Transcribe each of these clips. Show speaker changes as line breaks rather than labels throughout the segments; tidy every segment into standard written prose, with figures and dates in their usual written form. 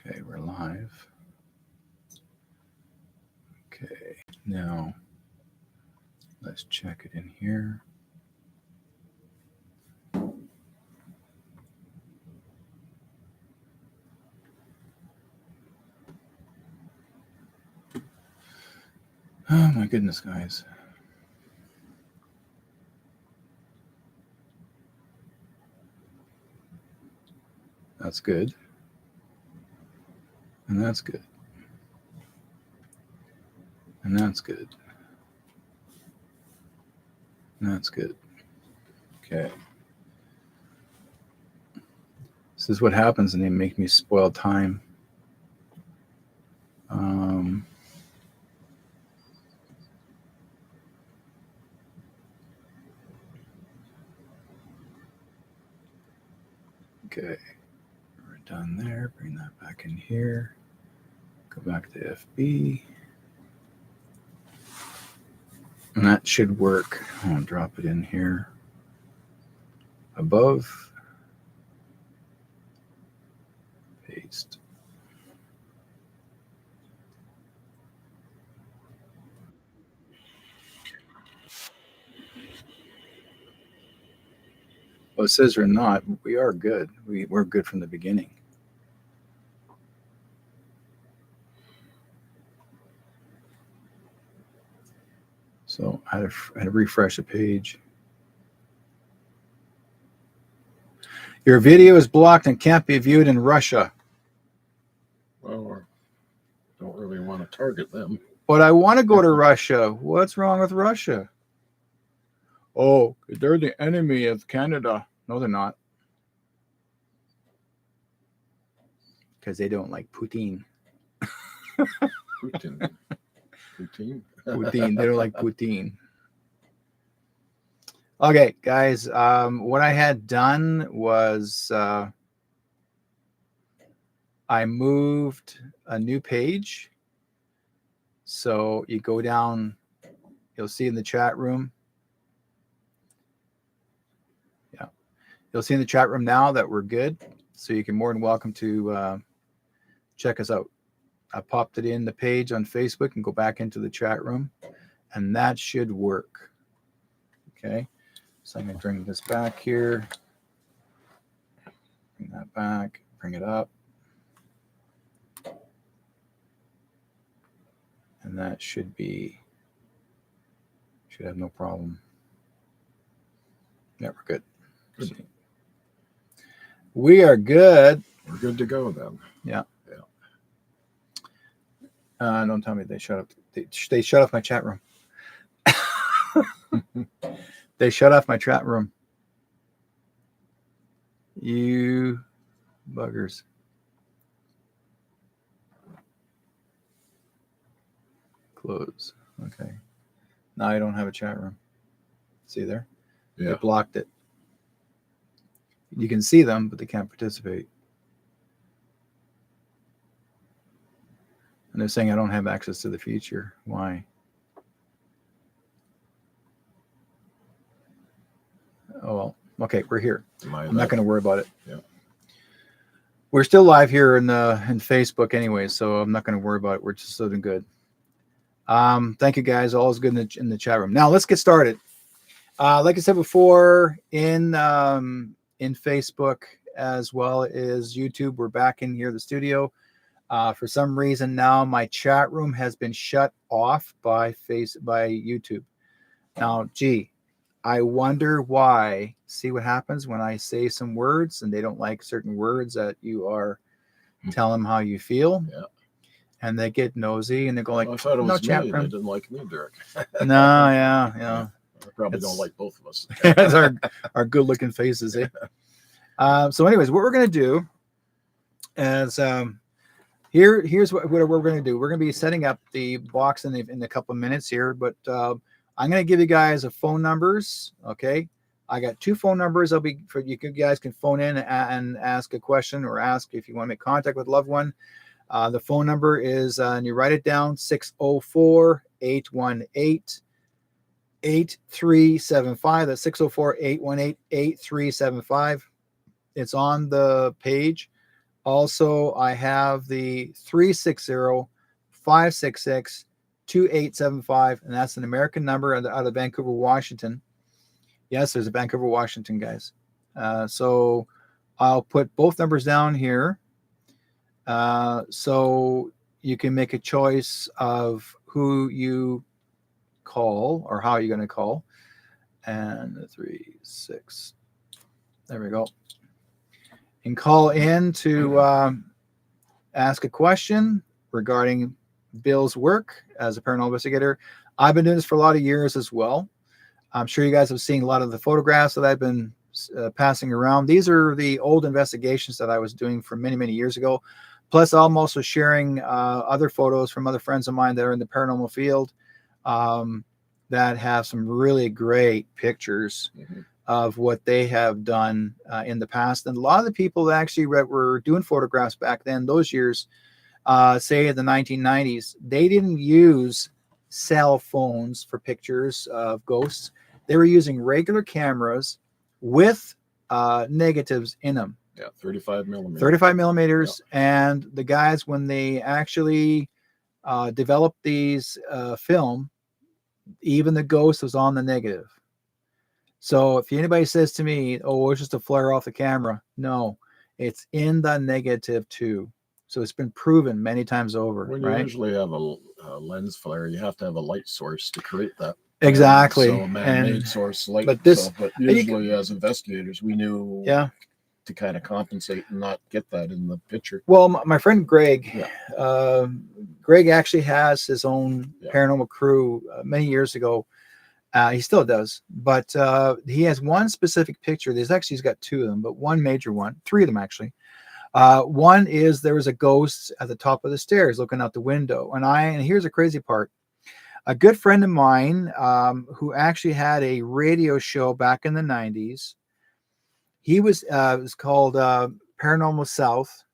Okay, we're live. Okay, now let's check it in here. Oh my goodness, guys. That's good. And that's good. And that's good. And that's good. Okay. This is what happens and they make me spoil time. Okay. We're done there. Bring that back in here. Go back to FB. And that should work. I'll drop it in here. Above. Paste. Well, it says we're not. We are good. We're good from the beginning. So I had to refresh the page. Your video is blocked and can't be viewed in Russia.
Well, I don't really want to target them.
But I want to go to Russia. What's wrong with Russia? Oh, they're the enemy of Canada. No, they're not. Because they don't like Putin.
Putin.
Putin. They don't like Putin. Okay, guys. What I had done was I moved a new page. So you go down, you'll see in the chat room. Yeah. You'll see in the chat room now that we're good. So you can more than welcome to check us out. I popped it in the page on Facebook and go back into the chat room. And that should work. Okay. So I'm going to bring this back here. Bring that back. Bring it up. And that should have no problem. Yeah, we're good. We are good.
We're good to go then.
Yeah. Don't tell me they shut up. They shut off my chat room. They shut off my chat room. You buggers. Close. Okay. Now I don't have a chat room. See there?
Yeah.
They blocked it. You can see them, but they can't participate. And they're saying I don't have access to the feature. Why? Oh, well. Okay, we're here. I'm not going to worry about it.
Yeah.
We're still live here in Facebook anyway, so I'm not going to worry about it. We're just doing good. Thank you, guys. All is good in the chat room. Now, let's get started. Like I said before, in Facebook as well as YouTube, we're back in here, the studio. For some reason now, my chat room has been shut off by YouTube. Now, gee, I wonder why. See what happens when I say some words and they don't like certain words that you are telling them how you feel.
Yeah.
And they get nosy and they go like,
well, I thought it was
no
me.
chat
They
room.
didn't like me, Derrick.
No, yeah.
I probably don't like both of us.
It's our good looking faces, eh? So anyways, what we're going to do is here's what we're going to do. We're going to be setting up the box in a couple of minutes here, but I'm going to give you guys a phone numbers. Okay. I got 2 phone numbers. You guys can phone in and ask a question or ask if you want to make contact with a loved one. The phone number is, and you write it down, 604-818-8375. That's 604-818-8375. It's on the page. Also, I have the 360-566-2875, and that's an American number out of Vancouver, Washington. Yes, there's a Vancouver, Washington, guys. So I'll put both numbers down here. So you can make a choice of who you call or how you're going to call. And the 36. There we go. And call in to ask a question regarding Bill's work as a paranormal investigator. I've been doing this for a lot of years as well. I'm sure you guys have seen a lot of the photographs that I've been passing around. These are the old investigations that I was doing from many, many years ago. Plus, I'm also sharing other photos from other friends of mine that are in the paranormal field that have some really great pictures of what they have done in the past. And a lot of the people that actually were doing photographs back then, those years, say in the 1990s, they didn't use cell phones for pictures of ghosts. They were using regular cameras with negatives in them.
Yeah, 35 millimeters.
35 millimeters. Yeah. And the guys, when they actually developed these film, even the ghost was on the negative. So if anybody says to me, oh, it's just a flare off the camera, no, it's in the negative too. So it's been proven many times over.
When you usually have a lens flare, you have to have a light source to create that.
Exactly.
So a man-made source light.
But this,
but usually as investigators, we knew to kind of compensate and not get that in the picture.
Well, my friend Greg, Greg actually has his own paranormal crew many years ago. He still does, but he has one specific picture. He's got two of them, but one major one, three of them actually. One is there was a ghost at the top of the stairs looking out the window. And here's the crazy part. A good friend of mine who actually had a radio show back in the 90s, it was called Paranormal South.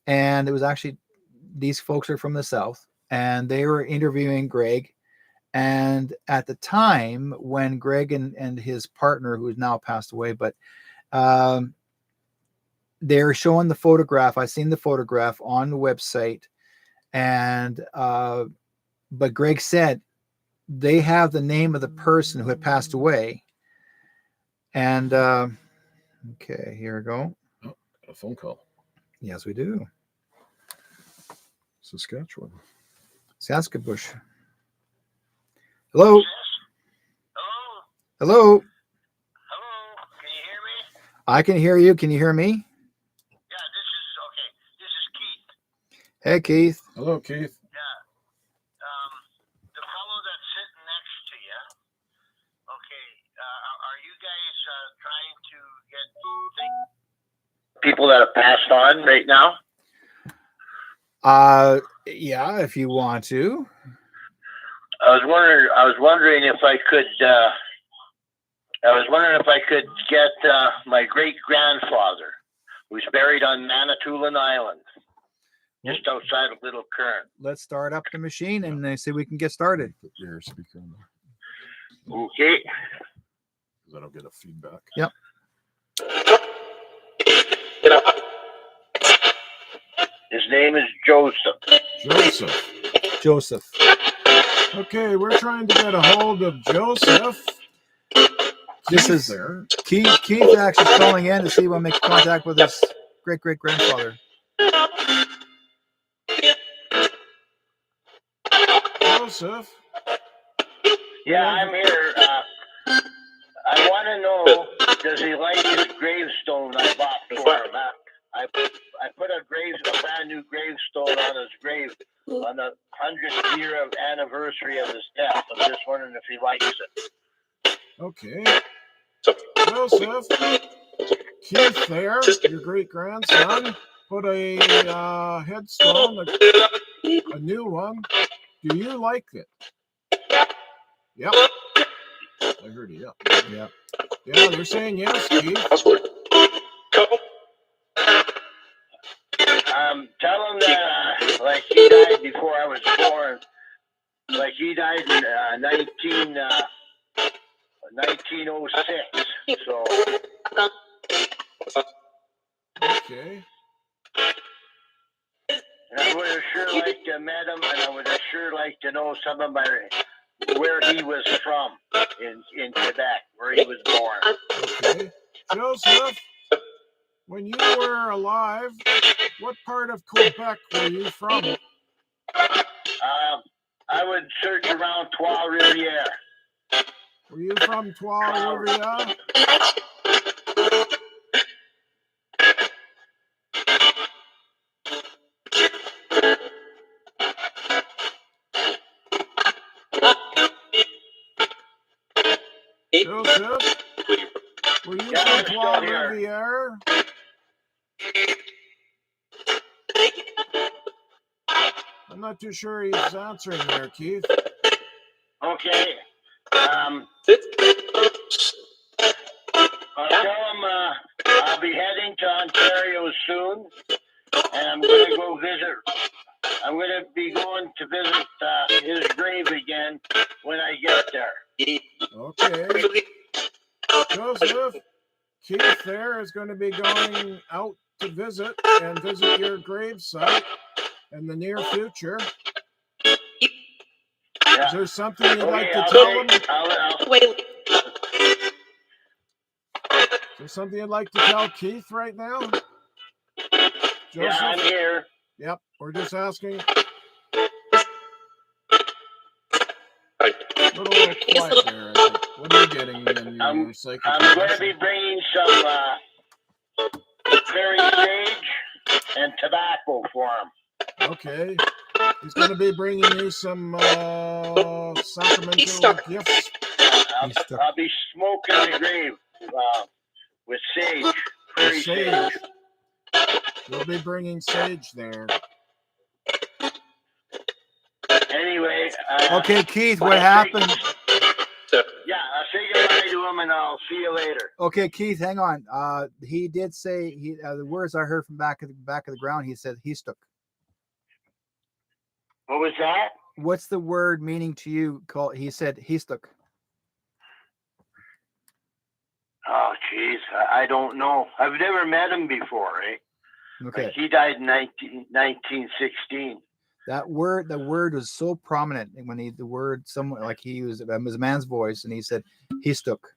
And it was actually, these folks are from the South, and they were interviewing Greg. And at the time when Greg and his partner, who has now passed away, but they were showing the photograph. I seen the photograph on the website, and but Greg said they have the name of the person who had passed away. And okay, here we go.
Oh, a phone call.
Yes, we do.
Saskatchewan.
Saskabush. Hello.
Yes. Hello.
Hello.
Hello. Can you hear me?
I can hear you. Can you hear me?
Yeah, this is okay. This is Keith.
Hey, Keith.
Hello, Keith.
Yeah. The fellow that's sitting next to you. Okay. Are you guys trying to get people that have passed on right now?
Yeah, if you want to.
I was wondering if I could. Get my great grandfather, who's buried on Manitoulin Island, just outside of Little Kern.
Let's start up the machine and they say we can get started.
Put your speaker on there.
Okay.
Because I don't get a feedback.
Yep.
His name is Joseph.
Joseph.
Okay, we're trying to get a hold of Joseph.
This is
there.
Keith actually calling in to see when make contact with his great-great-grandfather.
Joseph?
Yeah, I'm here. I want to know, does he like his gravestone I bought for him? I put a brand new gravestone on his grave on the 100th year of anniversary of his death. I'm just wondering if he likes it.
Okay. Joseph, Keith there, your great-grandson, put a headstone, a new one. Do you like it? Yep. I heard it, yep.
Yeah.
Yeah, they're saying yes, Keith.
Tell him that, like, he died before I was born. Like, he died in 1906. So.
Okay.
And I would have sure liked to have met him, and I would have sure liked to know some of where he was from in Quebec, where he was born.
Okay. Joseph, when you were alive, what part of Quebec were you from?
I would search around Trois-Rivières.
Were you from Trois-Rivières? Joseph, were you from Trois-Rivières? I'm not too sure he's answering there, Keith.
Okay. I'll tell him I'll be heading to Ontario soon, and I'm going to go visit. I'm going to be going to visit his grave again when I get there.
Okay. Joseph, Keith there is going to be going out to visit your grave site in the near future.
Yeah.
Is there something you'd like to tell him? Is there something you'd like to tell Keith right now? Joseph?
Yeah, I'm here.
Yep, we're just asking. A little quiet there, I think. What are you getting in your psychic?
I'm going to be bringing some fairy sage and tobacco for him.
Okay. He's going to be bringing you some sacramental gifts.
I'll be smoking the grave with sage. Fairy sage.
You'll be bringing sage there.
Anyway.
Okay, Keith, what happened?
Yeah, I'll say goodbye to him and I'll see you later.
Okay, Keith, hang on. He did say the words I heard from back of the ground. He said he stuck.
What was that?
What's the word meaning to you? He said he stuck.
Oh, jeez, I don't know. I've never met him before, eh?
Okay.
Like he died in 1916.
The word was so prominent when he was a man's voice, and he said he stuck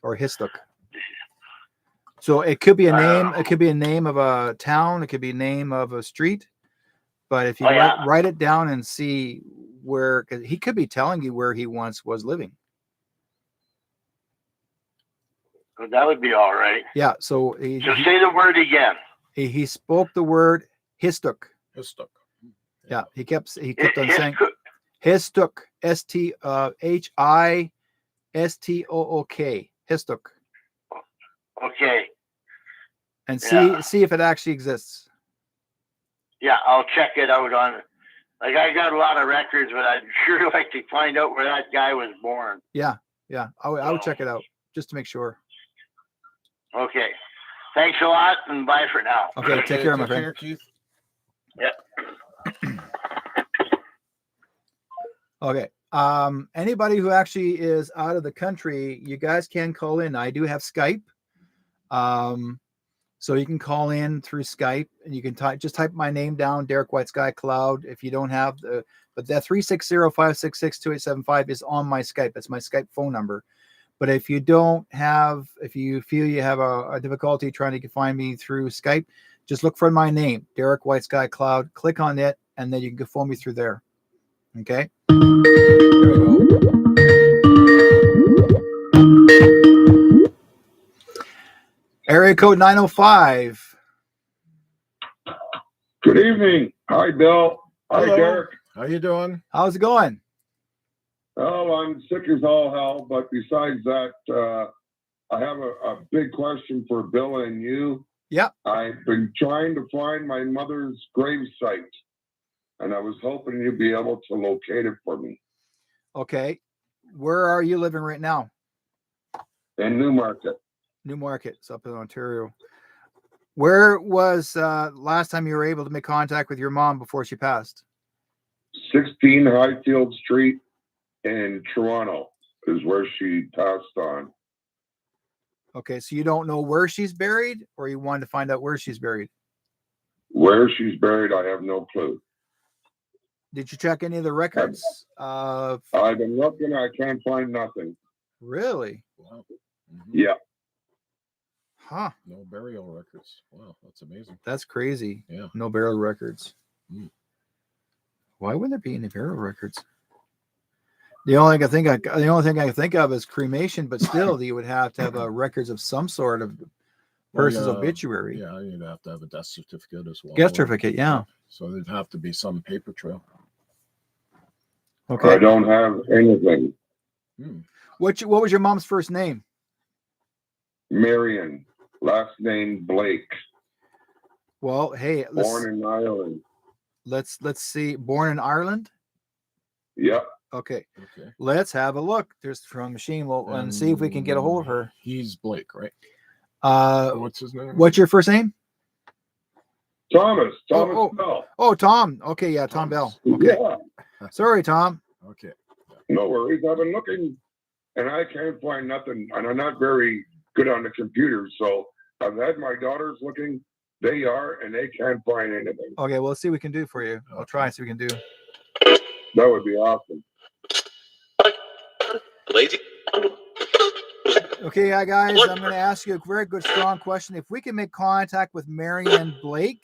or his stuck. So it could be a name. It could be a name of a town. It could be a name of a street. But if you write it down and see where, because he could be telling you where he once was living.
Well, that would be all right.
Yeah. So
say the word again.
He spoke the word histuk.
Histuk.
Yeah. He kept on saying histuk. Histok. Histuk.
Okay.
And see if it actually exists.
Yeah, I'll check it out on. Like I got a lot of records, but I'd sure like to find out where that guy was born.
Yeah. I would check it out just to make sure.
Okay. Thanks a lot, and bye for now.
Okay, take care, my friend.
Keith.
Yep.
Okay. Anybody who actually is out of the country, you guys can call in. I do have Skype. So you can call in through Skype, and you can just type my name down, Derrick Whiteskycloud. If you don't have but that 360-566-2875 is on my Skype. That's my Skype phone number. But if you if you feel you have a difficulty trying to find me through Skype, just look for my name, Derrick Whiteskycloud. Click on it, and then you can phone me through there. Okay. There we go. Area code 905.
Good evening. Hi, Bill. Hi, Derrick.
How you doing?
How's it going?
Oh, I'm sick as all hell, but besides that, I have a big question for Bill and you.
Yep.
I've been trying to find my mother's grave site, and I was hoping you'd be able to locate it for me.
Okay. Where are you living right now?
In Newmarket.
Newmarket. It's up in Ontario. Where was last time you were able to make contact with your mom before she passed?
16 Highfield Street in Toronto is where she passed on.
Okay, so you don't know where she's buried, or you wanted to find out where she's buried?
Where she's buried, I have no clue.
Did you check any of the records?
I've been looking. I can't find nothing.
Really?
Wow. Mhm.
Yeah.
Huh.
No burial records. Wow, that's amazing.
That's crazy.
Yeah.
No burial records.
Hmm.
Why would there be any burial records? The only thing I can think of is cremation, but still, you would have to have records of some sort of person's obituary.
Yeah, you'd have to have a death certificate as well.
Death certificate, yeah.
So there'd have to be some paper trail.
Okay.
I don't have anything.
Hmm.
What was your mom's first name?
Marion. Last name Blake.
Well, hey,
Born in Ireland.
let's see. Born in Ireland.
Yep.
Okay.
Okay.
Let's have a look. There's from machine. And see if we can get a hold of her.
He's Blake, right? What's his name?
What's your first name?
Thomas Bell.
Oh, Tom. Okay, yeah, Tom Bell. Okay.
Yeah.
Sorry, Tom.
Okay.
No worries. I've been looking and I can't find nothing. And I'm not very good on the computer. So I've had my daughters looking. They are, and they can't find anything.
Okay, well, let's see what we can do for you. I'll try and see what we can do.
That would be awesome.
Okay, guys, I'm going to ask you a very good, strong question. If we can make contact with Marianne Blake,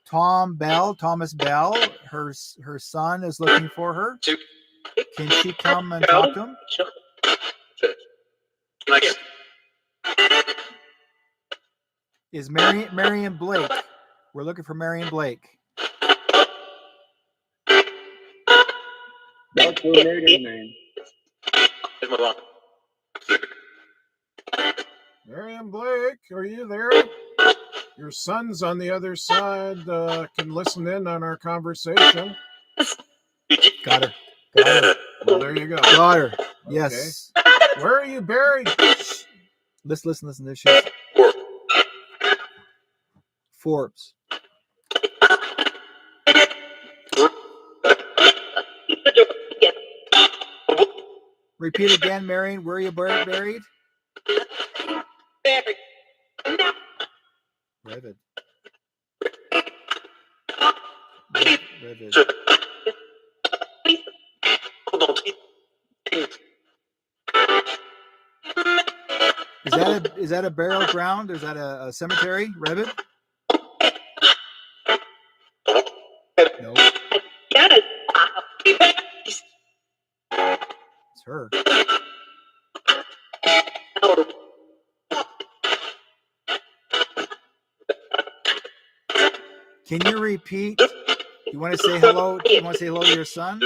Thomas Bell, her son is looking for her. Can she come and talk to him? Is Marianne Blake? We're looking for Marianne Blake.
That's her maiden name.
Marion Blake, are you there? Your son's on the other side. Can listen in on our conversation.
Got her. Got her.
Well, there you go.
Got her. Yes.
Where are you buried?
Listen. This shit. Forbes. Repeat again, Marion. Where are you buried? Revid. Revid. Is that a burial ground? Is that a cemetery? Revid? No. It's her. Can you repeat? You want to say hello? You want to say hello to your son?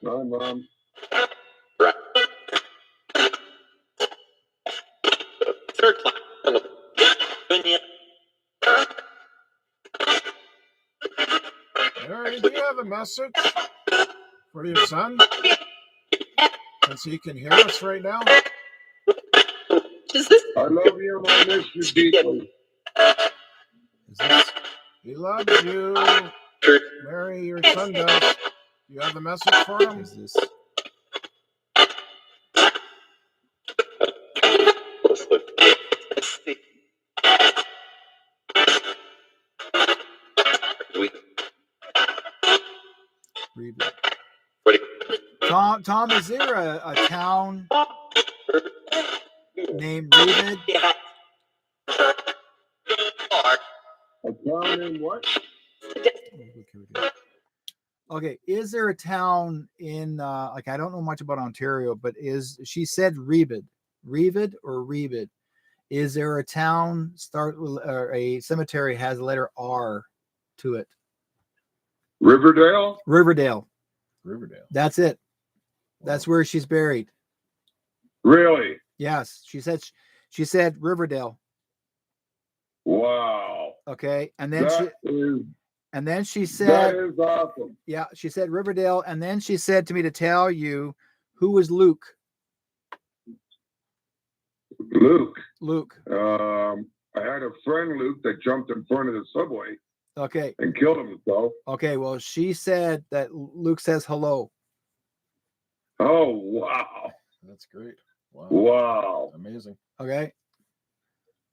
No, Mom.
Mary, do you have a message for your son? Since he can hear us right now.
I love you, I miss you deeply.
He loves you. Mary, your son does. You have a message for him?
Is this? Tom, is there a town named David?
A town named what?
Okay, is there a town in like I don't know much about Ontario, but she said Revid or Revid? Is there a town or a cemetery has the letter R to it?
Riverdale.
Riverdale.
That's
it. That's where she's buried.
Really?
Yes, she said Riverdale.
Wow.
Okay, and then she said
that is awesome.
Yeah, she said Riverdale, and then she said to me to tell you who was Luke. Luke.
I had a friend, Luke, that jumped in front of the subway.
Okay.
And killed himself.
Okay, well, she said that Luke says hello.
Oh, wow.
That's great.
Wow.
Amazing.
Okay.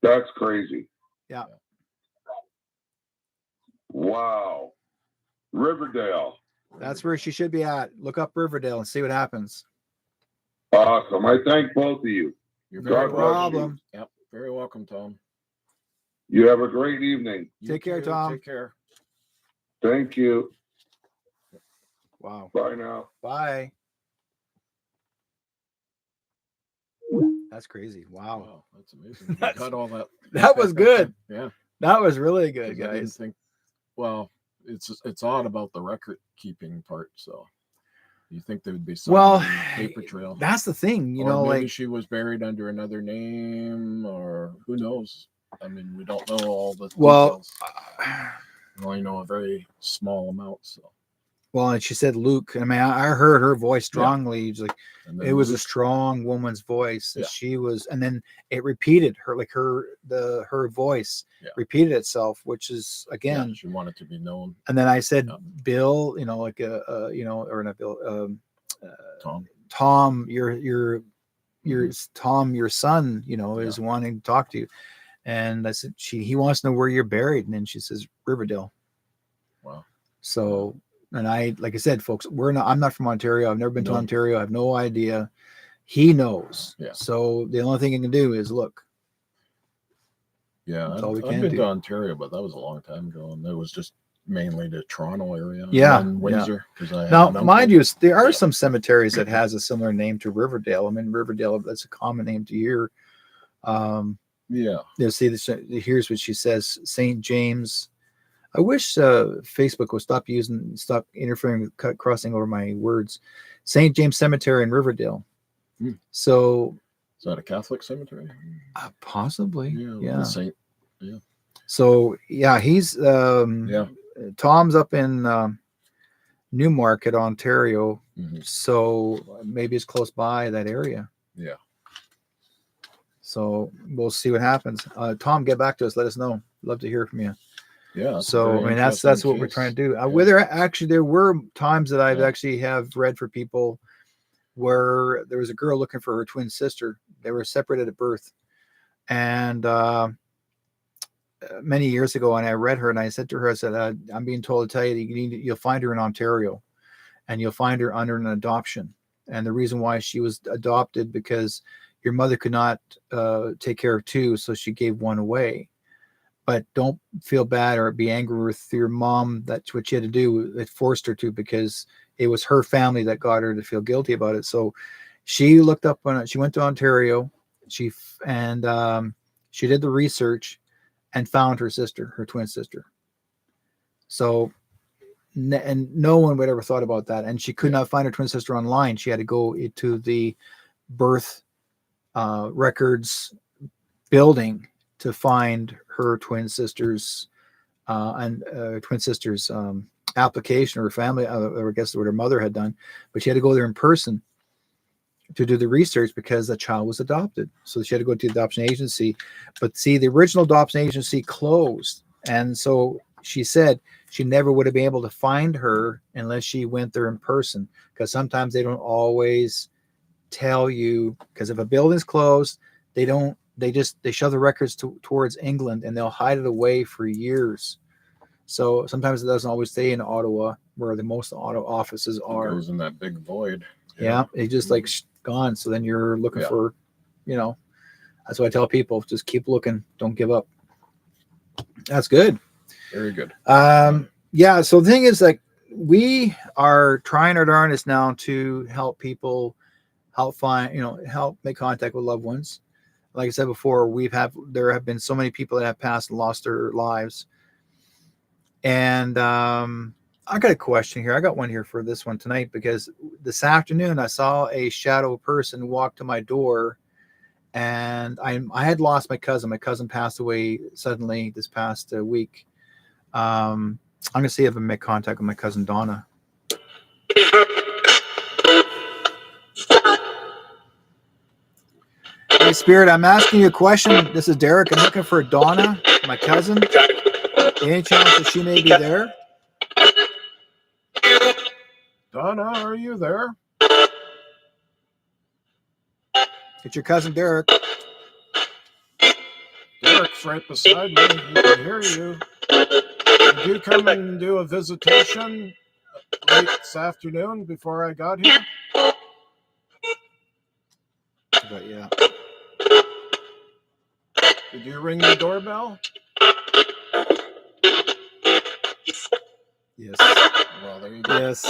That's crazy.
Yeah.
Wow. Riverdale.
That's where she should be at. Look up Riverdale and see what happens.
Awesome. I thank both of you.
You're
No
very
God bless you.
problem.
Yep. Very welcome, Tom.
You have a great evening.
You
Take care,
too.
Tom.
Take care.
Thank you.
Wow.
Bye now.
Bye. That's crazy. Wow.
Wow, that's amazing. You got all that.
That was good.
Yeah.
That was really good,
'Cause I didn't
guys.
think. Well, it's odd about the record keeping part. So you think there would be some
Well,
paper trail.
that's the thing, you
Or
know,
maybe
like
she was buried under another name, or who knows? I mean, we don't know all the details. We only know a very small amount. So,
well, and she said Luke. I mean, I heard her voice strongly. It's like
and then
it was a
Luke-
strong woman's voice. And
Yeah.
she was, and then it repeated her voice
Yeah.
repeated itself, which is
yeah,
again.
she wanted to be known.
And then I said,
Yeah.
Bill, you know, like or not Bill,
Tom.
Tom, your
Mhm.
Tom, your son, you know, is wanting to talk to you. And I said, he wants to know where you're buried. And then she says, Riverdale.
Wow.
So, and like I said, folks, I'm not from Ontario. I've never been to
No.
Ontario. I have no idea. He knows.
Yeah.
So the only thing I can do is look.
Yeah,
That's all we
I've
can
been
do.
to Ontario, but that was a long time ago, and it was just mainly the Toronto area.
Yeah,
and Windsor. Because I
Now,
had an
mind
uncle.
you, there are some cemeteries that has a similar name to Riverdale. I mean, Riverdale, that's a common name to hear.
Yeah.
You'll see this. Here's what she says: St. James. I wish Facebook would stop interfering with crossing over my words. St. James Cemetery in Riverdale.
Hmm.
So
Is that a Catholic cemetery?
possibly,
Yeah. The Saint. Yeah.
So yeah, he's Tom's up in Newmarket, Ontario.
Mhm.
So maybe it's close by that area.
Yeah.
So we'll see what happens. Tom, get back to us. Let us know. Love to hear from you.
Yeah. that's a
So
very
I mean, that's
interesting
what we're
case.
trying to do.
Yeah.
Whether there were times that I've
Yeah.
actually have read for people where there was a girl looking for her twin sister. They were separated at birth, and many years ago, and I read her, and I said to her, I said, "I'm being told to tell you that you'll find her in Ontario, and you'll find her under an adoption. And the reason why she was adopted because your mother could not take care of two, so she gave one away. But don't feel bad or be angry with your mom. That's what she had to do. It forced her to, because it was her family that got her to feel guilty about it. So she looked up when she went to Ontario. She did the research and found her sister, her twin sister. So, and no one would ever thought about that. And she could not find her twin sister online. She had to go into the birth records building to find her twin sister's application, or family, or I guess what her mother had done. But she had to go there in person to do the research because the child was adopted. So she had to go to the adoption agency. But see, the original adoption agency closed. And so she said she never would have been able to find her unless she went there in person, because sometimes they don't always tell you, because if a building's closed, they shove the records towards England, and they'll hide it away for years. So sometimes it doesn't always stay in Ottawa, where the most auto offices
It
are.
goes in that big void.
Yeah, it's just like gone. So then you're looking for, that's what I tell people: just keep looking, don't give up. That's good.
Very good.
Yeah. So the thing is, like, we are trying our darndest now to help people, help make contact with loved ones. Like I said before, there have been so many people that have passed and lost their lives. And I got a question here. I got one here for this one tonight, because this afternoon I saw a shadow person walk to my door, and I had lost my cousin. My cousin passed away suddenly this past week. I'm going to see if I can make contact with my cousin Donna. Hey, Spirit, I'm asking you a question. This is Derrick. I'm looking for Donna, my cousin. Any chance that she may be there?
Donna, are you there?
It's your cousin Derrick.
Derek's right beside me. He can hear you. Did you come and do a visitation late this afternoon before I got here?
But yeah.
Did you ring the doorbell?
Yes.
Well, there you go.
Yes.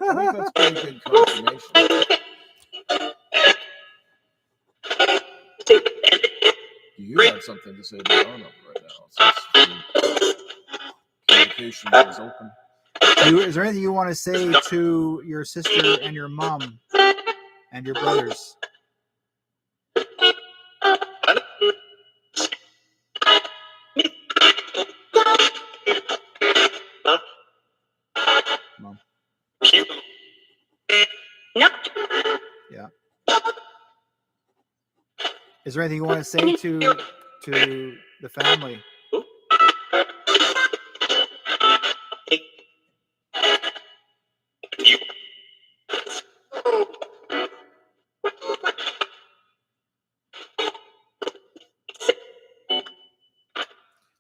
I think that's pretty good confirmation. You have something to say to Donna right now, since the communication is open.
Is there anything you want to say to your sister and your mom and your brothers? Mom. Yeah. Is there anything you want to say to the family?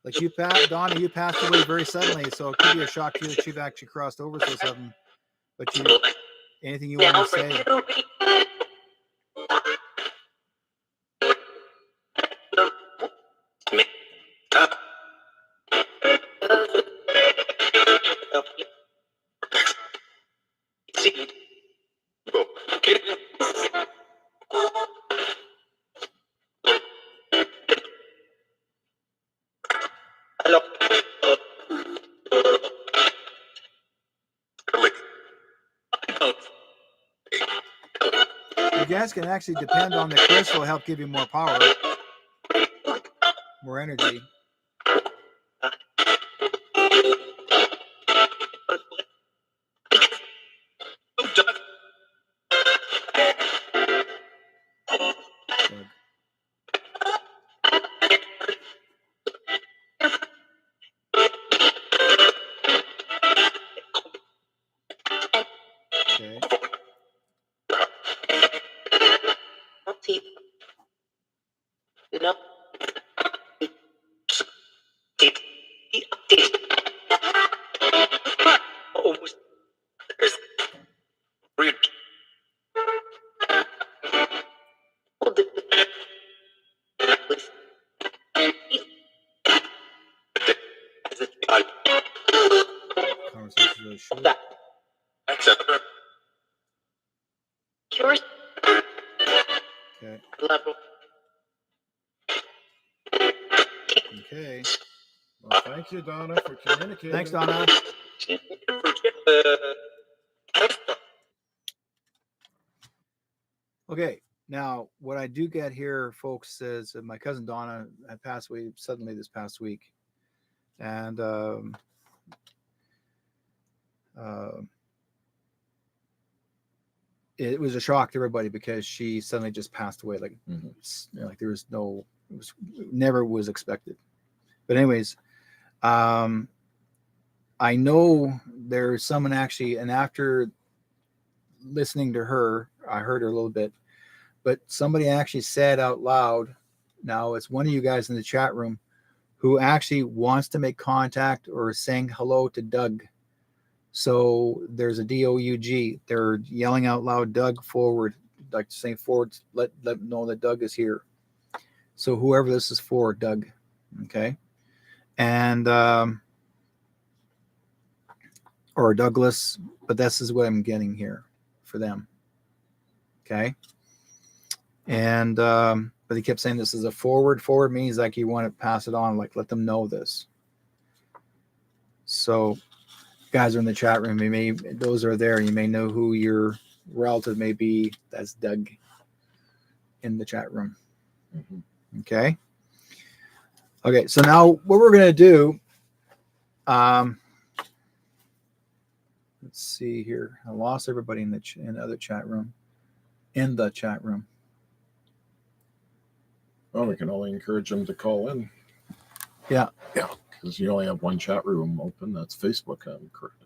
Like you, Donna, you passed away very suddenly, so it could be a shock to you that you've actually crossed over so sudden. But you, anything you want to say? You guys can actually depend on the crystal to help give you more power, more energy. Okay. Conversation really short. Okay. Okay.
Well, thank you, Donna, for communicating.
Thanks, Donna. Okay. Now, what I do get here, folks, is that my cousin Donna had passed away suddenly this past week. And it was a shock to everybody because she suddenly just passed away. Like, like there was no, never was expected. But anyways, I know there's someone actually, and after listening to her, I heard her a little bit, but somebody actually said out loud, now it's one of you guys in the chat room who actually wants to make contact or saying hello to Doug. So there's a DOUG. They're yelling out loud, Doug, forward, like saying forward, let them know that Doug is here. So whoever this is for, Doug. Okay. And or Douglas, but this is what I'm getting here for them. Okay. And but he kept saying this is a forward. Forward means like you want to pass it on, like let them know this. So guys are in the chat room, you may, those are there, you may know who your relative may be. That's Doug in the chat room. Okay. Okay, so now what we're going to do, let's see here. I lost everybody in the other chat room. In the chat room.
Well, we can only encourage them to call in.
Yeah.
Yeah, because you only have one chat room open. That's Facebook.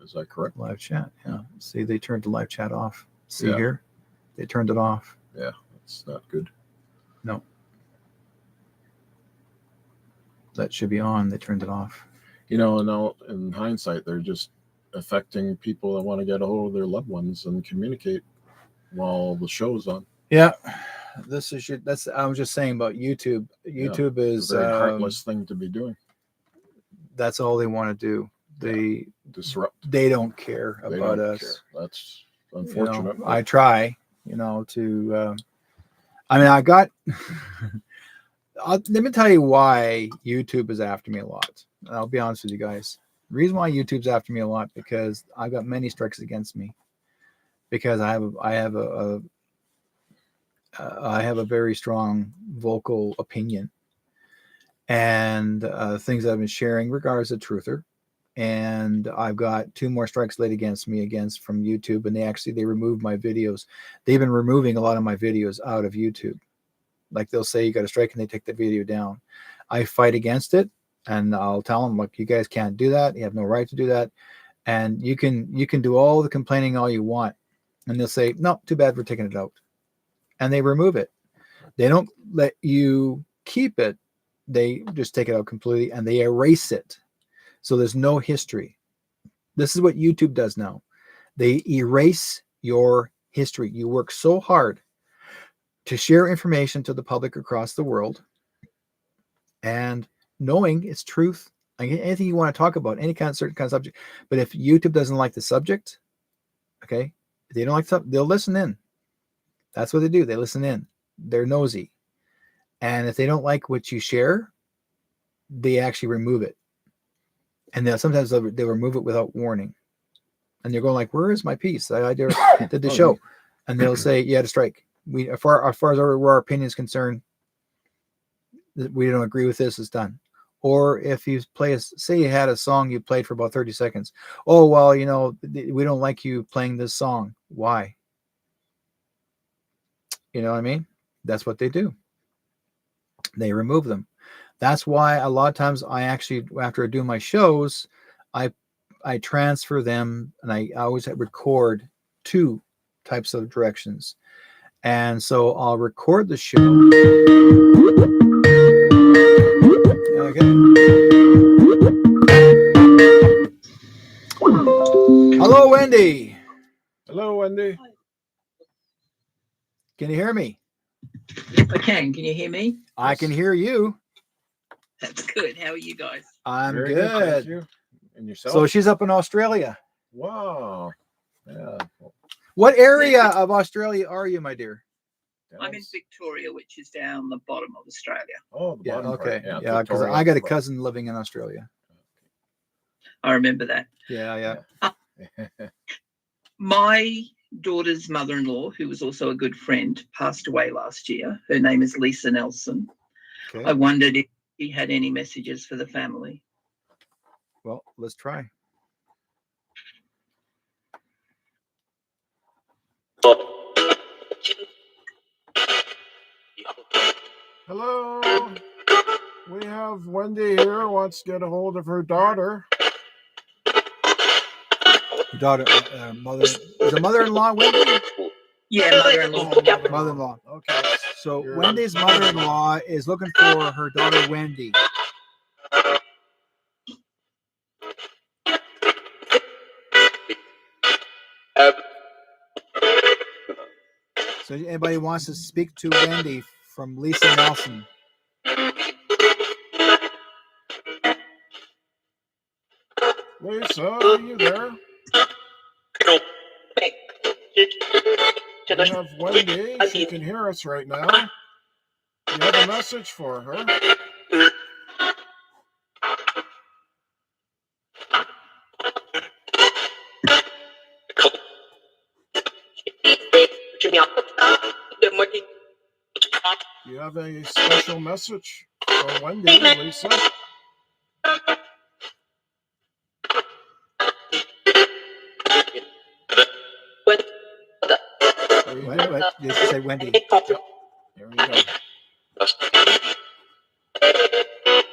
Is that correct?
Live chat. Yeah. See, they turned the live chat off. See here? They turned it off.
Yeah, that's not good.
No. That should be on. They turned it off.
You know, now in hindsight, they're just affecting people that want to get a hold of their loved ones and communicate while the show's on.
Yeah. This is that's I was just saying about YouTube. YouTube
It's
is
a very heartless thing to be doing.
That's all they want to do. They
disrupt.
They don't care
They
about
don't
us.
care. That's unfortunate.
You know, I try, to. I mean, I got. Let me tell you why YouTube is after me a lot. I'll be honest with you guys. The reason why YouTube's after me a lot because I've got many strikes against me. Because I have a very strong vocal opinion and things I've been sharing regardless of truther. And I've got 2 more strikes laid against me from YouTube, and they removed my videos. They've been removing a lot of my videos out of YouTube. Like they'll say you got a strike and they take the video down. I fight against it, and I'll tell them, look, you guys can't do that. You have no right to do that. And you can do all the complaining all you want. And they'll say, no, too bad, we're taking it out. And they remove it. They don't let you keep it. They just take it out completely and they erase it. So there's no history. This is what YouTube does now. They erase your history. You work so hard to share information to the public across the world and knowing it's truth, like anything you want to talk about, any kind of certain kind of subject. But if YouTube doesn't like the subject, okay, if they don't like something, they'll listen in. That's what they do. They listen in. They're nosy. And if they don't like what you share, they actually remove it. And sometimes they'll remove it without warning. And they're going like, where is my piece? I did the show. And they'll say, you had a strike. We, as far as our opinion is concerned, we don't agree with this, it's done. Or if you say you had a song you played for about 30 seconds. Oh, well, we don't like you playing this song. Why? You know what I mean? That's what they do. They remove them. That's why a lot of times I actually, after I do my shows, I transfer them and I always record 2 types of directions. And so I'll record the show. Okay. Hello, Wendy.
Hello, Wendy.
Can you hear me?
Yes, I can. Can you hear me?
I can hear you.
That's good. How are you guys?
I'm
Very
good.
Thank you. And yourself?
So she's up in Australia.
Wow. Yeah.
What area of Australia are you, my dear?
I'm in Victoria, which is down the bottom of Australia.
Oh, the bottom
okay.
part.
Yeah, because I got a cousin living in Australia.
I remember that.
Yeah.
My daughter's mother-in-law, who was also a good friend, passed away last year. Her name is Lisa Nelson.
Okay.
I wondered if he had any messages for the family.
Well, let's try.
Hello. We have Wendy here, wants to get a hold of her daughter.
Daughter, mother, is it mother-in-law, Wendy?
Yeah, mother-in-law.
Oh, mother-in-law. Okay. So Wendy's mother-in-law is looking for her daughter, Wendy. So anybody wants to speak to Wendy from Lisa Nelson?
Lisa, are you there? We have Wendy. She can hear us right now. You have a message for her. You have a special message for Wendy, Lisa.
What did she say, Wendy?
Yep. Here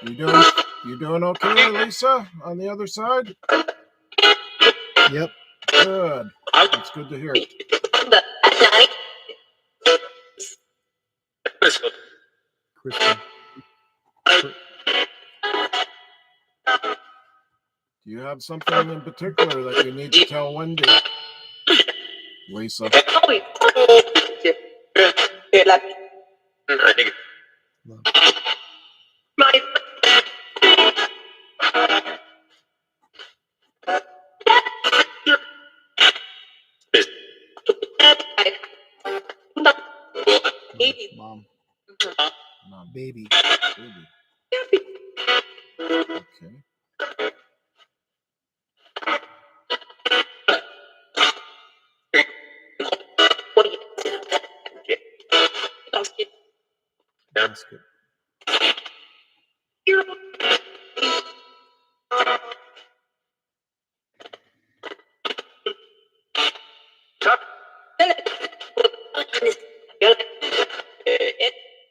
we go. You doing okay, Lisa, on the other side?
Yep.
Good. That's good to hear.
Crispin.
Do you have something in particular that you need to tell Wendy? Lisa.
Mom.
None.
Baby.
Baby. Okay.
Basket.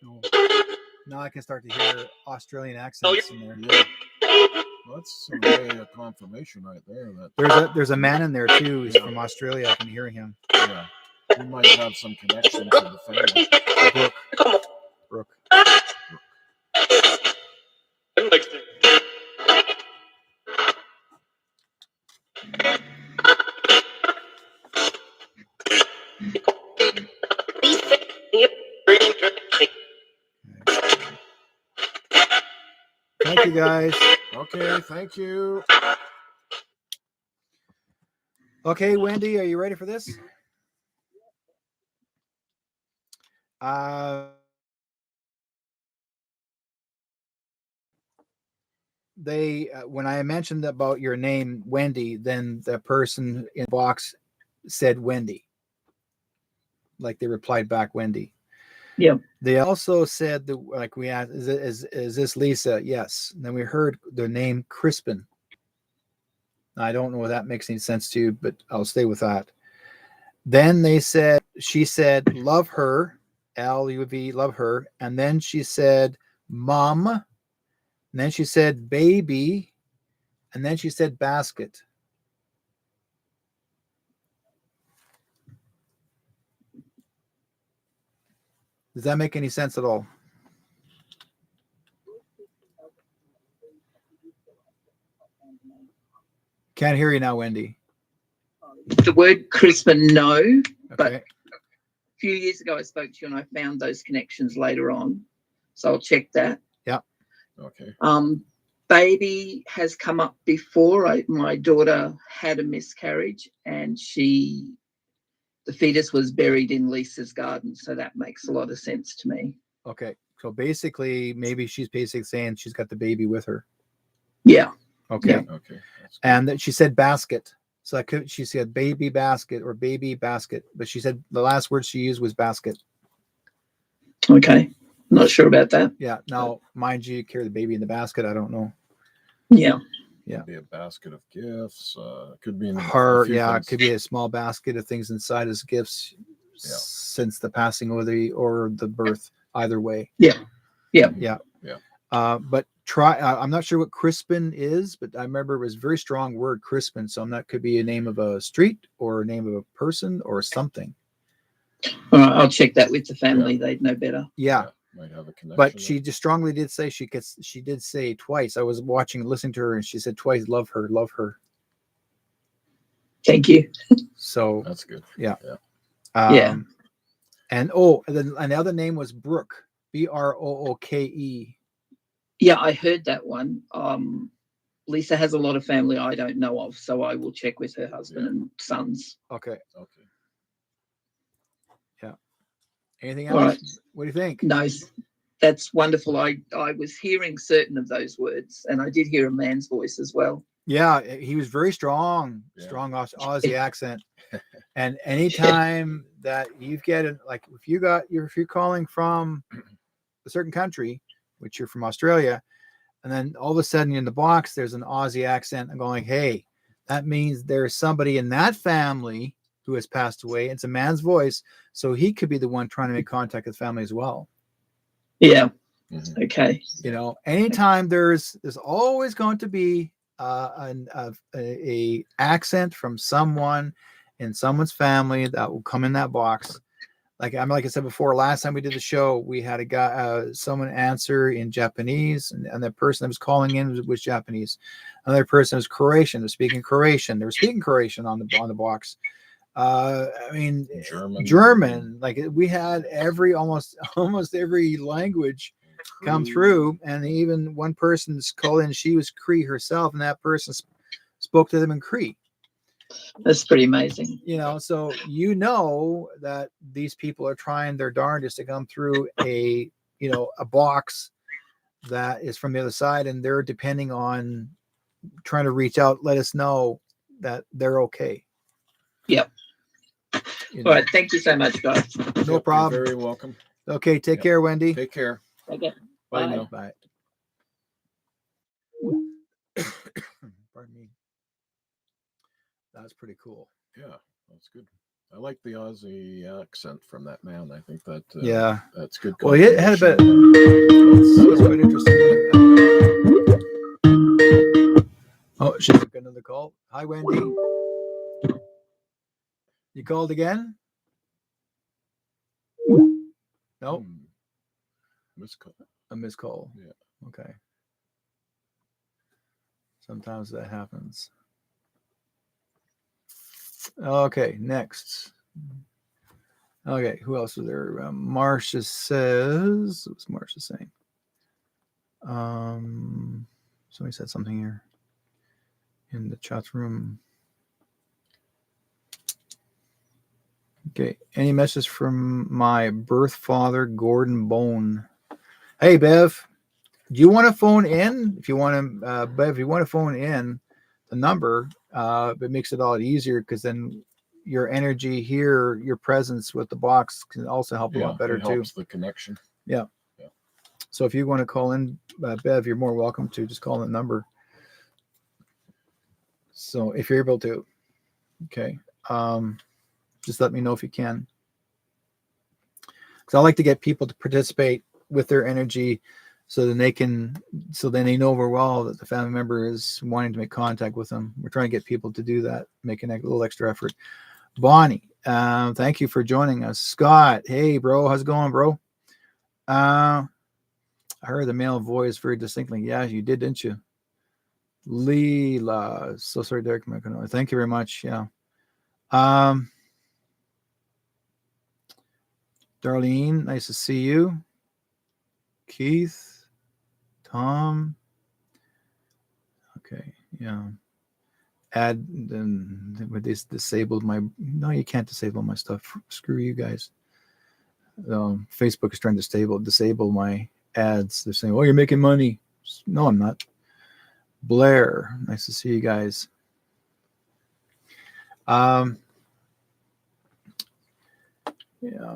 No. Now I can start to hear Australian accents in there.
Yeah. Well, that's in a way a confirmation right there that
There's a man in there too. He's from Australia. I can hear him.
yeah, he might have some connection to the family.
Brooke. Thank you guys.
Okay, thank you.
Okay, Wendy, are you ready for this? When I mentioned about your name, Wendy, then the person in the box said Wendy. Like they replied back, Wendy.
Yeah.
They also said that, like we asked, is this Lisa? Yes. And then we heard the name Crispin. I don't know if that makes any sense to you, but I'll stay with that. Then she said, love her, L-U-V, love her. And then she said, mom. And then she said, baby. And then she said, basket. Does that make any sense at all? Can't hear you now, Wendy.
The word Crispin, no. But
Okay.
a few years ago, I spoke to you and I found those connections later on. So I'll check that.
Yeah.
Okay.
Baby has come up before. My daughter had a miscarriage and the fetus was buried in Lisa's garden. So that makes a lot of sense to me.
Okay. So basically, maybe she's basically saying she's got the baby with her.
Yeah.
Okay.
Yeah.
Okay.
And that she said basket. So she said baby basket or baby basket, but she said the last word she used was basket.
Okay. Not sure about that.
Yeah. Now, mind you, carry the baby in the basket. I don't know.
Yeah.
Yeah.
Could be a basket of gifts. Could be
It could be a small basket of things inside as gifts since the passing or the birth. Either way.
Yeah. Yeah.
Yeah.
Yeah.
But I'm not sure what Crispin is, but I remember it was a very strong word, Crispin. So that could be a name of a street or a name of a person or something.
All right, I'll check that with the family. Yeah. They'd know better.
Yeah.
Might have a connection.
But she just strongly did say she did say twice. I was listening to her, and she said twice, love her, love her.
Thank you.
So
that's good.
Yeah.
Yeah.
And then another name was Brooke, Brooke.
Yeah, I heard that one. Lisa has a lot of family I don't know of, so I will check with her husband and sons.
Okay.
Okay.
Yeah. Anything else?
Right.
What do you think?
No, that's wonderful. I was hearing certain of those words, and I did hear a man's voice as well.
Yeah, he was very strong Aussie accent. And anytime that you get it, like if you're calling from a certain country, which you're from Australia, and then all of a sudden in the box there's an Aussie accent and going, hey, that means there's somebody in that family who has passed away. It's a man's voice, so he could be the one trying to make contact with family as well.
Yeah.
Mm-hmm.
Okay.
Anytime there's always going to be a accent from someone in someone's family that will come in that box. like I said before, last time we did the show, we had a guy, someone answer in Japanese, and the person that was calling in was Japanese. Another person was Croatian. They're speaking Croatian. They were speaking Croatian on the box. I mean, German. Like we had almost every language come through, and even one person's called in. She was Cree herself, and that person spoke to them in Cree.
That's pretty amazing.
You know, so that these people are trying their darndest to come through a box that is from the other side, and they're depending on trying to reach out, let us know that they're okay.
Yep. All right. Thank you so much, guys.
No problem.
You're very welcome.
Okay. Take care, Wendy.
Take care.
Okay.
Bye.
Bye.
Now.
Bye. Pardon me. That's pretty cool.
Yeah, that's good. I like the Aussie accent from that man. I think that that's good.
Well, he had a bit. That's quite interesting. Oh, she's got another call. Hi, Wendy. You called again? No.
Missed call.
A missed call.
Yeah.
Okay. Sometimes that happens. Okay, next. Okay, who else was there? Marcia says, what's Marcia saying? Somebody said something here in the chat room. Okay, any message from my birth father, Gordon Bone? Hey, Bev, do you want to phone in? If you want to, Bev, if you want to phone in, the number, it makes it a lot easier because then your energy here, your presence with the box can also help a lot better too.
Helps the connection.
Yeah. So if you want to call in, Bev, you're more welcome to just call that number. So if you're able to, okay, just let me know if you can. Because I like to get people to participate with their energy, so then they know very well that the family member is wanting to make contact with them. We're trying to get people to do that, making a little extra effort. Bonnie, thank you for joining us. Scott, hey, bro, how's it going, bro? I heard the male voice very distinctly. Yeah, you did, didn't you? Leela, so sorry, Derek. Thank you very much. Yeah. Darlene, nice to see you. Keith, Tom. Okay, yeah. Add then with this disabled my. No, you can't disable my stuff. Screw you guys. Facebook is trying to disable my ads. They're saying, "Oh, you're making money." No, I'm not. Blair, nice to see you guys. Yeah,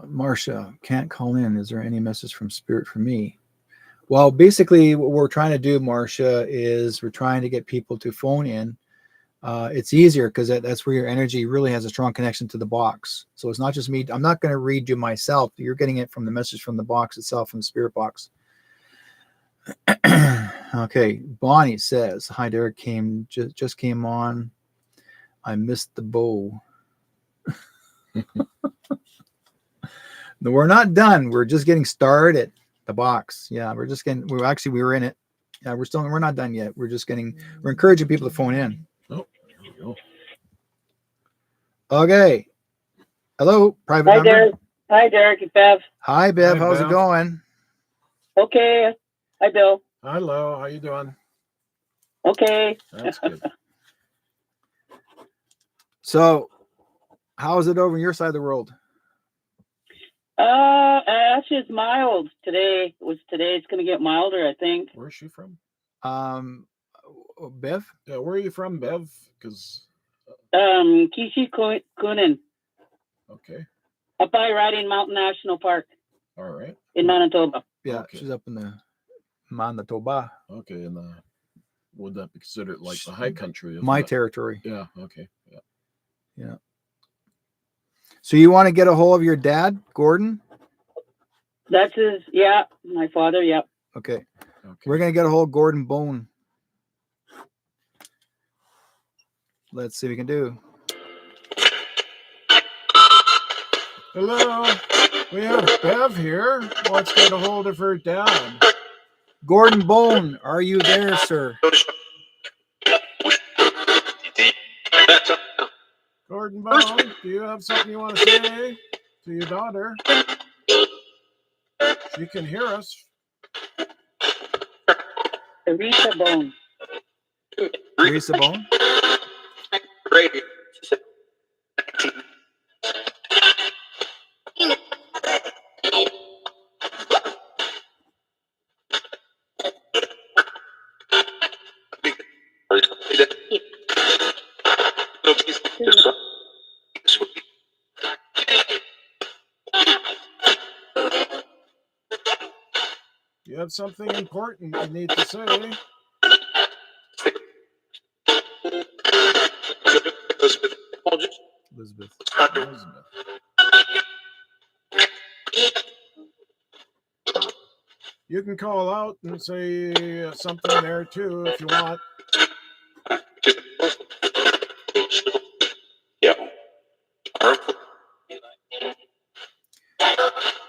Marcia, can't call in. Is there any message from Spirit for me? Well, basically, what we're trying to do, Marcia, is we're trying to get people to phone in. It's easier because that's where your energy really has a strong connection to the box. So it's not just me. I'm not going to read you myself. You're getting it from the message from the box itself, from the Spirit box. Okay, Bonnie says, "Hi, Derek. Just came on. I missed the bow." No, we're not done. We're just getting started. The box. Yeah, we were in it. Yeah, we're not done yet. We're encouraging people to phone in.
Oh, there we go.
Okay. Hello, private
Hi,
number.
Derek. Hi, Derek. It's Bev.
Hi, Bev.
Hi,
How's
Bev.
it going?
Okay. Hi, Bill.
Hello, how you doing?
Okay.
That's good.
So, how is it over on your side of the world?
Actually, it's mild today. It's going to get milder, I think.
Where's she from?
Bev?
Yeah, where are you from, Bev? Because
Kishi Kunin,
okay,
up by Riding Mountain National Park
all right.
in Manitoba.
Yeah,
Okay.
she's up in the Manitoba.
Okay, and would that be considered like the high country? Of
My
that?
territory.
Yeah. Okay. Yeah.
Yeah. So you want to get a hold of your dad, Gordon?
That's my father. Yep.
Okay.
Okay.
We're going to get a hold of Gordon Bone. Let's see what we can do.
Hello. We have Bev here. Wants to get a hold of her dad.
Gordon Bone, are you there, sir?
Gordon Bone, do you have something you want to say to your daughter? She can hear us.
Teresa Bone.
Teresa Bone?
You have something important you need to say.
Elizabeth.
Elizabeth. You can call out and say something there too if you want.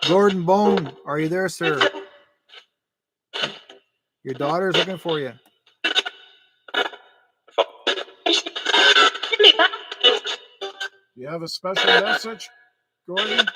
Gordon Bone, are you there, sir? Your daughter's looking for you.
You have a special message, Gordon?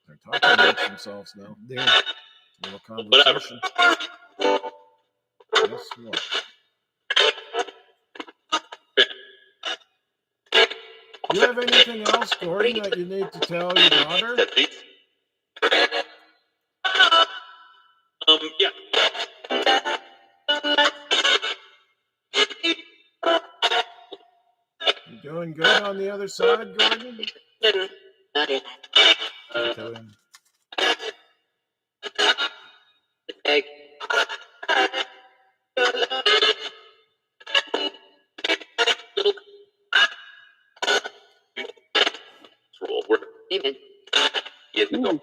They're talking amongst themselves now.
There.
A little conversation. Guess what? Do you have anything else, Gordon, that you need to tell your daughter?
Yeah.
You doing good on the other side, Gordon?
Tell him.
Mm.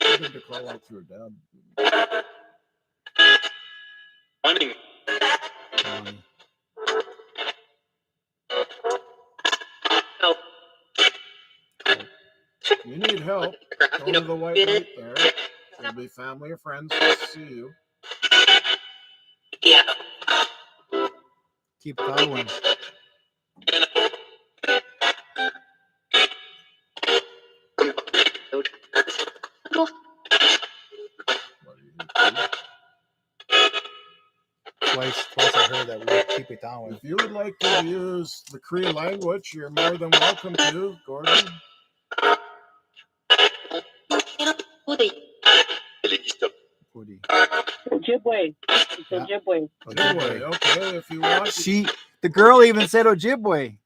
I need to call out to her dad.
Finding
You need help. Go to the white light there. There'll be family or friends to see you.
Keep following.
What do you do?
Twice I heard that word. Keep it down.
If you would like to use the Cree language, you're more than welcome to, Gordon.
Woody.
Ojibwe. It's
Yeah.
Ojibwe.
Anyway, okay, if you want.
The girl even said Ojibwe.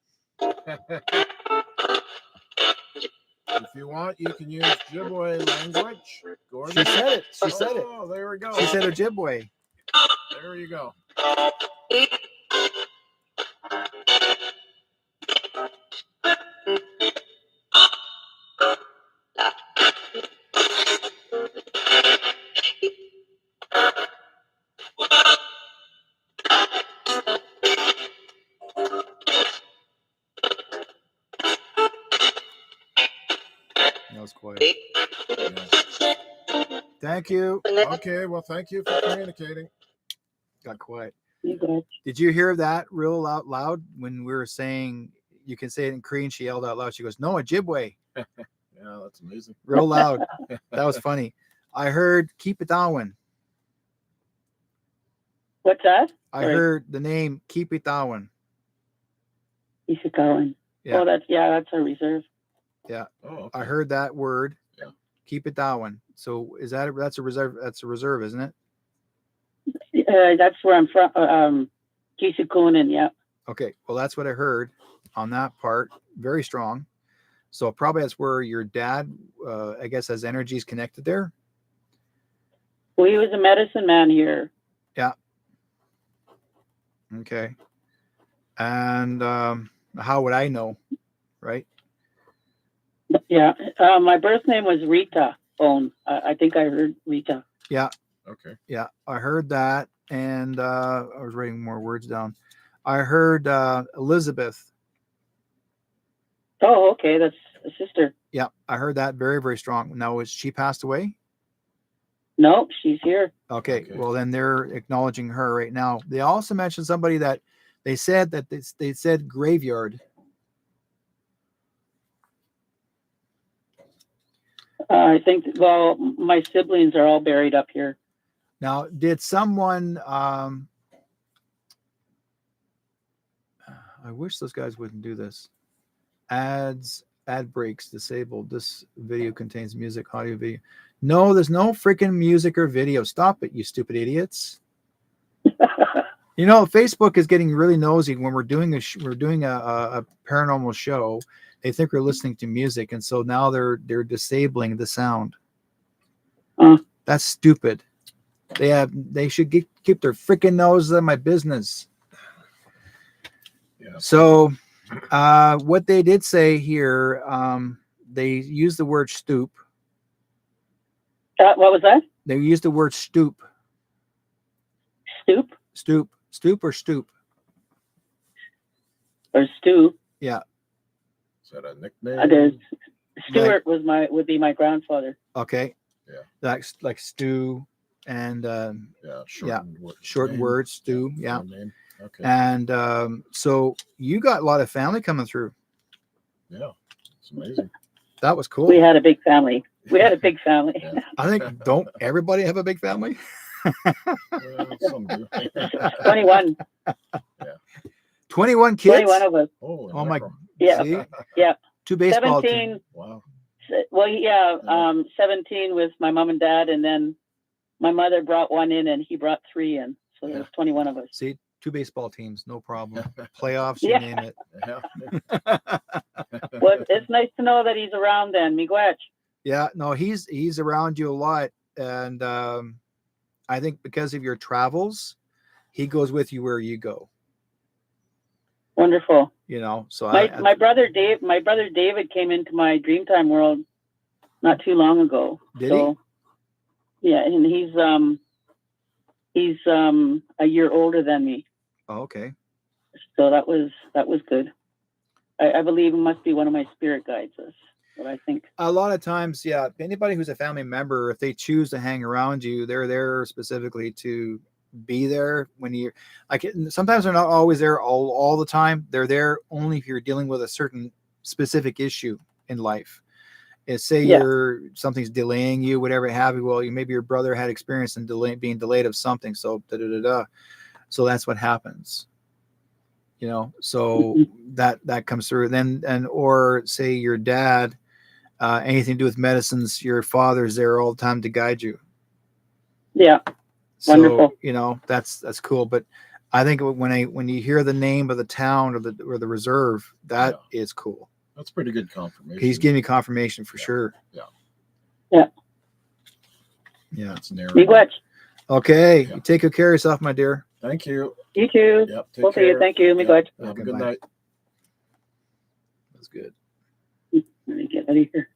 If you want, you can use Ojibwe language. Gordon.
She said it. She said it.
Oh, there we go.
She said Ojibwe.
There you go.
That was quiet.
Yeah.
Thank you.
Okay, well, thank you for communicating.
Got quiet.
You good?
Did you hear that real loud when we were saying you can say it in Cree? And she yelled out loud. She goes, "No, Ojibwe."
Yeah, that's amazing.
Real loud. That was funny. I heard keep it down.
What's that?
I
Sorry.
heard the name Kipitawan.
Isikawan.
Yeah.
Oh, that's our reserve.
Yeah.
Oh, okay.
I heard that word.
Yeah.
Kipitawan. So is that's a reserve? That's a reserve, isn't it?
That's where I'm from. Kisikunan, yeah.
Okay. Well, that's what I heard on that part. Very strong. So probably that's where your dad, I guess, has energies connected there.
Well, he was a medicine man here.
Yeah. Okay. And how would I know? Right.
Yeah. My birth name was Rita Bone. I think I heard Rita.
Yeah.
Okay.
Yeah. I heard that. And I was writing more words down. I heard Elizabeth.
Oh, okay. That's a sister.
Yeah. I heard that very, very strong. Now, is she passed away?
No, she's here.
Okay.
Okay.
Well, then they're acknowledging her right now. They also mentioned somebody that they said they said graveyard.
I think, well, my siblings are all buried up here.
Now, did someone, I wish those guys wouldn't do this. Ad breaks disabled. This video contains music, audio, video. No, there's no freaking music or video. Stop it, you stupid idiots. You know, Facebook is getting really nosy when we're doing a paranormal show. They think we're listening to music, and so now they're disabling the sound. That's stupid. They should keep their freaking noses on my business.
Yeah.
So, what they did say here, they used the word stoop.
What was that?
They used the word stoop.
Stoop
Stoop or stoop.
or Stu?
Yeah.
Is that a nickname?
There's Stuart would be my grandfather.
Okay.
Yeah.
Like stew and
Yeah.
short words, stew. Yeah.
Name. Okay.
And so you got a lot of family coming through.
Yeah. It's amazing.
That was cool.
We had a big family. Yeah.
I think, don't everybody have a big family?
Some do.
21.
21 kids?
21 of us.
Oh my.
Yeah.
See?
Yeah.
2 baseball
17.
teams.
Wow.
Well, yeah, 17 with my mom and dad, and then my mother brought one in, and he brought 3 in. So there's 21 of us.
See, 2 baseball teams, no problem. Playoffs, you
Yeah.
name it.
Yeah.
Well, it's nice to know that he's around then, Miigwech.
Yeah, no, he's around you a lot, and I think because of your travels, he goes with you where you go.
Wonderful.
You know, so
My brother David came into my Dreamtime world not too long ago.
Did he?
Yeah, and he's a year older than me.
Oh, okay.
So that was good. I believe it must be one of my spirit guides. That's what I think.
A lot of times, yeah, anybody who's a family member, if they choose to hang around you, they're there specifically to be there when you're like, sometimes they're not always there all the time. They're there only if you're dealing with a certain specific issue in life. Say something's delaying you, whatever have you. Well, maybe your brother had experience in being delayed of something. So so that's what happens. You know, so that comes through. Or say your dad, anything to do with medicines, your father's there all the time to guide you.
Yeah.
So,
wonderful.
you know, that's cool. But I think when you hear the name of the town or the reserve, that is cool.
That's pretty good confirmation.
He's giving me confirmation for sure.
Yeah.
Yeah.
Yeah.
That's narrative.
Miigwech.
Okay. You take good care of yourself, my dear.
Thank you.
You too.
Yep. Take
Both
care.
of you. Thank you. Miigwech.
Have a
Okay,
good
bye.
night.
That's good.
Let me get out of here.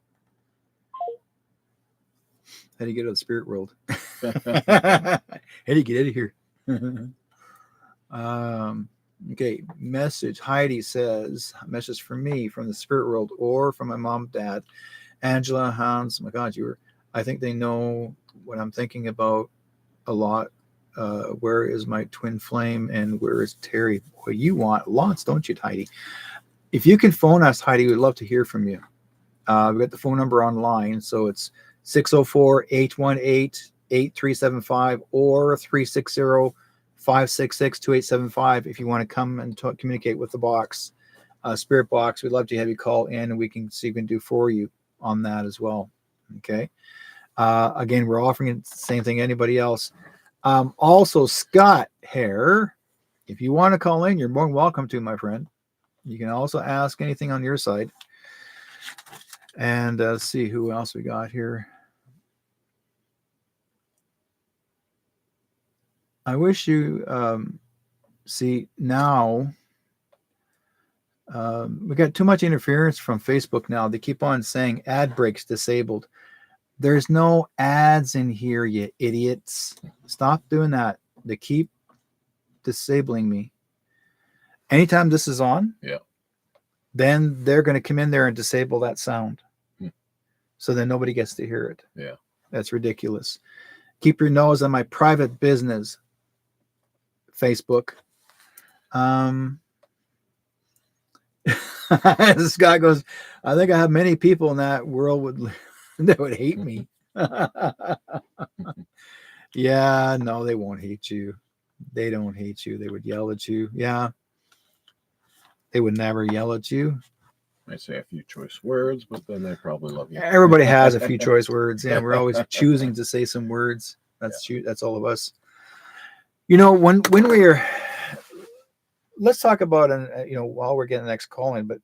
How do you get out of the spirit world? How do you get out of here? Okay, message. Heidi says, message for me from the spirit world or from my mom, dad, Angela, Hans. My God, I think they know what I'm thinking about a lot. Where is my twin flame and where is Terry? Boy, you want lots, don't you, Heidi? If you can phone us, Heidi, we'd love to hear from you. We've got the phone number online, so it's 604-818-8375 or 566-2875 if you want to come and communicate with the box, spirit box. We'd love to have you call in, and we can see what we can do for you on that as well. Okay. Again, we're offering the same thing anybody else. Also, Scott Hare, if you want to call in, you're more than welcome to, my friend. You can also ask anything on your side. And let's see who else we got here. I wish you see now we got too much interference from Facebook now. They keep on saying ad breaks disabled. There's no ads in here, you idiots. Stop doing that. They keep disabling me. Anytime this is on, then they're going to come in there and disable that sound. So then nobody gets to hear it.
Yeah.
That's ridiculous. Keep your nose on my private business, Facebook. This guy goes, I think I have many people in that world that would hate me. Yeah, no, they won't hate you. They don't hate you. They would yell at you. Yeah. They would never yell at you.
I say a few choice words, but then they probably love you.
Everybody has a few choice words. Yeah, we're always choosing to say some words. That's all of us. You know, when we're, let's talk about, while we're getting the next call in, but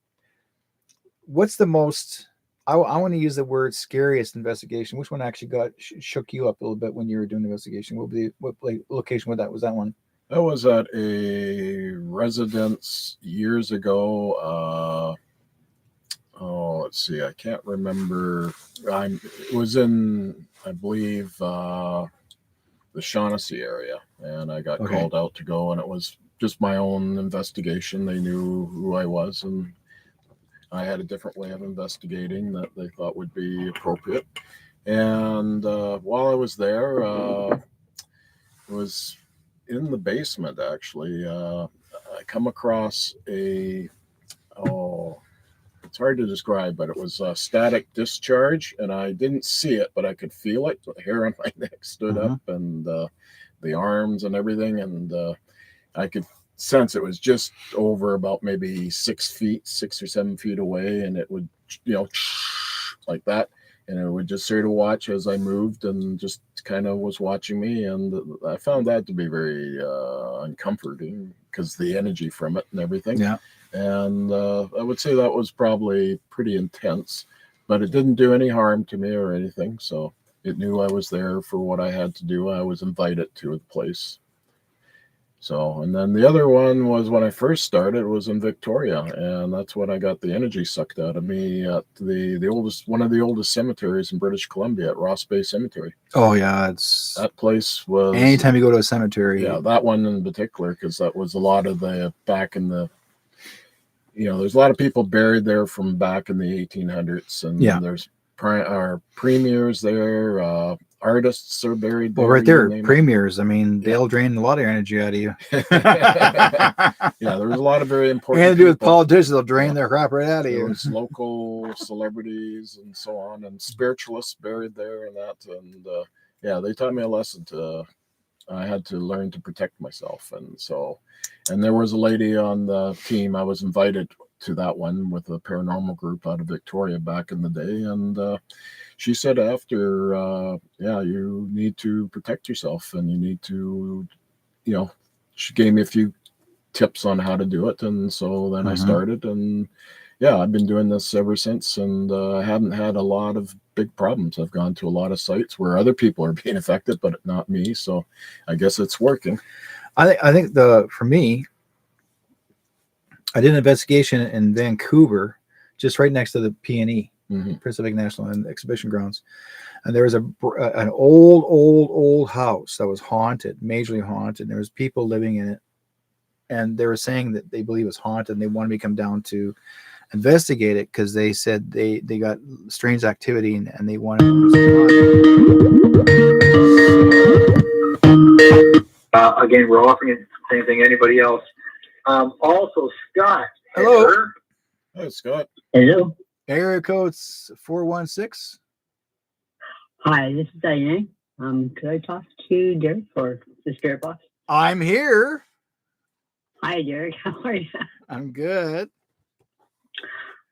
what's the most, I want to use the word scariest investigation. Which one actually shook you up a little bit when you were doing the investigation? What location was that one?
That was at a residence years ago. Let's see. I can't remember. It was in, I believe, the Shaughnessy area, and I got called out to go, and it was just my own investigation. They knew who I was, and I had a different way of investigating that they thought would be appropriate. And while I was there, it was in the basement, actually. I come across it's hard to describe, but it was a static discharge, and I didn't see it, but I could feel it. The hair on my neck stood up, and the arms and everything, and I could sense it was just over about maybe 6 or 7 feet away, and it would, like that, and it would just sort of watch as I moved, and just kind of was watching me, and I found that to be very uncomforting because the energy from it and everything.
Yeah.
And I would say that was probably pretty intense, but it didn't do any harm to me or anything. So it knew I was there for what I had to do. I was invited to the place. So, and then the other one was when I first started, was in Victoria, and that's when I got the energy sucked out of me at one of the oldest cemeteries in British Columbia, at Ross Bay Cemetery.
Oh yeah,
that place was.
Anytime you go to a cemetery.
Yeah, that one in particular, because that was a lot of the back in the. There's a lot of people buried there from back in the 1800s, and there's premiers there. Artists are buried there.
Well, right there, premiers. I mean, they'll drain a lot of energy out of you.
Yeah, there was a lot of very important.
Anything to do with politicians, they'll drain their crap right out of you.
There was local celebrities and so on, and spiritualists buried there, and that, and they taught me a lesson. I had to learn to protect myself, and there was a lady on the team. I was invited to that one with a paranormal group out of Victoria back in the day, and she said after, you need to protect yourself, and you need to, she gave me a few tips on how to do it, and so then I started, and I've been doing this ever since, and I haven't had a lot of big problems. I've gone to a lot of sites where other people are being affected, but not me. So I guess it's working.
I think for me, I did an investigation in Vancouver, just right next to the P&E, Pacific National Exhibition Grounds, and there was an old house that was haunted, majorly haunted. And there was people living in it, and they were saying that they believe it's haunted, and they wanted me to come down to investigate it because they said they got strange activity, and they wanted again, we're offering it the same thing anybody else. Also, Scott.
Hello. Hey, Scott.
Hello.
Area code's 416.
Hi, this is Diane. Could I talk to Derrick or the spirit box?
I'm here.
Hi, Derek. How are you?
I'm good.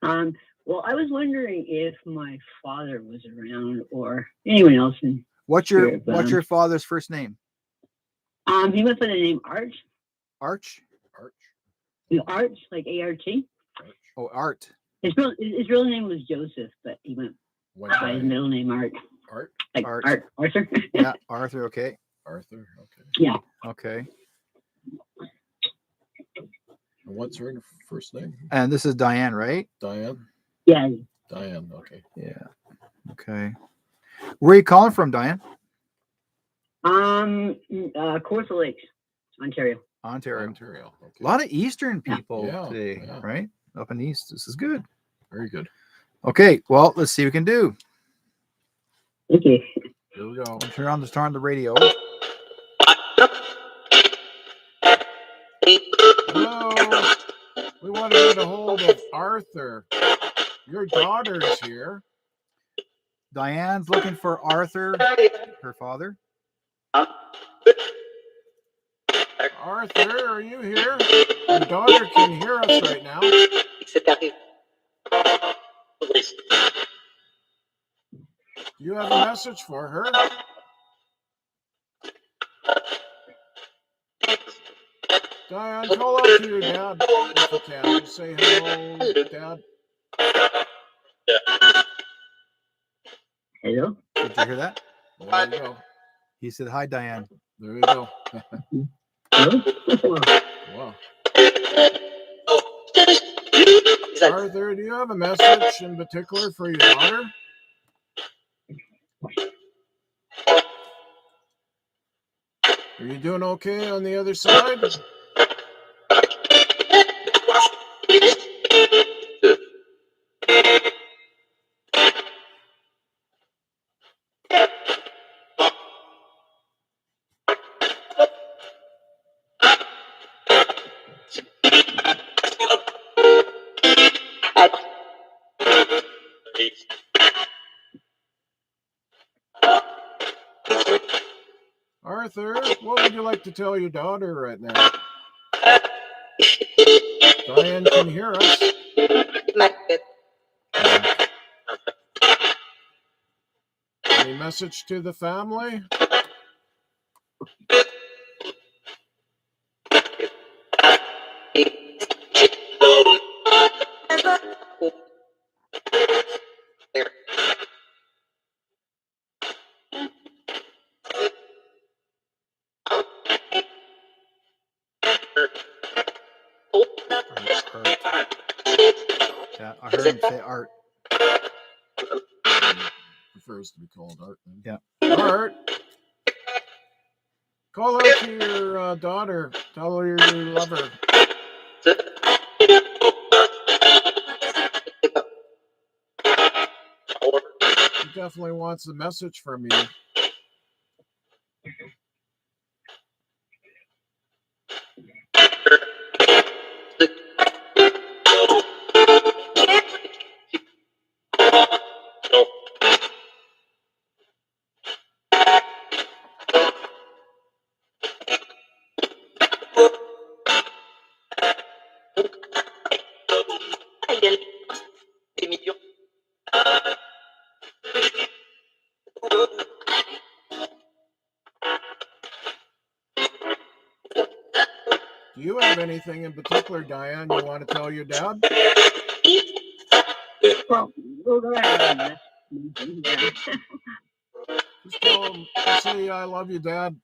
Well, I was wondering if my father was around or anyone else in
What's
spirit.
your father's first name?
He went by the name Art.
Arch?
Art, like A-R-T.
Oh, Art.
His real name was Joseph, but he went by his middle name Art.
Art?
Like
Art.
Arthur.
Yeah, Arthur. Okay.
Arthur. Okay.
Yeah.
Okay.
And what's her first name?
And this is Diane, right?
Diane?
Yeah.
Diane, okay.
Yeah. Okay. Where are you calling from, Diane?
Kawartha Lakes, Ontario.
Ontario.
Okay.
A lot of Eastern people
Yeah,
today,
yeah.
right? Up in the East. This is good.
Very good.
Okay. Well, let's see what we can do.
Okay.
Here we go.
Turn on the radio.
Hello. We want to get a hold of Arthur. Your daughter's here.
Diane's looking for Arthur, her father.
Arthur, are you here? Your daughter can hear us right now. Do you have a message for her? Diane, call out to your dad if you can. Just say hello, Dad.
Hello.
Did you hear that?
There you go.
He said, "Hi, Diane."
There you go.
Hello.
Wow. Arthur, do you have a message in particular for your daughter? Are you doing okay on the other side? Arthur, what would you like to tell your daughter right now? Diane can hear us. Any message to the family?
Yeah, I heard him say Art.
Prefers to be called Art.
Yeah.
Art, call out to your daughter. Tell her you love her. She definitely wants a message from you. Do you have anything in particular, Diane, you want to tell your dad?
Well, go ahead.
Just tell him, just say, I love you, Dad.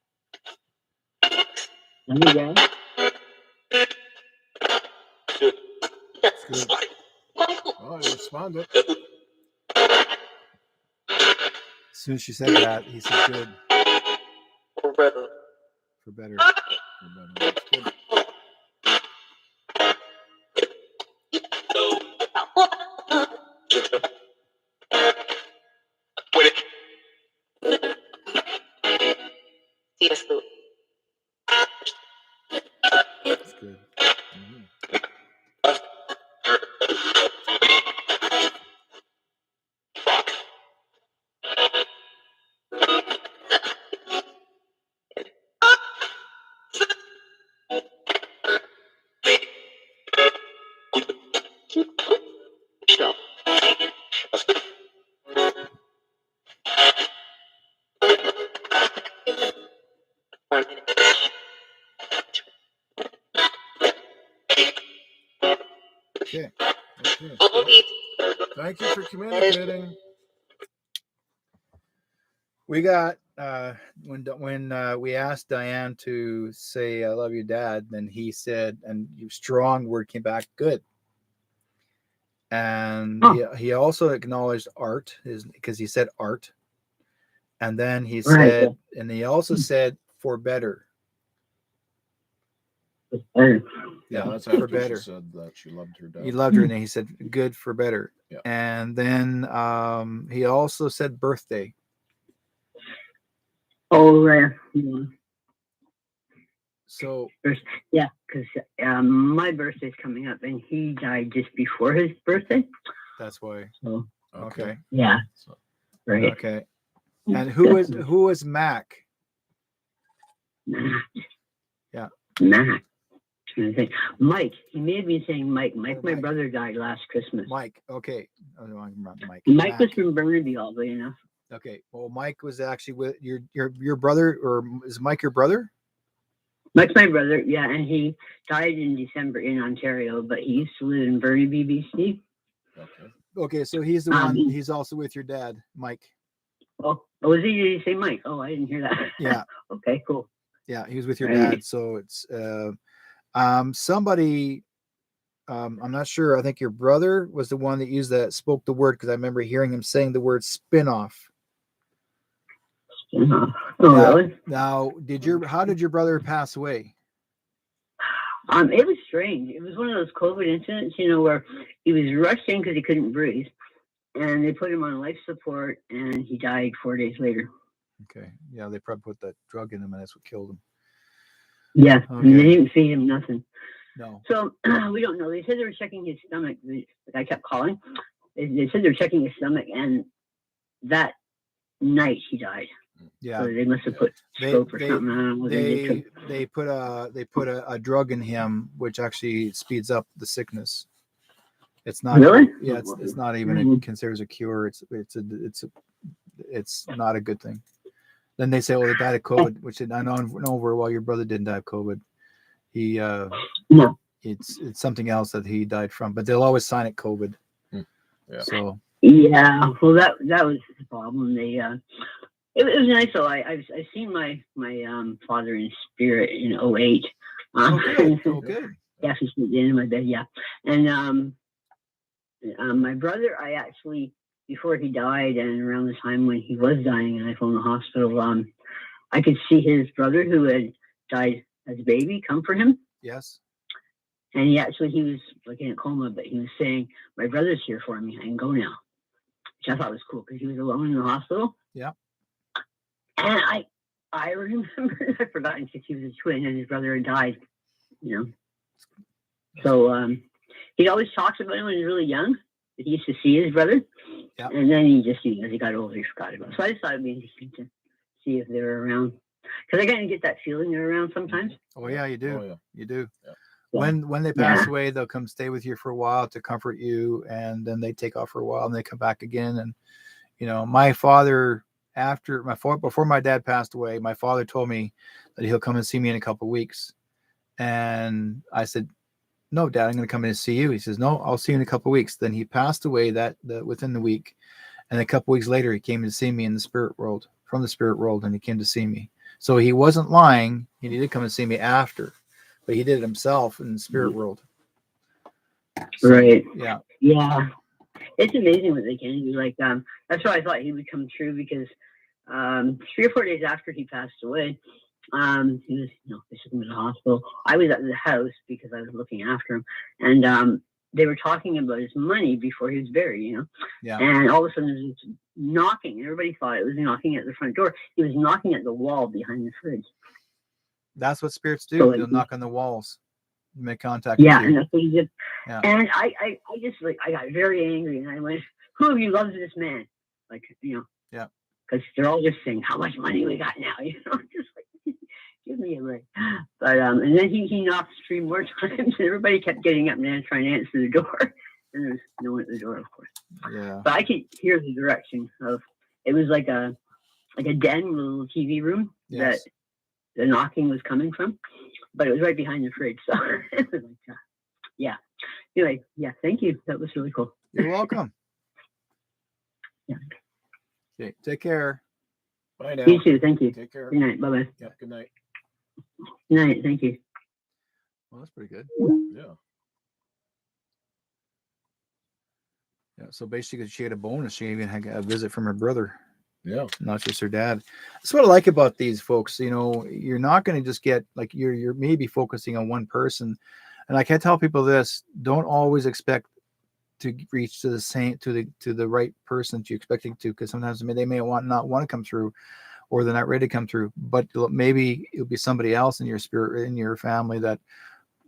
Yeah.
That's good.
Oh, he responded.
As soon as she said that, he said, "Good." For better.
For better. That's good.
That's good. Okay.
Okay. Thank you for communicating.
We got when we asked Diane to say "I love you, Dad," then he said, and you strong word came back, good. And he also acknowledged art, because he said art, and then he said,
Right.
and he also said for better.
Yeah, that's
for
after
better.
she said that she loved her dad.
He loved her, and he said good for better.
Yeah.
And then he also said birthday.
Oh,
So
yeah, because my birthday's coming up, and he died just before his birthday.
that's why.
So
Okay.
yeah,
So,
right.
Okay. And who is Mac? Yeah.
Mac. Trying to think. Mike. He may have been saying Mike. Mike, my brother, died last Christmas.
Mike. Okay. Mike.
Mike was from Burnaby, oddly enough.
Okay. Well, Mike was actually with your brother, or is Mike your brother?
Mike's my brother, yeah, and he died in December in Ontario, but he used to live in Burnaby, BC.
okay.
Okay, so he's the one. He's also with your dad, Mike.
Oh, was he? Did you say Mike? Oh, I didn't hear that.
Yeah.
Okay, cool.
Yeah, he was with your
Right.
dad. So it's somebody. I'm not sure. I think your brother was the one that spoke the word, because I remember hearing him saying the word spin-off.
Oh,
Now,
really?
Now, how did your brother pass away?
It was strange. It was one of those COVID incidents, where he was rushed in because he couldn't breathe, and they put him on life support, and he died 4 days later.
Okay. Yeah, they probably put that drug in him, and that's what killed him.
Yeah,
Okay.
and they didn't feed him nothing.
No.
So we don't know. They said they were checking his stomach. The guy kept calling. They said they were checking his stomach, and that night he died.
Yeah.
So they must have put scope or something. I don't know what
they put a drug in him which actually speeds up the sickness. It's not
really.
Yeah, it's not even considered a cure. It's not a good thing. Then they say, "Oh, they died of COVID," which I know very well. Your brother didn't die of COVID. He
No.
It's something else that he died from, but they'll always sign it COVID.
Yeah.
So
yeah, well, that was the problem. They it was nice though. I've seen my father in spirit in 2008.
good.
Yeah, he's at the end of my bed. Yeah, and my brother, I actually, before he died and around the time when he was dying and I phoned the hospital, I could see his brother who had died as a baby come for him.
Yes.
And he was like in a coma, but he was saying, "My brother's here for me. I can go now," which I thought was cool because he was alone in the hospital.
Yeah.
And I remember, I forgot because he was a twin and his brother had died, So he'd always talked about him when he was really young. That he used to see his brother.
Yeah.
And then he just, as he got older, he forgot about it. So I just thought it'd be interesting to see if they were around. Because I kind of get that feeling they're around sometimes.
Oh yeah, you do.
Oh, yeah.
You do.
Yeah.
When they pass away, they'll come stay with you for a while to comfort you, and then they take off for a while and they come back again. And my father, before my dad passed away, my father told me that he'll come and see me in a couple of weeks. And I said, "No, Dad, I'm going to come in and see you." He says, "No, I'll see you in a couple of weeks." Then he passed away within the week. And a couple of weeks later, he came to see me in the spirit world, from the spirit world, and he came to see me. So he wasn't lying. He did come and see me after, but he did it himself in the spirit world. So,
right.
Yeah.
Yeah. It's amazing what they can do. Like, that's why I thought he would come through because 3 or 4 days after he passed away, he was, they took him to the hospital. I was at the house because I was looking after him, and they were talking about his money before he was buried,
Yeah.
And all of a sudden, there was knocking, and everybody thought it was knocking at the front door. He was knocking at the wall behind the fridge.
That's what spirits do.
So
They'll knock on the walls, make contact
yeah,
with you.
and that's what he did.
Yeah.
And I just I got very angry, and I went, "Who of you loves this man?" Like,
Yeah.
because they're all just saying how much money we got now, just like, give me a break. But and then he knocked 3 more times, and everybody kept getting up and trying to answer the door, and there was no one at the door, of course.
Yeah.
But I could hear the direction of it was like a den, a little TV room that the knocking was coming from, but it was right behind the fridge. So it was like, yeah. Anyway, yeah. thank you. That was really cool.
You're welcome.
Yeah.
Okay, take care.
Bye now.
You too. Thank you.
Take care.
Good night. Bye bye.
Yeah. Good night.
Good night. Thank you.
Well, that's pretty good.
Yeah.
Yeah. So basically, she had a bonus. She even had a visit from her brother,
Yeah.
not just her dad. That's what I like about these folks. You know, you're not going to just get like you're maybe focusing on one person. And I can tell people this: don't always expect to reach to the same to the right person that you're expecting to, because sometimes they may not want to come through, or they're not ready to come through. But maybe it'll be somebody else in your spirit, in your family, that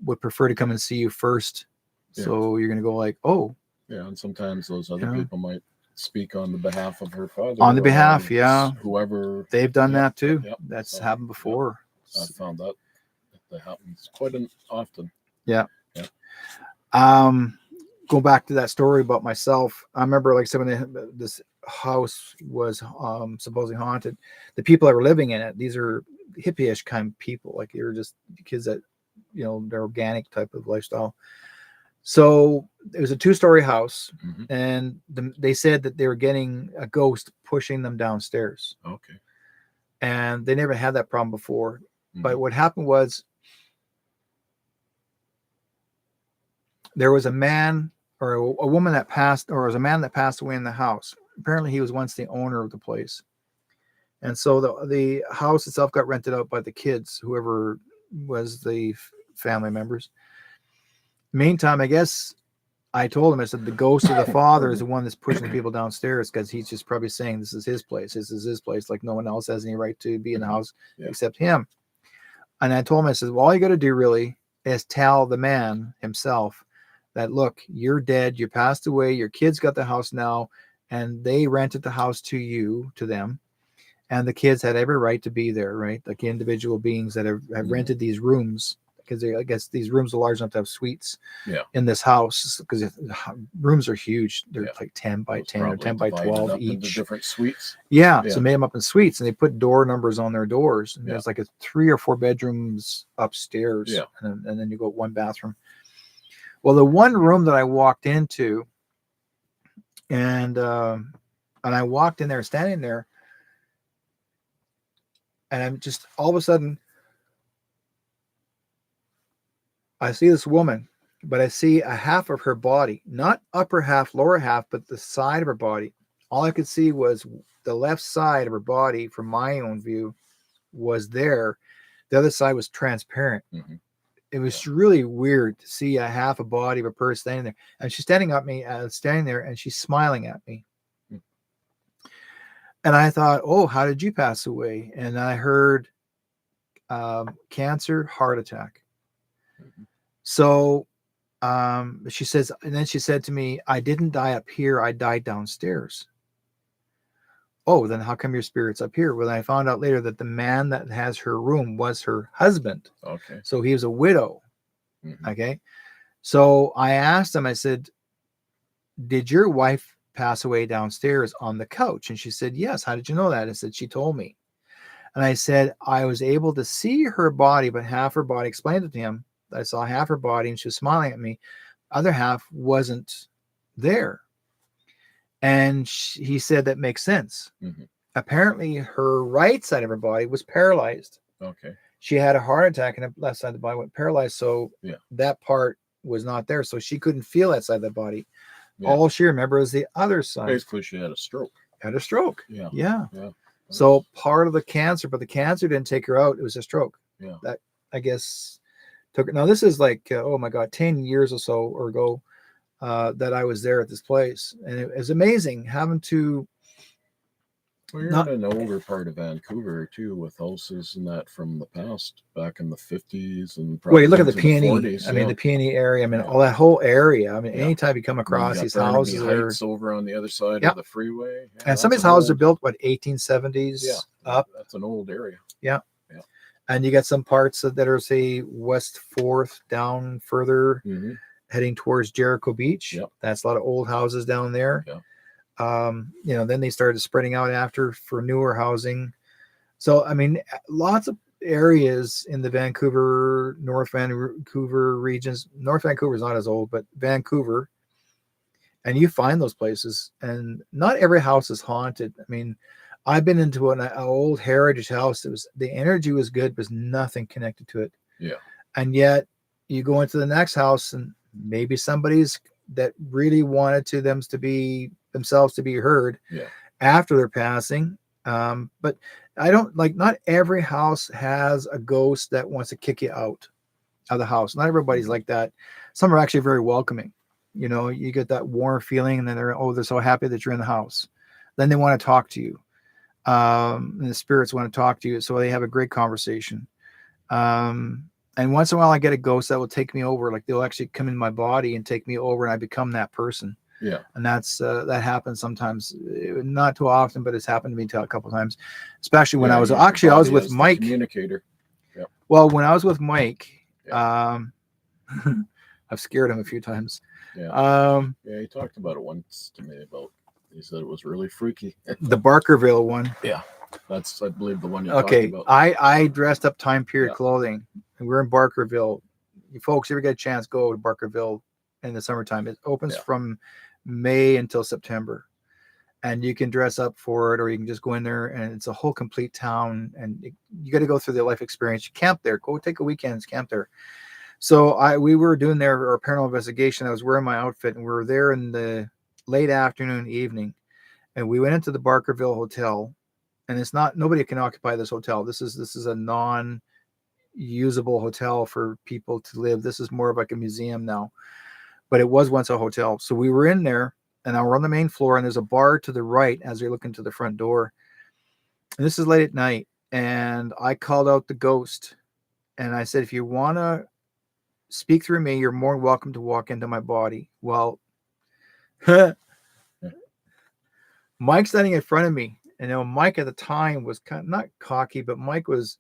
would prefer to come and see you first.
Yeah.
So you're going to go like, oh,
Yeah. And sometimes those other
Yeah.
people might speak on the behalf of her father.
On the
or
behalf, yeah.
Whoever.
they've done
Yep,
that too.
yep.
That's
So,
happened before.
I found that happens quite often.
Yeah.
Yeah.
Go back to that story about myself. I remember, like, when this house was supposedly haunted. The people that were living in it, these are hippie-ish kind of people. Like, they were just kids that, you know, they're organic type of lifestyle. So it was a 2-story house,
Mhm.
and they said that they were getting a ghost pushing them downstairs,
Okay.
and they never had that problem before. But
Mhm.
what happened was, there was a man or a woman that passed, or it was a man that passed away in the house. Apparently he was once the owner of the place. And so the house itself got rented out by the kids, whoever was the family members. Meantime, I guess I told him, I said, the ghost of the father is the one that's pushing the people downstairs, because he's just probably saying this is his place. This is his place. Like, no one else has any right to be in the house
Yeah.
except him. And I told him, I said, well, all you got to do really is tell the man himself that, look, you're dead, you passed away, your kids got the house now, and they rented the house to them, and the kids had every right to be there, right? Like individual beings that have rented these rooms, because I guess these rooms are large enough to have suites in this house, because rooms are huge. They're like 10 by 10 or 10 by 12 each.
Different suites.
Yeah, so made them up in suites, and they put door numbers on their doors. And there's like 3 or 4 bedrooms upstairs, and then you go 1 bathroom. Well, the one room that I walked into, and I walked in there, standing there, and I'm just all of a sudden, I see this woman, but I see a half of her body, not upper half, lower half, but the side of her body. All I could see was the left side of her body, from my own view, was there. The other side was transparent.
Mhm.
It was really weird to see a half a body of a person standing there, and she's standing there, and she's smiling at me.
Mm.
And I thought, oh, how did you pass away? And I heard cancer, heart attack.
Mhm.
So she says, and then she said to me, I didn't die up here, I died downstairs. Oh, then how come your spirit's up here? Well, I found out later that the man that has her room was her husband.
Okay.
So he was a widow.
Mhm.
Okay. So I asked him, I said, did your wife pass away downstairs on the couch? And she said, yes. How did you know that? I said, she told me. And I said, I was able to see her body, but half her body, explained it to him. I saw half her body, and she was smiling at me. Other half wasn't there. And he said, that makes sense.
Mhm.
Apparently her right side of her body was paralyzed.
Okay.
She had a heart attack, and the left side of the body went paralyzed. So that part was not there. So she couldn't feel that side of the body.
Yeah.
All she remembered was the other side.
Basically, she had a stroke.
Had a stroke.
Yeah.
Yeah.
Yeah.
So part of the cancer, but the cancer didn't take her out. It was a stroke.
Yeah.
That, I guess, took her. Now, this is like, oh my God, 10 years or so ago that I was there at this place. And it was amazing having to.
Well, you're in an older part of Vancouver too, with houses and that from the past, back in the 50s and.
Well, you look at the
into
peony.
40s,
I mean, the peony area. I mean, all that whole area. I mean,
Yeah.
anytime you come across these houses,
Heights over on the other side of the freeway. Yeah,
and some of these houses are built, what, 1870s up.
That's an old area.
Yeah.
Yeah.
And you got some parts that are, say, West 4th down further,
Mhm.
heading towards Jericho Beach.
Yep.
That's a lot of old houses down there.
Yeah.
You know, then they started spreading out after for newer housing. So, I mean, lots of areas in the North Vancouver regions. North Vancouver is not as old, but Vancouver, And you find those places, and not every house is haunted. I mean, I've been into an old heritage house. It was, the energy was good, but nothing connected to it.
Yeah.
And yet you go into the next house, and maybe somebody's that really wanted themselves to be heard after their passing. But I don't like, not every house has a ghost that wants to kick you out of the house. Not everybody's like that. Some are actually very welcoming. You know, you get that warm feeling, and then they're so happy that you're in the house. Then they want to talk to you. And the spirits want to talk to you. So they have a great conversation. And once in a while I get a ghost that will take me over. Like, they'll actually come in my body and take me over, and I become that person.
Yeah.
And that happens sometimes, not too often, but it's happened to me a couple of times, especially when I was with Mike.
Communicator. Yeah.
Well, when I was with Mike, I've scared him a few times.
Yeah. He talked about it once to me he said it was really freaky.
The Barkerville one.
Yeah. That's, I believe, the one you're talking about.
I dressed up time period clothing, and we're in Barkerville. You folks, if you ever get a chance, go to Barkerville in the summertime. It opens from May until September, and you can dress up for it, or you can just go in there, and it's a whole complete town, and you got to go through the life experience. You camp there. Go take a weekend, camp there. So we were doing our paranormal investigation. I was wearing my outfit, and we were there in the late afternoon, evening, and we went into the Barkerville Hotel. And it's not, nobody can occupy this hotel. This is a non-usable hotel for people to live. This is more of like a museum now, but it was once a hotel. So we were in there, and we're on the main floor, and there's a bar to the right as you're looking to the front door. And this is late at night, and I called out the ghost, and I said, if you want to speak through me, you're more than welcome to walk into my body. Well, Mike's standing in front of me. And Mike at the time was kind of not cocky, but Mike was,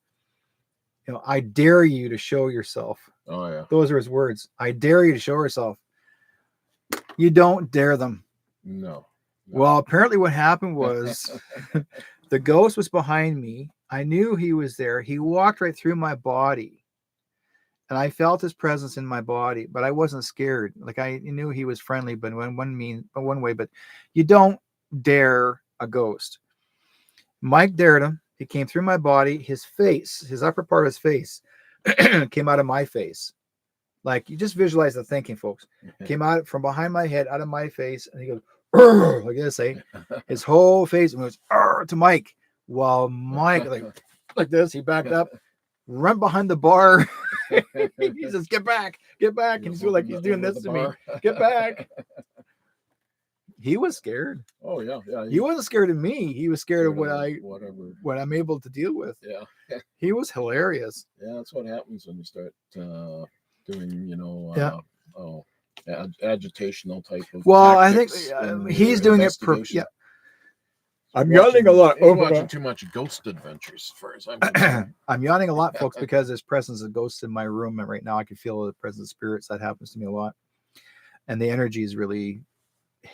I dare you to show yourself.
Oh, yeah.
Those are his words. I dare you to show yourself. You don't dare them.
No.
Well, apparently what happened was the ghost was behind me. I knew he was there. He walked right through my body, and I felt his presence in my body, but I wasn't scared. Like, I knew he was friendly, but one way, but you don't dare a ghost. Mike dared him. He came through my body. His face, his upper part of his face came out of my face. Like, you just visualize the thinking, folks. Came out from behind my head, out of my face, and he goes, like this, his whole face goes to Mike. While Mike, like this, he backed up, run behind the bar. He says, get back. And he's like, he's doing this to me. Get back. He was scared.
Oh yeah.
He wasn't scared of me. He was scared of what I'm able to deal with.
Yeah.
He was hilarious.
Yeah, that's what happens when you start doing, agitational type of.
Well, I think he's doing it. I'm yawning a lot.
He's watching too much Ghost Adventures, as far as I'm concerned.
I'm yawning a lot, folks, because there's presence of ghosts in my room, and right now I can feel the presence of spirits. That happens to me a lot, and the energy is really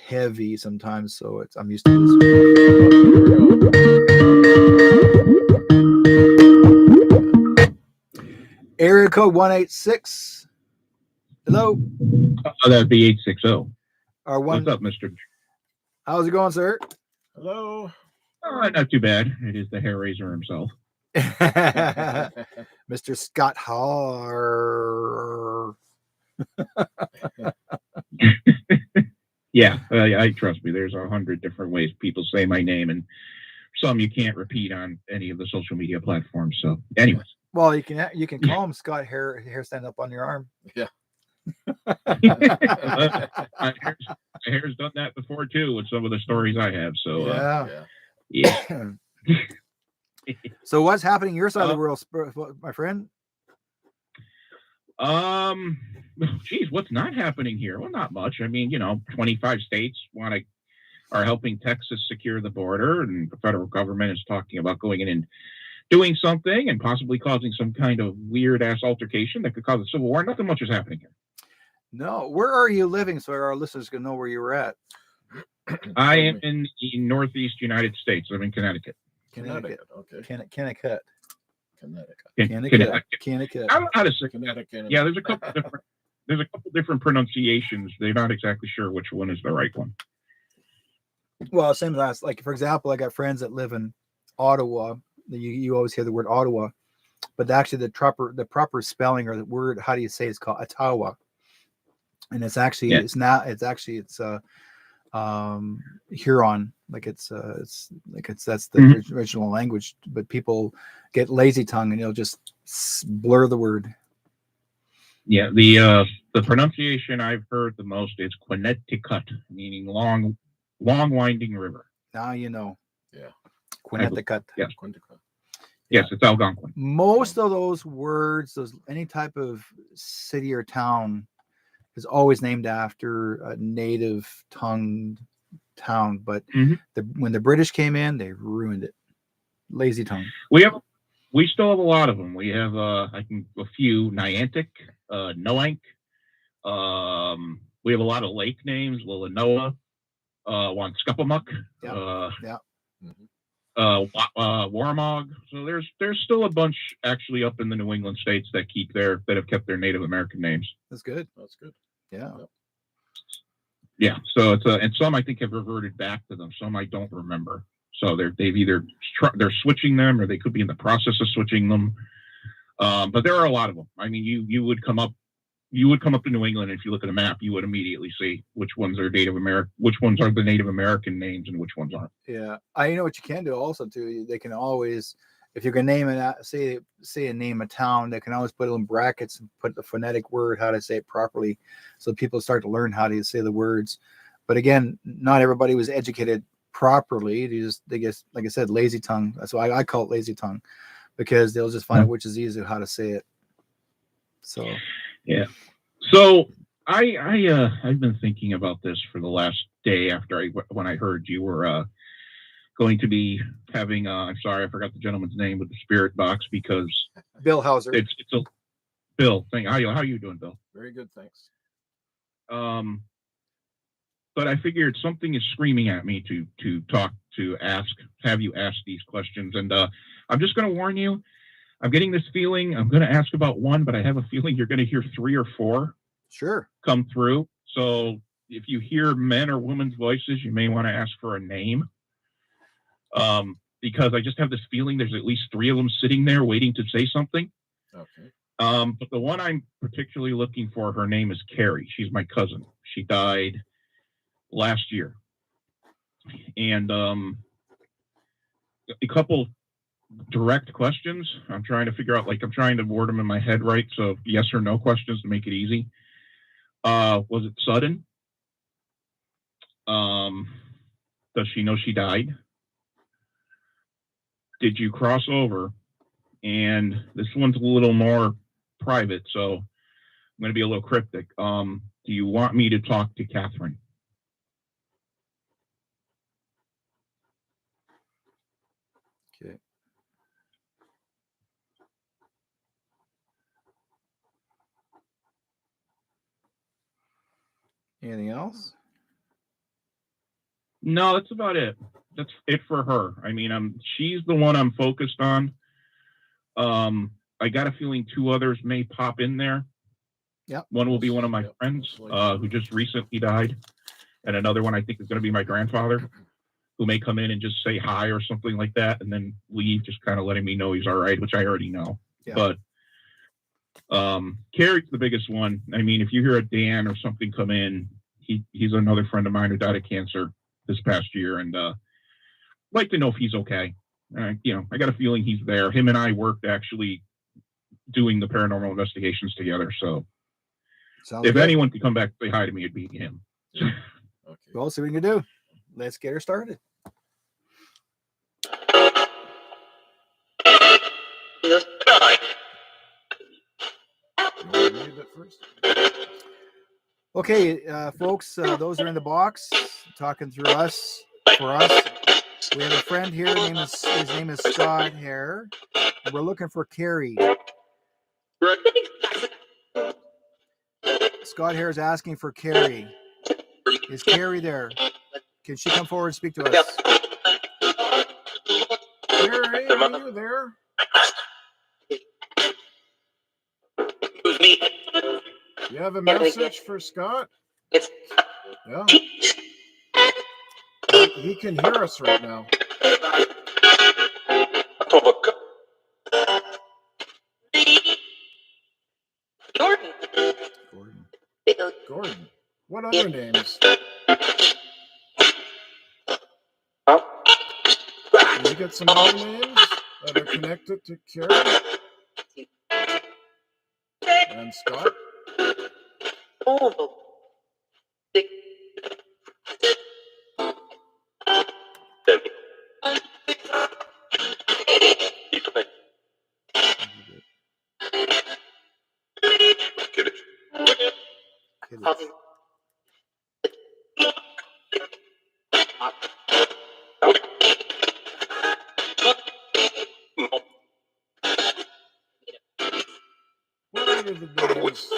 heavy sometimes, so I'm used to this. Area code 186. Hello.
That'd be 860.
What's
up, Mr.
How's it going, sir?
Hello.
Not too bad. It is the hair raiser himself.
Mr. Scott Har.
Yeah, I trust me. There's 100 different ways people say my name, and some you can't repeat on any of the social media platforms. So, anyways,
well, you can call him Scott Hair stand up on your arm.
Yeah.
My hair's done that before too with some of the stories I have. So yeah.
So what's happening your side of the world, my friend?
Geez, what's not happening here? Well, not much. I mean, 25 states are helping Texas secure the border, and the federal government is talking about going in and doing something and possibly causing some kind of weird ass altercation that could cause a civil war. Nothing much is happening here.
No, where are you living so our listeners can know where you were at?
I am in the Northeast United States. I'm in Connecticut.
Connecticut.
Okay.
Connecticut.
Connecticut.
I don't know
how to say
Connecticut.
Yeah, there's a couple different. there's a couple different pronunciations. They're not exactly sure which one is the right one.
Well, same as us. Like, for example, I got friends that live in Ottawa. You always hear the word Ottawa, but actually the proper spelling or the word, how do you say it? It's called Ottawa. And it's actually, it's Huron. That's the original language, but people get lazy tongue and they'll just blur the word.
Yeah. The pronunciation I've heard the most is Connecticut, meaning long winding river.
Now you know.
Yeah.
Connecticut.
Yes.
Quinticut.
Yes, it's Algonquin.
Most of those words, any type of city or town is always named after a native tongued town. But when the British came in, they ruined it. Lazy tongue.
We still have a lot of them. We have a few Niantic, Noank. We have a lot of lake names, Lillanoa, Wanscuppamuk, Warmog. So there's still a bunch actually up in the New England states that have kept their Native American names.
That's good.
Yeah.
Yeah. So it's and some I think have reverted back to them. Some I don't remember. So they're switching them, or they could be in the process of switching them. But there are a lot of them. I mean, you would come up to New England, and if you look at a map, you would immediately see which ones are which ones are the Native American names, and which ones aren't.
Yeah, you know what you can do also too. They can always, if you can name it, say a name a town, they can always put it in brackets and put the phonetic word, how to say it properly, so people start to learn how to say the words. But again, not everybody was educated properly. They just like I said, lazy tongue. That's why I call it lazy tongue, because they'll just find out which is easier how to say it. So
yeah. So I've been thinking about this for the last day when I heard you were going to be having I'm sorry, I forgot the gentleman's name with the spirit box, because
Bill Hauser.
It's a Bill thing. How you doing, Bill?
Very good, thanks.
But I figured something is screaming at me to have you ask these questions, and I'm just going to warn you. I'm getting this feeling. I'm going to ask about one, but I have a feeling you're going to hear 3 or 4 come through. So if you hear men or women's voices, you may want to ask for a name, because I just have this feeling there's at least 3 of them sitting there waiting to say something.
Okay.
But the one I'm particularly looking for, her name is Carrie. She's my cousin. She died last year. And a couple direct questions. I'm trying to figure out, I'm trying to word them in my head right. So yes or no questions to make it easy. Was it sudden? Does she know she died? Did you cross over? And this one's a little more private, so I'm going to be a little cryptic. Do you want me to talk to Catherine?
Okay. Anything else?
No, that's about it. That's it for her. I mean, she's the one I'm focused on. I got a feeling 2 others may pop in there.
Yep.
One will be one of my friends who just recently died, and another one I think is going to be my grandfather, who may come in and just say hi or something like that, and then leave, just kind of letting me know he's all right, which I already know. Yeah. But Carrie's the biggest one. I mean, if you hear a Dan or something come in, he's another friend of mine who died of cancer this past year, and I'd like to know if he's okay. I got a feeling he's there. Him and I worked actually doing the paranormal investigations together. So if anyone could come back and say hi to me, it'd be him.
Okay.
Well, see what we can do. Let's get her started. Okay, folks, those are in the box talking through us. For us, we have a friend here. His name is Scott Hare, and we're looking for Carrie. Scott Hare is asking for Carrie. Is Carrie there? Can she come forward and speak to us? Carrie, are you there?
You have a message for Scott? Yeah. He can hear us right now. Gordon. What other names? Can you get some other names that are connected to Carrie and Scott? What other the names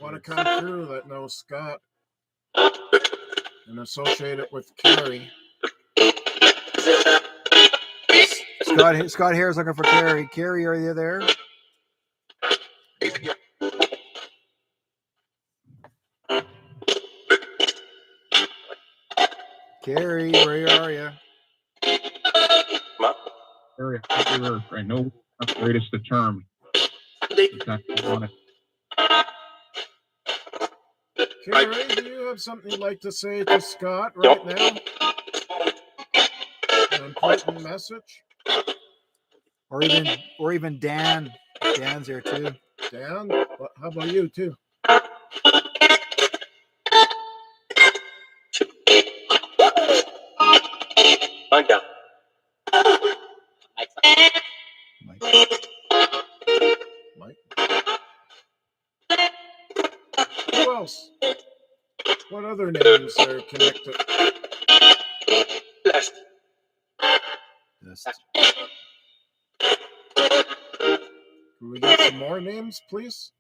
want to come through that know Scott and associate it with Carrie?
Scott here is looking for Carrie. Carrie, are you there? Carrie, where are you?
I know how to greatest the term.
Carrie, do you have something you'd like to say to Scott right now? An important message?
Or even Dan. Dan's there too.
Dan, how about you too? Mike. Who else? What other names are connected?
Yes.
Can we get some more names, please?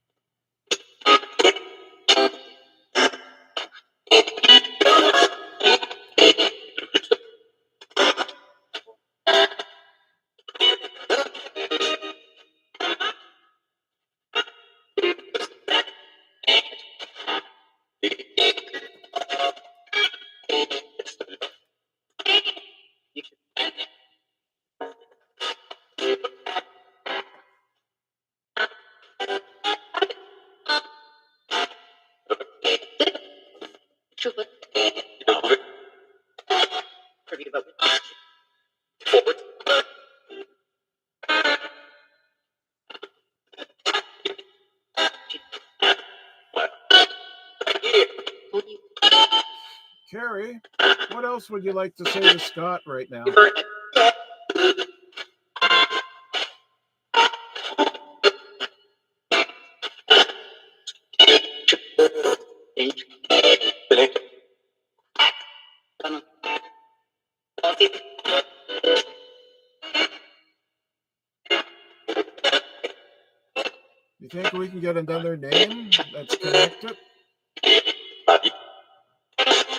Carrie, what else would you like to say to Scott right now? You think we can get another name that's connected?
Bobby.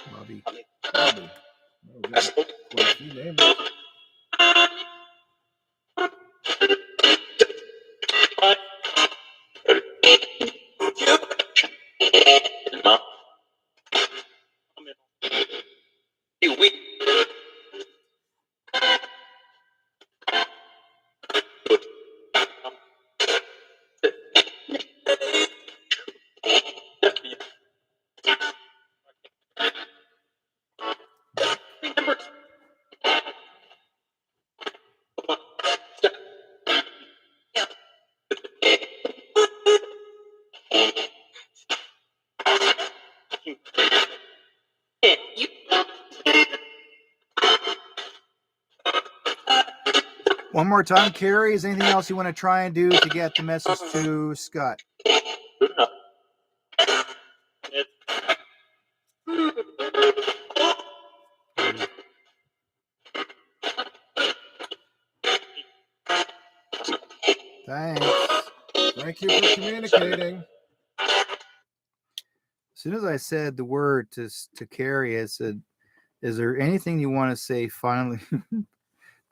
Bobby. Oh, we got quite a few names.
One more time, Carrie. Is anything else you want to try and do to get the message to Scott? Thanks.
Thank you for communicating.
As soon as I said the word to Carrie, I said, "Is there anything you want to say finally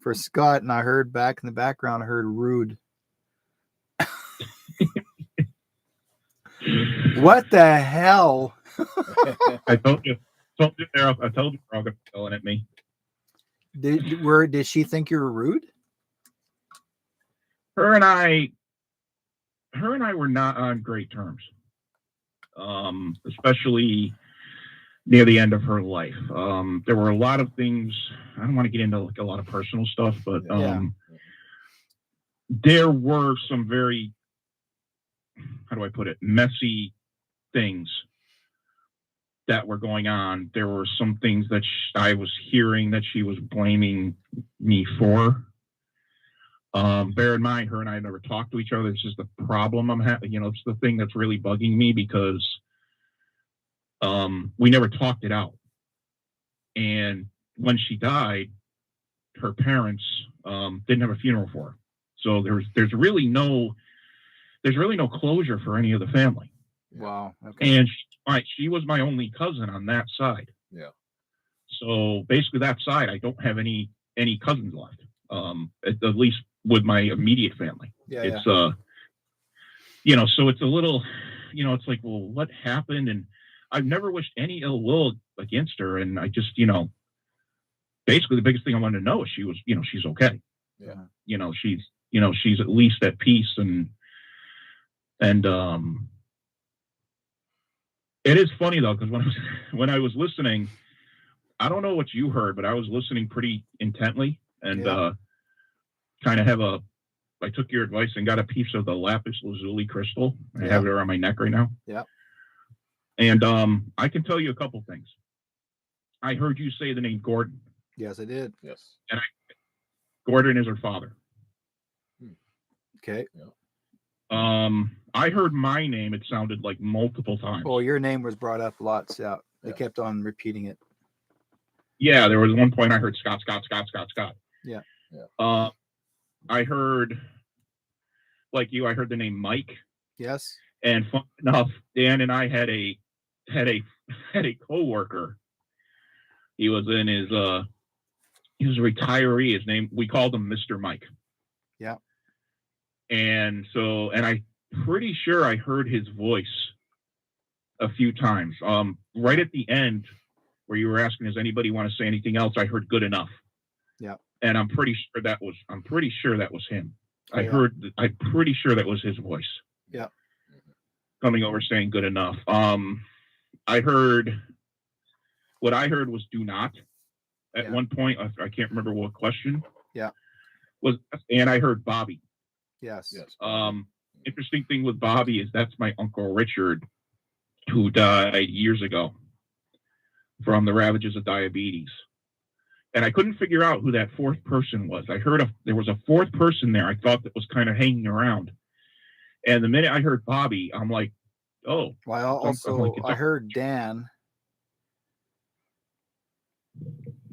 for Scott?" And I heard back in the background, I heard rude. What the hell?
I told you they're all going to be yelling at me.
Did she think you were rude?
Her and I were not on great terms. Especially near the end of her life. There were a lot of things. I don't want to get into like a lot of personal stuff, but there were some very, how do I put it, messy things that were going on. There were some things that I was hearing that she was blaming me for. Bear in mind, her and I never talked to each other. This is the problem I'm having. It's the thing that's really bugging me because we never talked it out. And when she died, her parents didn't have a funeral for her. So there's really no closure for any of the family.
Wow. Okay.
And she was my only cousin on that side.
Yeah.
So basically, that side, I don't have any cousins left. At least with my immediate family.
Yeah.
It's so it's a little, it's like, well, what happened? And I've never wished any ill will against her. And I just, basically the biggest thing I wanted to know is she was, she's okay.
Yeah.
She's at least at peace and it is funny though, because when I was listening, I don't know what you heard, but I was listening pretty intently and kind of I took your advice and got a piece of the lapis lazuli crystal. I have it around my neck right now.
Yeah.
And I can tell you a couple things. I heard you say the name Gordon.
Yes, I did.
Yes.
And Gordon is her father.
Okay.
Yeah.
I heard my name. It sounded like multiple times.
Oh, your name was brought up lots. Yeah. They kept on repeating it.
Yeah, there was one point I heard Scott.
Yeah.
Yeah.
I heard, like you, I heard the name Mike.
Yes.
And fun enough, Dan and I had a coworker. He was in he was a retiree. His name, we called him Mr. Mike.
Yeah.
And I'm pretty sure I heard his voice a few times. Right at the end where you were asking, does anybody want to say anything else? I heard good enough.
Yeah.
And I'm pretty sure that was him.
Oh,
I'm pretty sure that was his voice.
Yeah.
Coming over saying good enough. I heard was do not at one point. I can't remember what question.
Yeah.
And I heard Bobby.
Yes.
Interesting thing with Bobby is that's my Uncle Richard, who died years ago from the ravages of diabetes. And I couldn't figure out who that fourth person was. I heard there was a fourth person there. I thought that was kind of hanging around. And the minute I heard Bobby, I'm like, oh.
Well, I heard Dan.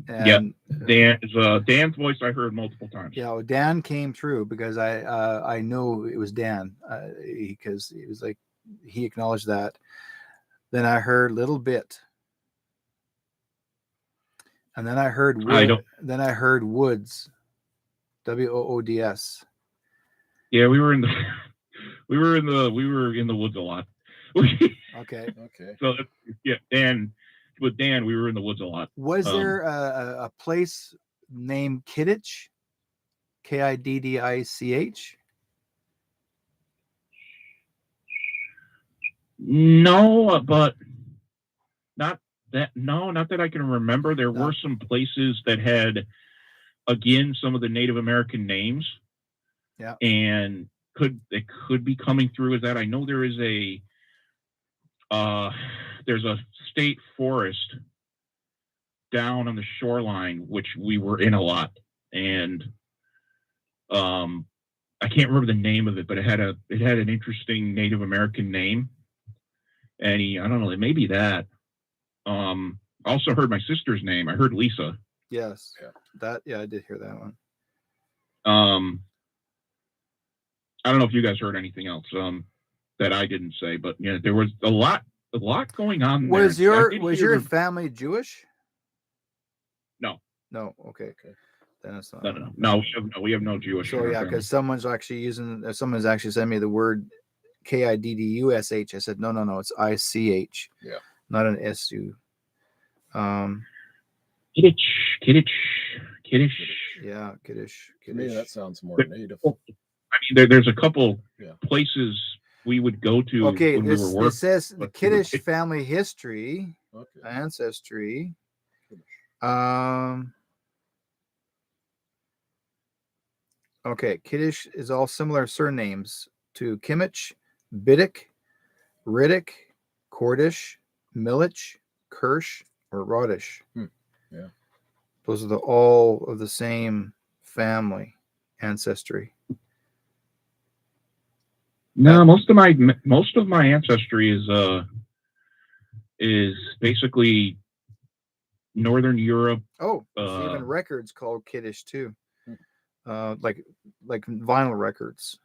And
Dan's voice I heard multiple times.
Yeah, well, Dan came through because I know it was Dan because it was like he acknowledged that. Then I heard Little Bit. And then I heard Woods, Woods.
Yeah, we were in the woods a lot.
Okay.
So yeah, with Dan, we were in the woods a lot.
Was there a place named Kidditch? Kiddich?
No, but not that I can remember. There were some places that had, again, some of the Native American names.
Yeah.
And it could be coming through as that. I know there is there's a state forest down on the shoreline, which we were in a lot. And I can't remember the name of it, but it had an interesting Native American name. And I don't know, it may be that. Also heard my sister's name. I heard Lisa.
Yes. I did hear that one.
I don't know if you guys heard anything else that I didn't say, but yeah, there was a lot going on.
Was your family Jewish?
No.
No. Okay. Then it's not.
No. We have no Jewish.
So yeah, because someone's actually sent me the word Kiddush. I said, no, it's ICH.
Yeah.
Not an SU.
Kiddush.
Yeah, Kiddush.
To me, that sounds more native.
I mean, there's a couple
Yeah.
places we would go to
Okay,
when we were
it
working.
says the
but
Kiddush family history,
Okay.
ancestry. Okay, Kiddush is all similar surnames to Kimmich, Biddick, Riddick, Cordish, Milich, Kirsch, or Rodish.
Yeah.
Those are all of the same family ancestry.
No, most of my ancestry is basically Northern Europe.
Oh, there's even records called Kiddush too. Like vinyl records.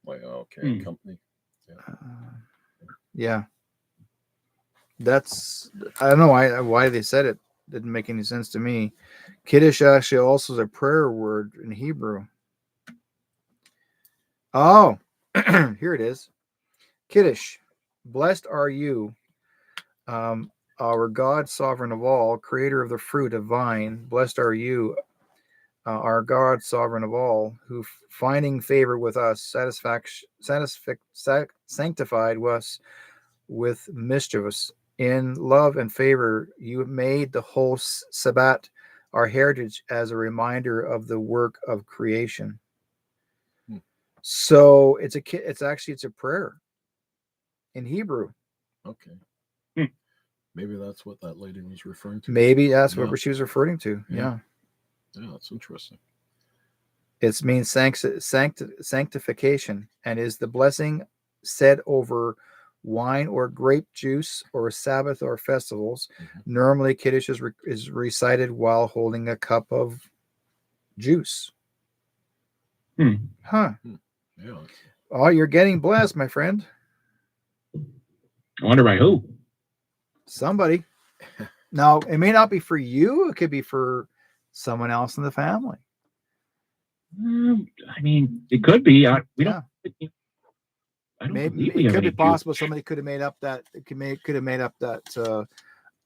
Like, okay, company.
Yeah. That's, I don't know why they said it. Didn't make any sense to me. Kiddush actually also is a prayer word in Hebrew. Oh, here it is. Kiddush. Blessed are you, our God, sovereign of all, creator of the fruit of vine. Blessed are you, our God, sovereign of all, who finding favor with us, sanctified us with mischievous. In love and favor, you made the whole Sabbath our heritage as a reminder of the work of creation. So it's a prayer in Hebrew.
Okay. Maybe that's what that lady was referring to.
Maybe that's what she was referring to. Yeah.
Yeah, that's interesting.
It means sanctification, and is the blessing said over wine or grape juice or Sabbath or festivals. Normally, Kiddush is recited while holding a cup of juice. Huh.
Yeah.
Oh, you're getting blessed, my friend.
I wonder by who?
Somebody. Now, it may not be for you. It could be for someone else in the family.
I mean, it could be. We don't. I don't
Maybe
believe we
it
have
could be
any
possible.
Jews.
Somebody could have made up that. It could have made up that.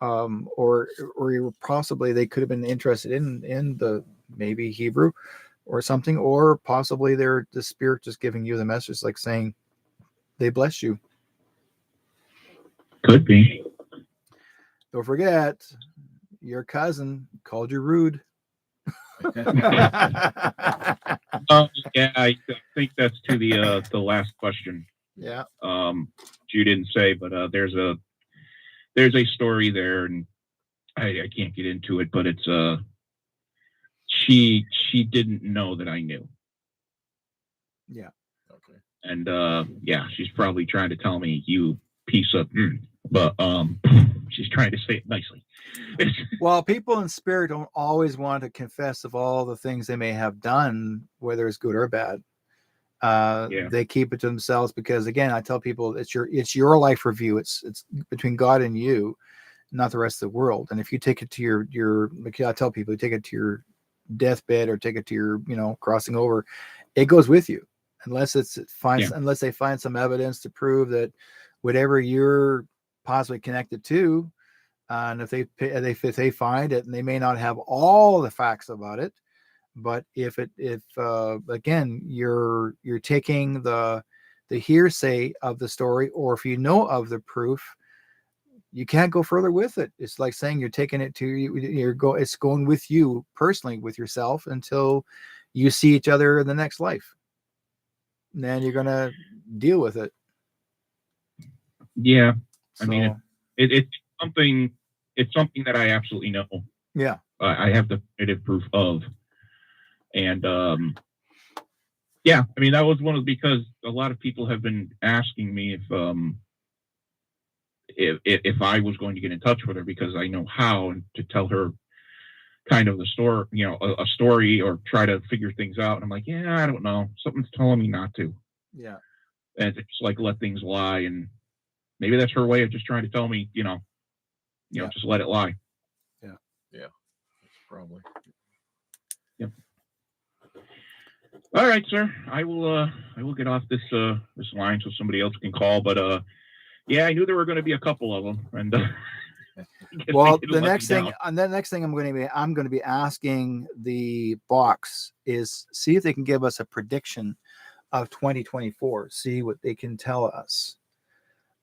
Or possibly they could have been interested in the maybe Hebrew or something, or possibly they're the spirit just giving you the message, like saying they bless you.
Could be.
Don't forget, your cousin called you rude.
Yeah, I think that's to the last question.
Yeah.
You didn't say, but there's a story there, and I can't get into it, but it's she didn't know that I knew.
Yeah.
Okay.
And yeah, she's probably trying to tell me, you piece of, but she's trying to say it nicely.
Well, people in spirit don't always want to confess of all the things they may have done, whether it's good or bad. They keep it to themselves because, again, I tell people it's your life review. It's between God and you, not the rest of the world. And if you take it to your like I tell people, take it to your deathbed or take it to your crossing over, it goes with you unless unless they find some evidence to prove that whatever you're possibly connected to. And if they find it, and they may not have all the facts about it, but if again you're taking the hearsay of the story, or if you know of the proof, you can't go further with it. It's like saying you're taking it to it's going with you personally, with yourself, until you see each other in the next life. And then you're gonna deal with it.
Yeah,
So,
I mean it's something. It's something that I absolutely know.
Yeah,
I have the definitive proof of, and yeah, I mean that was because a lot of people have been asking me if I was going to get in touch with her, because I know how, and to tell her kind of the story, a story, or try to figure things out. And I'm like, yeah, I don't know, something's telling me not to.
Yeah,
and it's like let things lie, and maybe that's her way of just trying to tell me, just let it lie.
Yeah, probably.
Yep. All right, sir. I will get off this line so somebody else can call. But yeah, I knew there were going to be a couple of them, and
Well, the next thing I'm going to be asking the box is see if they can give us a prediction of 2024. See what they can tell us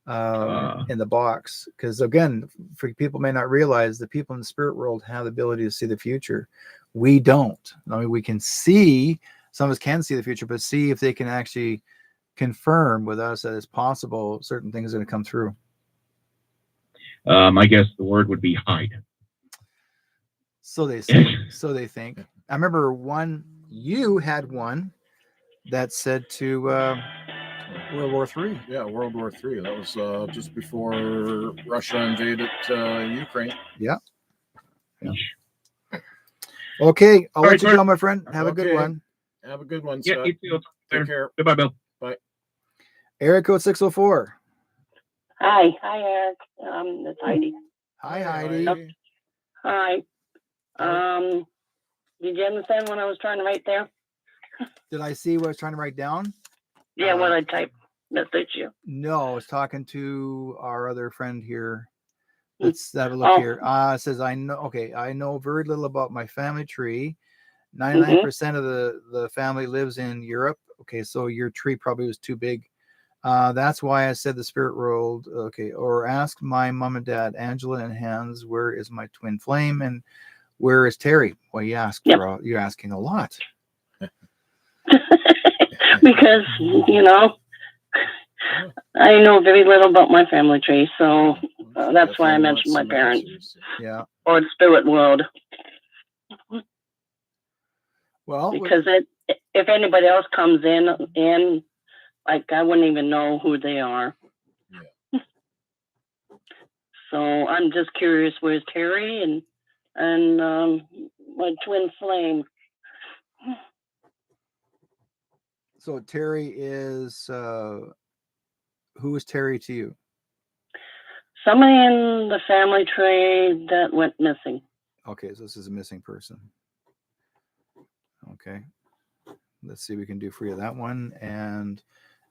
in the box, because again, for people may not realize, the people in the spirit world have the ability to see the future. We don't. I mean, we can see. Some of us can see the future, but see if they can actually confirm with us that it's possible certain things are going to come through.
I guess the word would be hide.
So they say. So they think. I remember you had one that said to World War III.
Yeah, World War III. That was just before Russia invaded Ukraine.
Yeah. Okay, I'll let you
sir.
go, my friend. Have a good
Okay.
one.
Have a good one,
Yeah,
Scott.
you too.
Take care.
Goodbye, Bill.
Bye.
Area code 604.
Hi, Eric. It's Heidi.
Hi, Heidi.
Hi. Did you understand what I was trying to write there?
Did I see what I was trying to write down?
Yeah, what I typed. Message you.
No, I was talking to our other friend here. Let's have a look here. It says, I know very little about my family tree. 99% of the family lives in Europe. Okay, so your tree probably was too big. That's why I said the spirit world. Okay, or ask my mom and dad, Angela and Hans, where is my twin flame and where is Terry? Well, you're asking a lot.
Because, I know very little about my family tree, so that's why I mentioned my parents.
Yeah.
Or the spirit world.
Well,
because if anybody else comes in, like, I wouldn't even know who they are.
Yeah.
So I'm just curious, where's Terry and my twin flame?
So Terry is who is Terry to you?
Somebody in the family tree that went missing.
Okay, so this is a missing person. Okay, let's see what we can do for you that one, and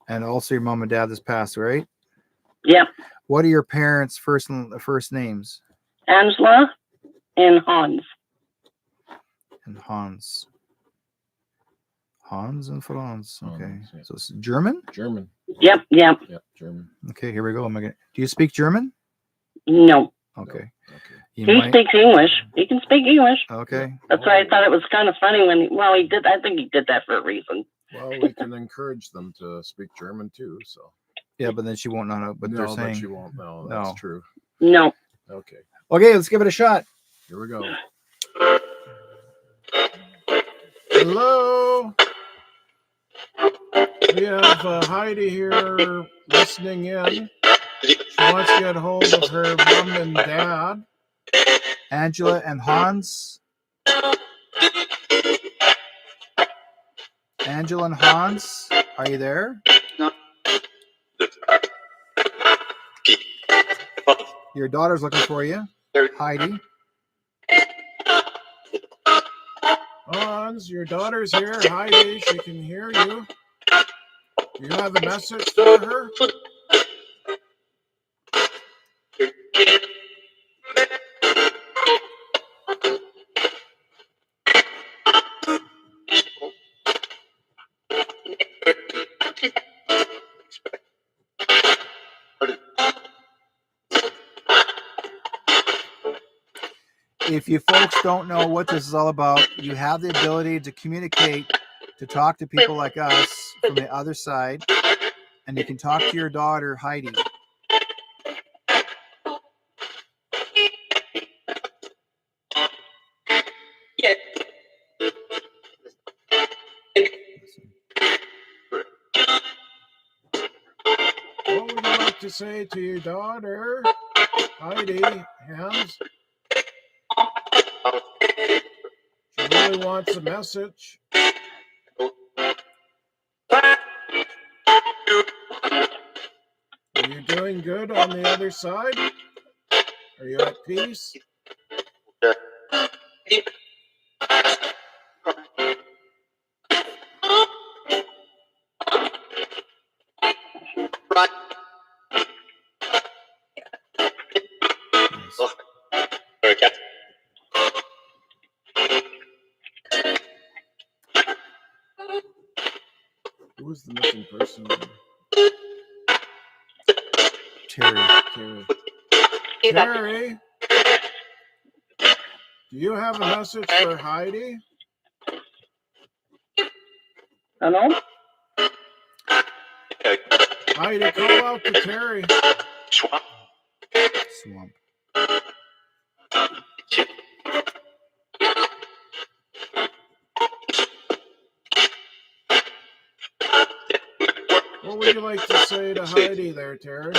also your mom and dad that's passed, right?
Yeah.
What are your parents' first names?
Angela and Hans.
And Hans. Hans and Franz. Okay,
Hans, yeah.
So it's German.
German.
Yep.
Yeah, German.
Okay, here we go. Do you speak German?
No.
Okay.
Okay.
He speaks English. He can speak English.
Okay.
That's why I thought it was kind of funny when he did. I think he did that for a reason.
Well, we can encourage them to speak German too. So.
Yeah, but then she won't know what they're saying.
No, she won't know. That's true.
No.
Okay.
Okay, let's give it a shot.
Here we go. Hello. We have Heidi here listening in. She wants to get hold of her mom and dad.
Angela and Hans. Angela and Hans, are you there? Your daughter's looking for you, Heidi.
Hans, your daughter's here. Heidi, she can hear you. Do you have a message for her?
If you folks don't know what this is all about, you have the ability to communicate, to talk to people like us from the other side, and you can talk to your daughter, Heidi.
What would you like to say to your daughter, Heidi, Hans? She really wants a message. Are you doing good on the other side? Are you at peace?
Yes.
Who was the missing person?
Terry.
Terry, do you have a message for Heidi?
Hello?
Heidi, call out to Terry.
Swamp.
What would you like to say to Heidi there, Terry?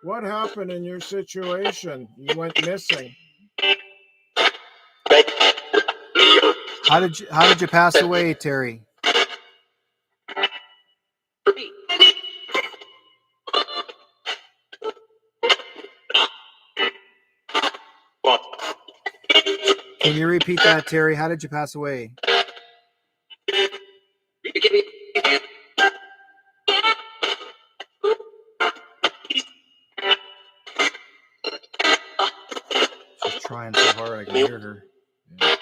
What happened in your situation? You went missing.
How did you pass away, Terry? Can you repeat that, Terry? How did you pass away? She's trying so hard I can hear her.
Yeah.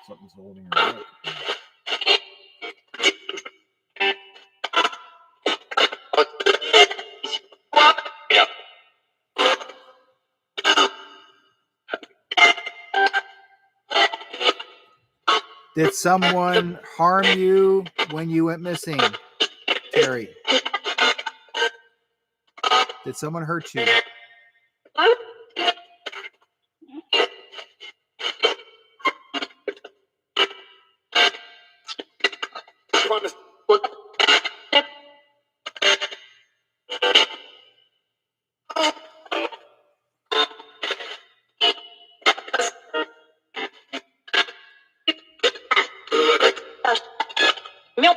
Something's holding her up.
Did someone harm you when you went missing, Terry? Did someone hurt you? Milk.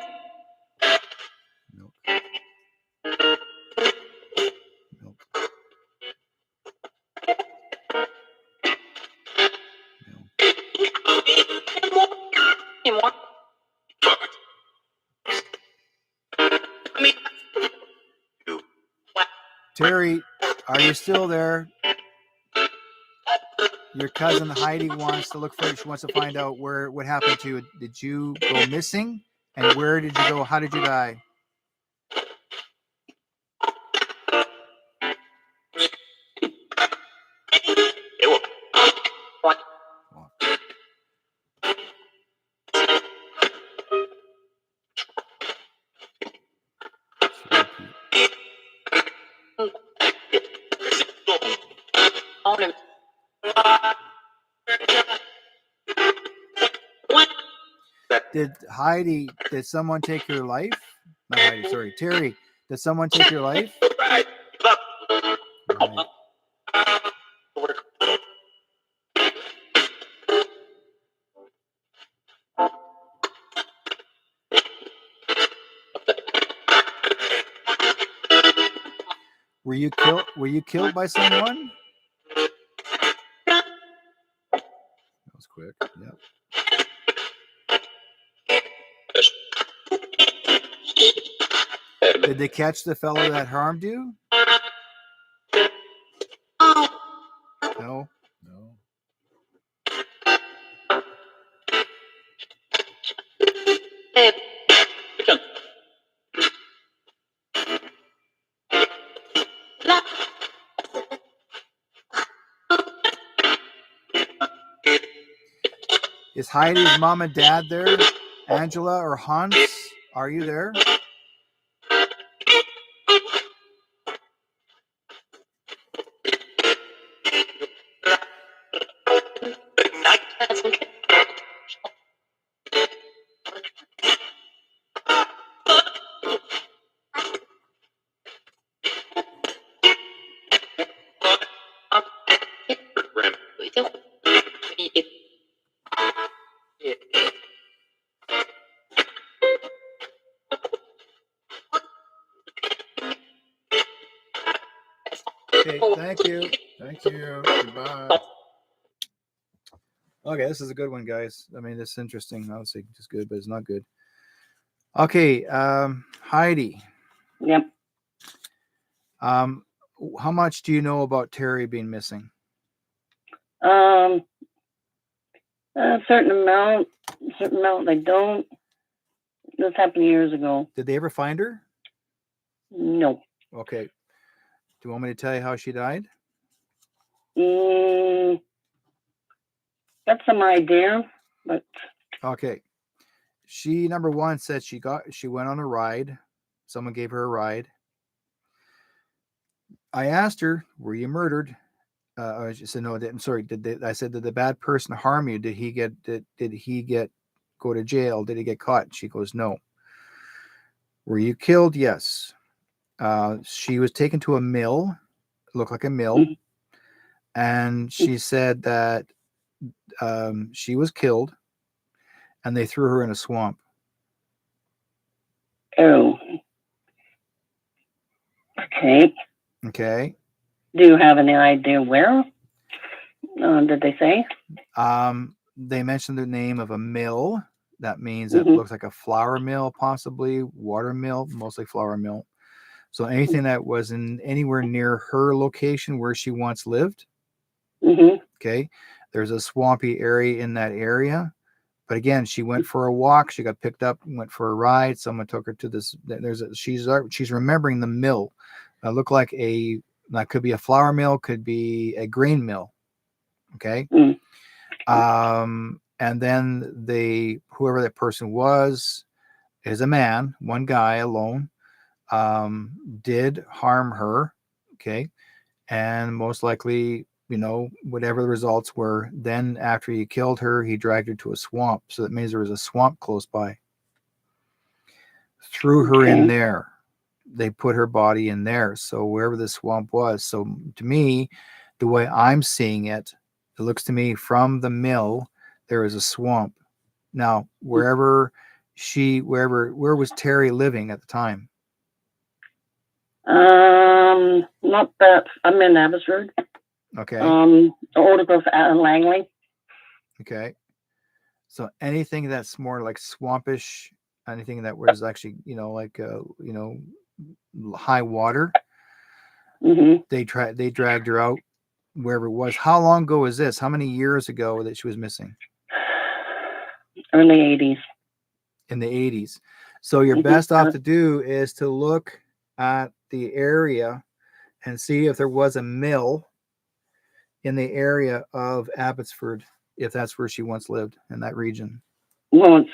Terry, are you still there? Your cousin Heidi wants to look for you. She wants to find out what happened to you. Did you go missing? And where did you go? How did you die? Did someone take your life? Not Heidi, sorry. Terry, did someone take your life? Right. Were you killed by someone? That was quick. Yep. Did they catch the fellow that harmed you? No. Is Heidi's mom and dad there? Angela or Hans? Are you there? Okay, thank you.
Thank you. Goodbye.
Okay, this is a good one, guys. I mean, this is interesting. I would say just good, but it's not good. Okay, Heidi.
Yep.
How much do you know about Terry being missing?
A certain amount I don't. This happened years ago.
Did they ever find her?
No.
Okay. Do you want me to tell you how she died?
Got some idea, but
Okay. She, number one, said she went on a ride. Someone gave her a ride. I asked her, "Were you murdered?" She said, "No, I didn't." Sorry. I said, "Did the bad person harm you? Did he go to jail? Did he get caught?" She goes, "No." "Were you killed?" "Yes." She was taken to a mill. It looked like a mill, and she said that she was killed, and they threw her in a swamp.
oh. Okay.
Okay.
Do you have any idea where? Did they say?
They mentioned the name of a mill. That means it looks like a flour mill, possibly water mill, mostly flour mill. So anything that was anywhere near her location where she once lived. Okay. There's a swampy area in that area. But again, she went for a walk. She got picked up, went for a ride. Someone took her to this. She's remembering the mill. Looked like that could be a flour mill, could be a grain mill. Okay. And then whoever that person was is a man, one guy alone, did harm her. Okay. And most likely, whatever the results were, then after he killed her, he dragged her to a swamp. So that means there was a swamp close by. Threw her in there. They put her body in there. So wherever the swamp was. So to me, the way I'm seeing it, it looks to me from the mill, there is a swamp. Now, where was Terry living at the time?
Not that. I'm in Abbotsford.
Okay.
Oldgrove Langley.
Okay. So anything that's more like swampish, anything that was actually, high water, they dragged her out wherever it was. How long ago was this? How many years ago that she was missing?
Early 80s.
In the 80s. So your best off to do is to look at the area and see if there was a mill in the area of Abbotsford, if that's where she once lived, in that region.
Well, it's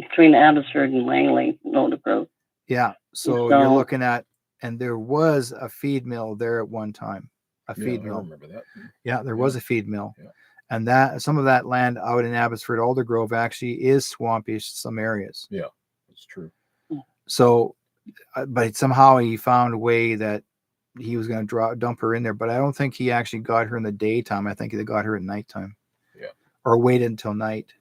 between Abbotsford and Langley, Oldgrove.
Yeah. So you're looking at, and there was a feed mill there at one time. Feed mill.
I remember that.
Yeah, there was a feed mill.
Yeah.
And that some of that land out in Abbotsford, Aldergrove, actually is swampish, some areas.
Yeah, that's true.
So, but somehow he found a way that he was going to dump her in there. But I don't think he actually got her in the daytime. I think they got her at nighttime.
Yeah.
Or waited until night.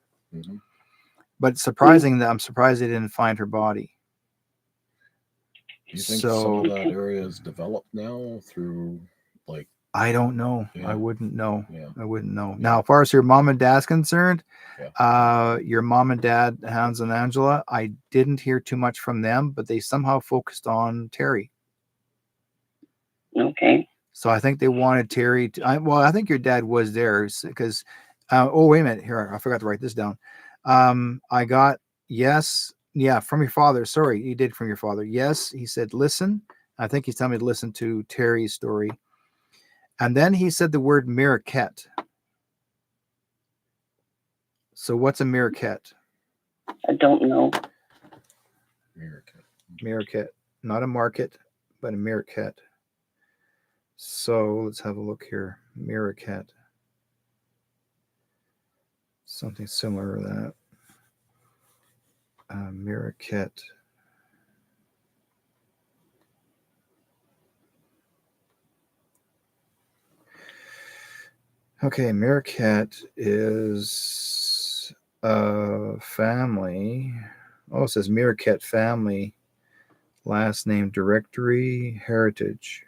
But surprising that I'm surprised they didn't find her body.
Do you think some of that area is developed now through like?
I don't know.
Yeah.
I wouldn't know.
Yeah.
I wouldn't know. Now, as far as your mom and dad's concerned,
yeah.
Your mom and dad, Hans and Angela, I didn't hear too much from them, but they somehow focused on Terry.
Okay.
So I think they wanted Terry to, I think your dad was there because, wait a minute. Here, I forgot to write this down. I got, yes. Yeah, from your father. Sorry, you did from your father. Yes, he said, listen. I think he's telling me to listen to Terry's story. And then he said the word Miraquette. So what's a Miraquette?
I don't know.
Miraquette. Not a market, but a Miraquette. So let's have a look here. Miraquette. Something similar to that. Miraquette. Okay, Miraquette is a family. Oh, it says Miraquette family. Last name directory heritage.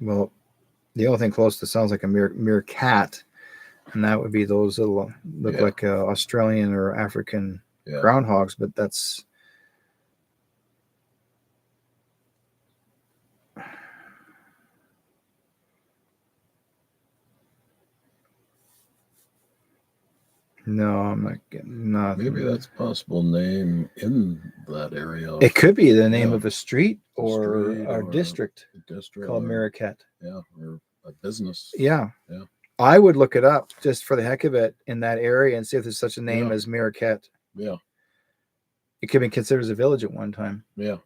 Well, The only thing close to sounds like a meerkat, and that would be those that look like Australian or African groundhogs, but that's no, I'm not getting nothing.
Maybe that's a possible name in that area.
It could be the name of a street or a district called
or,
Miraket.
Yeah, or a business.
Yeah.
Yeah.
I would look it up just for the heck of it in that area and see if there's such a name as Miraket.
Yeah.
It could be considered as a village at one time.
Yeah.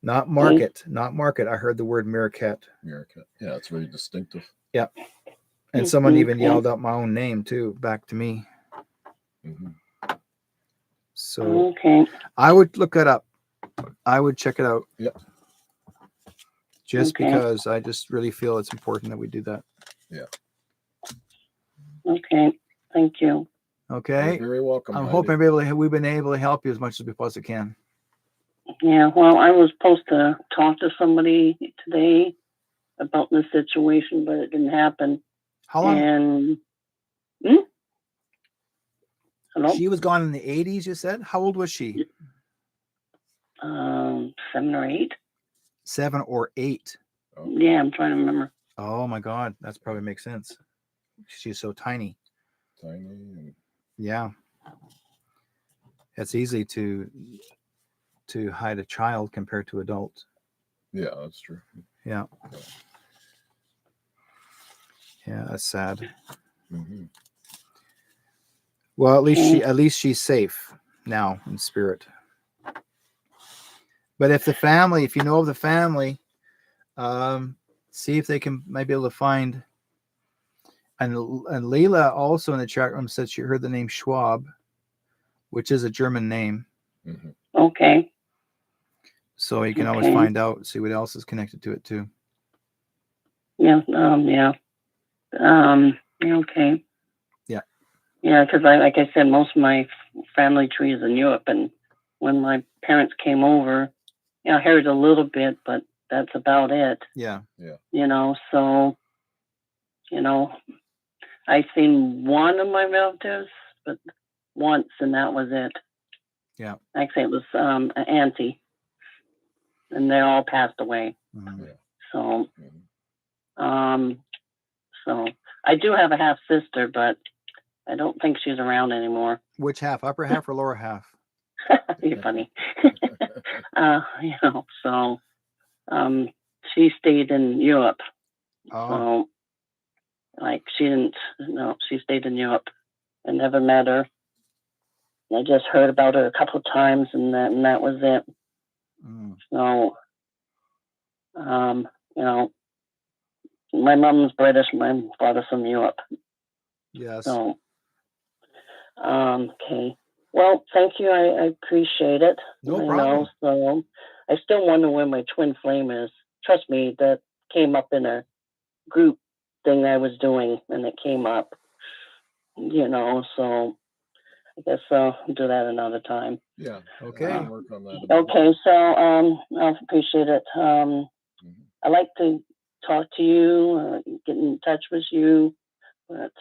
Not market, not market. I heard the word Miraket.
Miraket. Yeah, it's very distinctive.
Yeah. And someone even yelled out my own name too, back to me.
Mm-hmm.
So I would look it up. I would check it out.
Yeah.
Just because I just really feel it's important that we do that.
Yeah.
Okay. Thank you.
Okay.
You're very welcome.
I'm
Heidi.
hoping we've been able to help you as much as we possibly can.
Yeah. Well, I was supposed to talk to somebody today about this situation, but it didn't happen.
How long?
And hello?
She was gone in the 80s, you said? How old was she?
7 or 8.
7 or 8.
Oh.
Yeah, I'm trying to remember.
Oh my God, that's probably makes sense. She's so tiny.
Tiny.
Yeah. It's easy to hide a child compared to adults.
Yeah, that's true.
Yeah. Yeah, that's sad.
Mm-hmm.
Well, at least she's safe now in spirit. But if you know of the family, see if they might be able to find. And Leila also in the chat room said she heard the name Schwab, which is a German name.
Mm-hmm.
Okay.
So you can always find out, see what else is connected to it too.
Yeah. Okay.
Yeah.
Yeah, because like I said, most of my family tree is in Europe, and when my parents came over, I heard a little bit, but that's about it.
Yeah.
Yeah. So, I seen one of my relatives, but once, and that was it.
Yeah.
Actually, it was an auntie, and they all passed away.
Mm-hmm.
So, so I do have a half sister, but I don't think she's around anymore.
Which half? Upper half or lower half?
You're funny. So she stayed in Europe.
Oh.
So she stayed in Europe. I never met her. I just heard about her a couple of times, and that was it.
Mm.
So, my mom's British, my father's from Europe.
Yes.
So, okay. Well, thank you. I appreciate it.
No problem.
So I still wonder where my twin flame is. Trust me, that came up in a group thing I was doing, and it came up. So I guess I'll do that another time.
Yeah.
Okay.
I'll work on that.
Okay. So I appreciate it. I like to talk to you, get in touch with you, but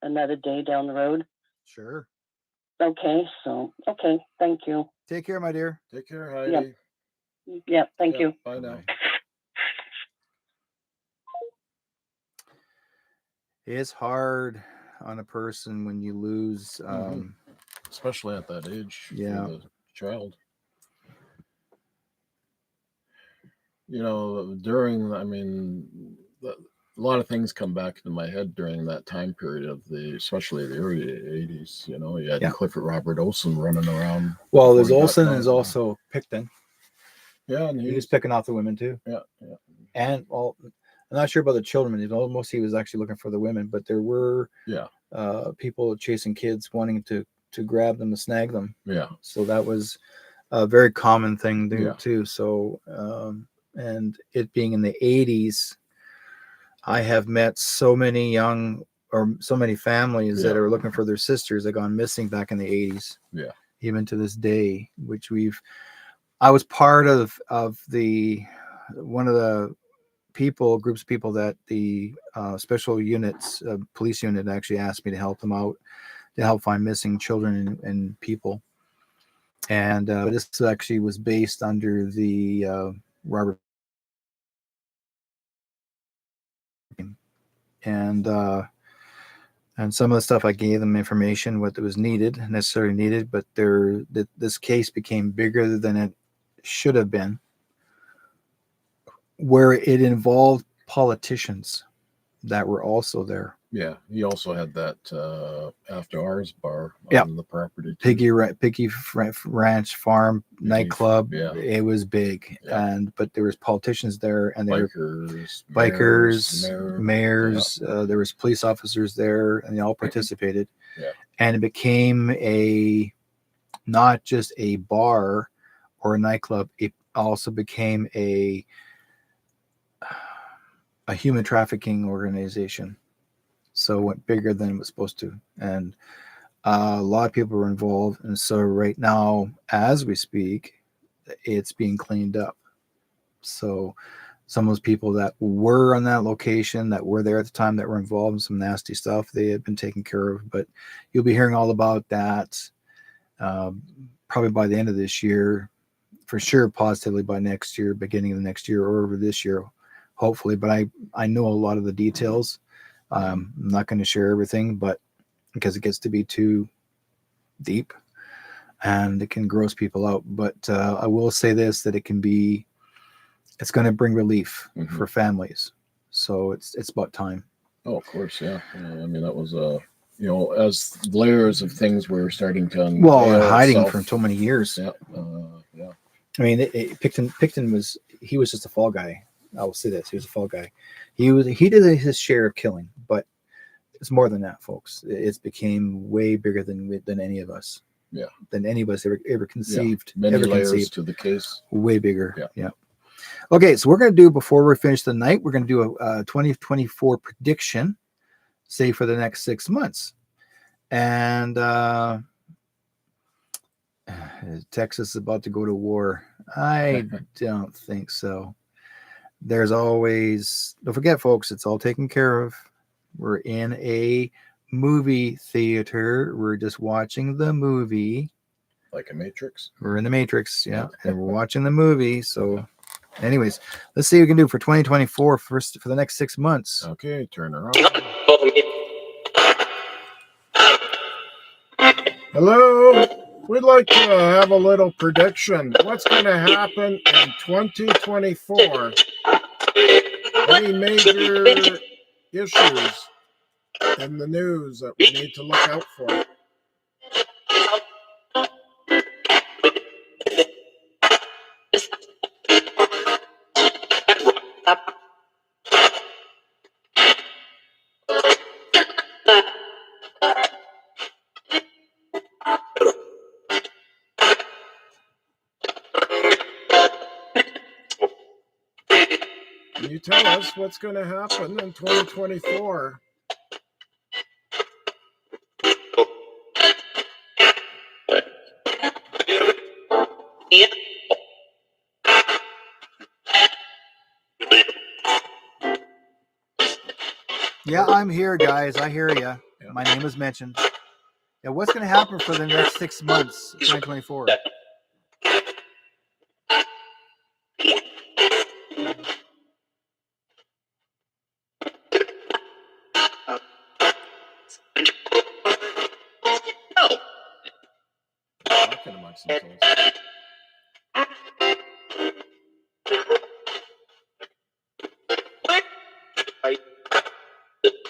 another day down the road.
Sure.
Okay. So, thank you.
Take care, my dear.
Take care, Heidi.
Yeah. Thank you.
Bye now.
It's hard on a person when you lose,
especially at that age.
Yeah.
For the child. A lot of things come back into my head during that time period especially the early 80s. You had Clifford Robert Olson running around.
Well, there's Olson, there's also Picton.
Yeah, and
he was picking off the women too.
Yeah.
And I'm not sure about the children. Most he was actually looking for the women, but there were people chasing kids, wanting to grab them, to snag them.
Yeah.
So that was a very common thing there too. So, and it being in the 80s, I have met so many families that are looking for their sisters that gone missing back in the 80s.
Yeah.
Even to this day, which I was part of the one of the groups of people that the special units, police unit actually asked me to help them out, to help find missing children and people. And this actually was based under the Robert. And some of the stuff I gave them information what was necessarily needed, but this case became bigger than it should have been, where it involved politicians that were also there.
Yeah, he also had that after hours bar on the property.
Piggy Ranch Farm nightclub.
Yeah,
it was big, but there was politicians there, and there
bikers,
were mayors. There was police officers there, and they all participated.
Yeah,
and it became not just a bar or a nightclub. It also became a human trafficking organization. So it went bigger than it was supposed to. And a lot of people were involved. And so right now, as we speak, it's being cleaned up. So some of those people that were on that location, that were there at the time, that were involved in some nasty stuff, they had been taken care of. But you'll be hearing all about that probably by the end of this year. For sure, positively by next year, beginning of the next year, or over this year, hopefully. But I know a lot of the details. I'm not going to share everything, but because it gets to be too deep and it can gross people out. But I will say this, that it's going to bring relief for families. So it's about time.
Oh, of course. Yeah. I mean, that was, as layers of things were starting to unveil
hiding
itself.
for so many years.
Yeah.
I mean, Picton was just a fall guy. I will say this: he was a fall guy. He did his share of killing, but it's more than that, folks. It's became way bigger than any of us.
Yeah.
Than any of us ever conceived.
Many
ever
layers
conceived.
to the case.
Way bigger. Yeah. Okay, so we're going to do, before we finish the night, we're going to do a 2024 prediction, say for the next 6 months, and Texas is about to go to war. I don't think so. There's always, don't forget, folks, it's all taken care of. We're in a movie theater. We're just watching the movie.
Like a Matrix?
We're in the Matrix, yeah. And we're watching the movie. So, anyways, let's see what we can do for 2024 for the next 6 months.
Okay, turn around. Hello. We'd like to have a little prediction. What's going to happen in 2024? Any major issues in the news that we need to look out for? Can you tell us what's going to happen in 2024?
Yeah, I'm here, guys. I hear you. My name is mentioned. Yeah, what's going to happen for the next 6 months, 2024?
Talking amongst themselves.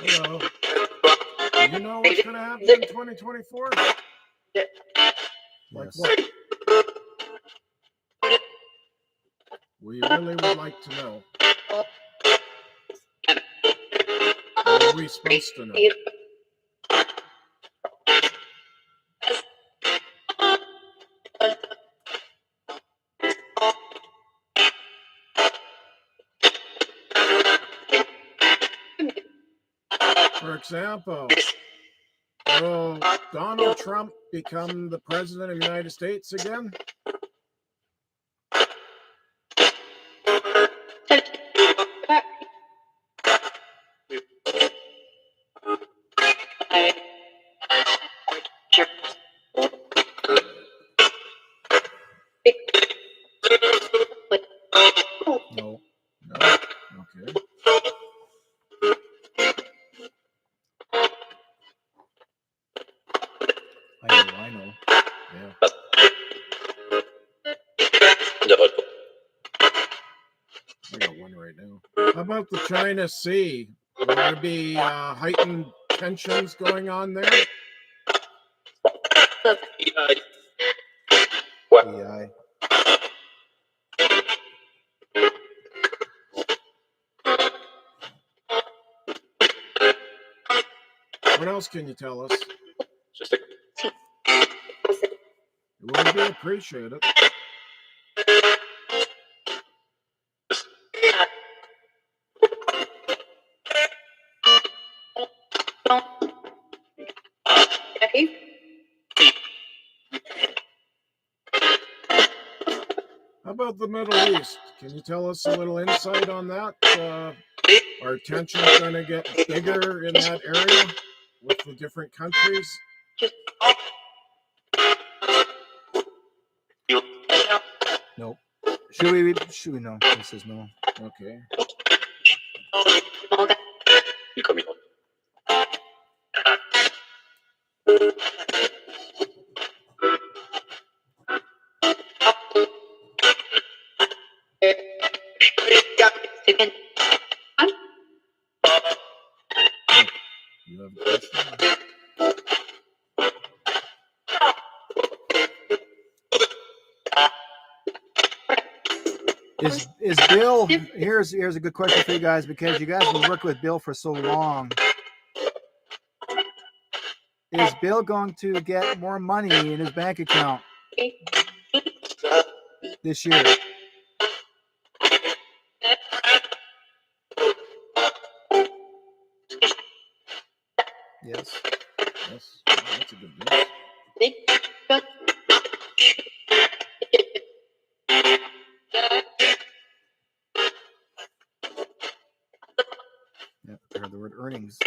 Hello. Do you know what's going to happen in 2024? Like
Yes.
what? We really would like to know. What are we supposed to know? For example, will Donald Trump become the president of the United States again?
No.
No. Okay.
I know.
Yeah. I got one right now. How about the China Sea? Will there be heightened tensions going on there?
EI.
What else can you tell us? It would be appreciated. How about the Middle East? Can you tell us a little insight on that? Are tensions going to get bigger in that area with the different countries?
Nope. Should we know? He says no.
Okay. You have a question?
Is Bill, here's a good question for you guys, because you guys have been working with Bill for so long. Is Bill going to get more money in his bank account this year? Yes.
Yes. Oh, that's a good guess.
Yep, I heard the word earnings.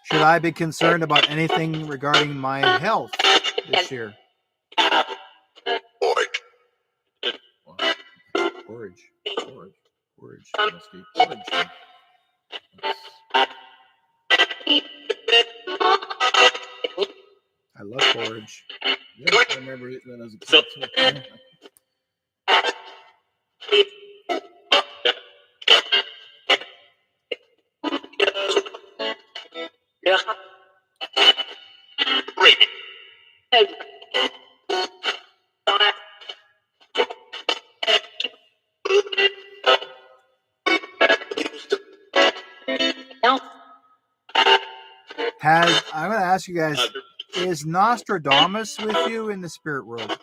Should I be concerned about anything regarding my health this year? Porridge.
Porridge. Must eat porridge. Then.
I love porridge.
Yeah, I remember eating it as a kid too.
I'm going to ask you guys, is Nostradamus with you in the spirit world?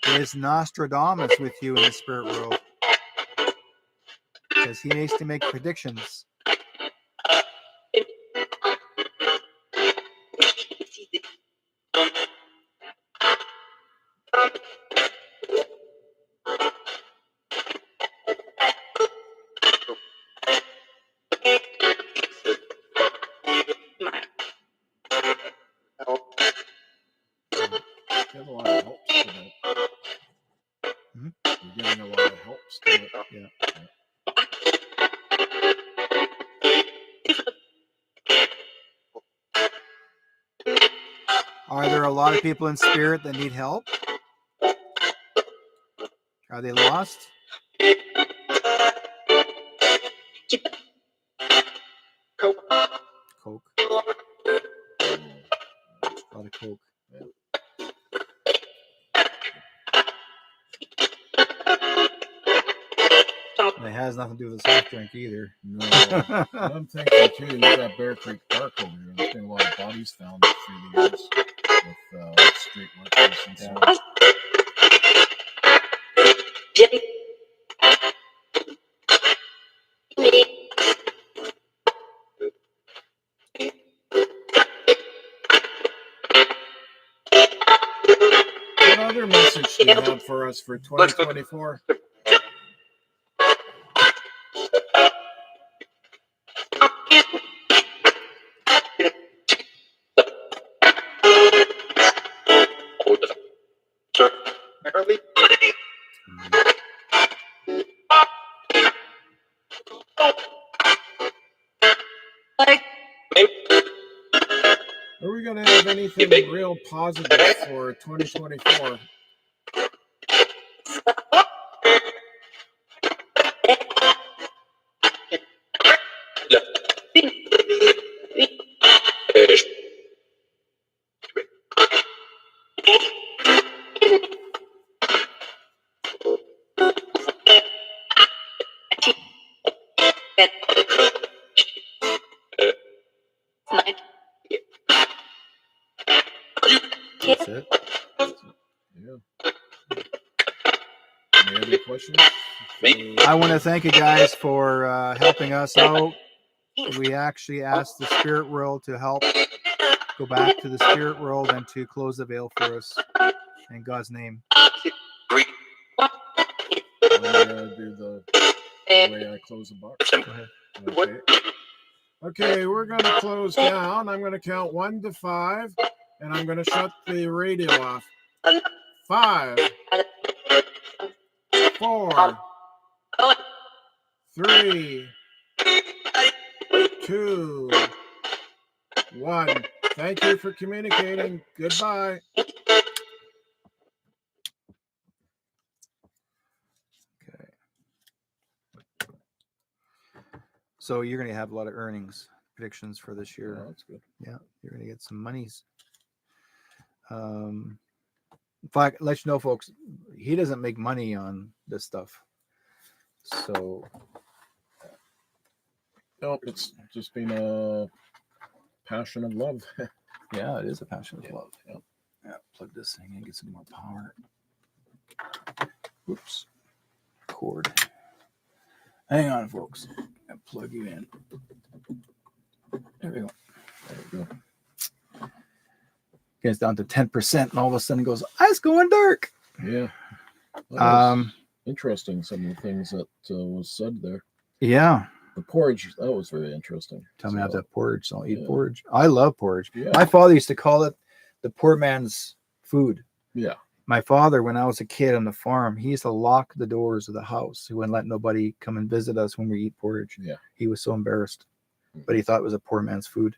Is Nostradamus with you in the spirit world? Because he needs to make predictions.
Get a lot of helps tonight. You're getting a lot of helps tonight.
Yeah. lot of people in spirit that need help? Are they lost? Coke. A lot of Coke. And it has nothing to do with the soft drink either.
No. I'm thinking too, you got Bear Creek Park over here. There's been a lot of bodies found through the years with street workers and so on. What other message do you have for us for 2024? Are we going to have anything real positive for 2024?
That's it.
Yeah. Any other questions?
I want to thank you guys for helping us out. We actually asked the spirit world to help go back to the spirit world and to close the veil for us in God's name.
I'm going to do the way I close the box.
Go ahead.
Okay. Okay, we're going to close down. I'm going to count 1 to 5, and I'm going to shut the radio off. 5, 4, 3, 2, 1. Thank you for communicating. Goodbye.
Okay. So you're going to have a lot of earnings predictions for this year.
Oh, that's good.
Yeah, you're going to get some monies. In fact, let you know, folks, he doesn't make money on this stuff. So,
No, it's just been a passion of love.
yeah, it is a passion of love.
Yeah.
Yeah, plug this thing in, get some more power. Whoops. Cord. Hang on, folks. I'll plug you in. There we go.
There we go.
Gets down to 10%, and all of a sudden goes, it's going dark.
Yeah. That was interesting, some of the things that was said there.
Yeah.
The porridge, that was very interesting.
Tell me about that porridge. So I'll eat
Yeah.
porridge. I love porridge.
Yeah.
My father used to call it the poor man's food.
Yeah.
My father, when I was a kid on the farm, he used to lock the doors of the house. He wouldn't let nobody come and visit us when we eat porridge.
Yeah.
He was so embarrassed, but he thought it was a poor man's food.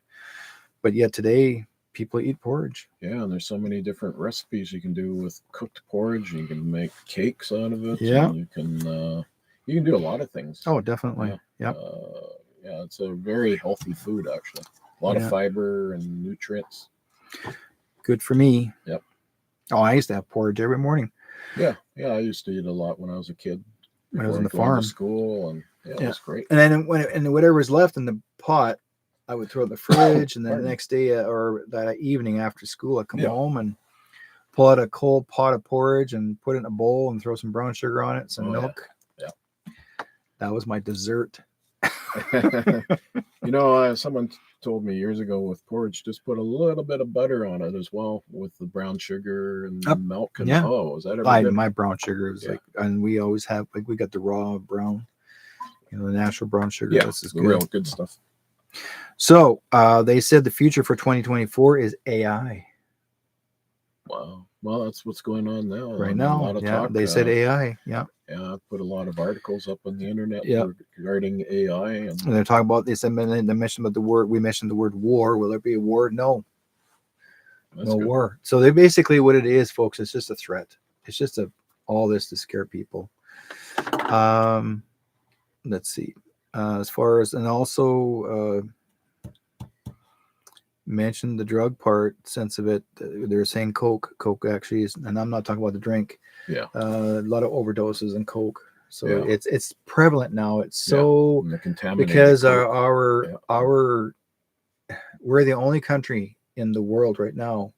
But yet today, people eat porridge.
Yeah, and there's so many different recipes you can do with cooked porridge. You can make cakes out of it.
Yeah.
And you can do a lot of things.
Oh, definitely.
Yeah.
Yep.
Yeah, it's a very healthy food, actually. A lot
Yeah.
of fiber and nutrients.
Good for me.
Yep.
Oh, I used to have porridge every morning.
Yeah, I used to eat a lot when I was a kid.
When I was
before
on the
going to
farm.
school, and it was great.
And then whatever was left in the pot, I would throw it in the fridge, and then the next day or that evening after school, I'd come home and pull out a cold pot of porridge and put it in a bowl and throw some brown sugar on it, some milk.
Yeah.
That was my dessert.
Someone told me years ago with porridge, just put a little bit of butter on it as well with the brown sugar and milk. And is that ever good?
My brown sugar is and we always have we got the raw brown, the natural brown sugar.
Yeah,
this is
the
good.
real good stuff.
So they said the future for 2024 is AI.
Wow. Well, that's what's going on now.
Right
A
now,
lot of talk.
they said AI. Yeah.
Yeah, I put a lot of articles up on the internet
Yeah.
regarding AI. And
they're talking about, they mentioned about the word, we mentioned the word war. Will there be a war? No.
That's
no
good.
war. So they basically what it is, folks. It's just a threat. It's just all this to scare people. Let's see. As far as and also mentioned the drug part sense of it. They're saying coke. Coke actually is, and I'm not talking about the drink.
Yeah.
A lot of overdoses in coke. So
Yeah.
it's prevalent now. It's so
And the contaminated
because
Coke.
our we're the only country in the world right now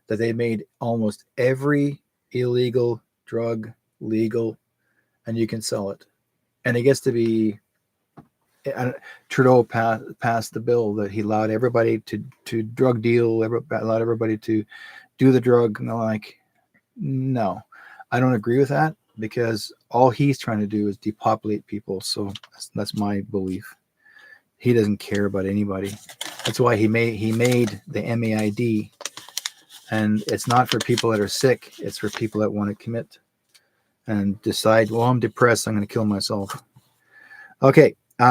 that they made almost every illegal drug legal, and you can sell it, and it gets to be. Trudeau passed the bill that he allowed everybody to drug deal, allowed everybody to do the drug. And I'm like, no, I don't agree with that because all he's trying to do is depopulate people. So that's my belief. He doesn't care about anybody. That's why he made the MAID, and it's not for people that are sick. It's for people that want to commit and decide, well, I'm depressed, I'm going to kill myself. Okay. We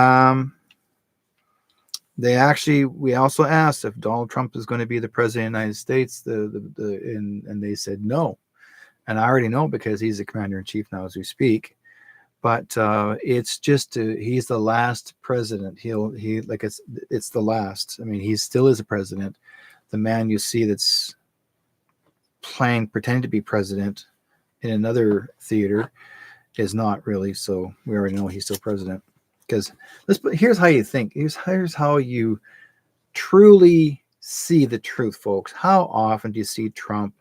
also asked if Donald Trump is going to be the president of the United States, and they said no. And I already know because he's the commander in chief now as we speak. But it's just he's the last president. It's the last. I mean, he still is a president. The man you see that's pretending to be president in another theater is not really. So we already know he's still president. Because here's how you think. Here's how you truly see the truth, folks. How often do you see Trump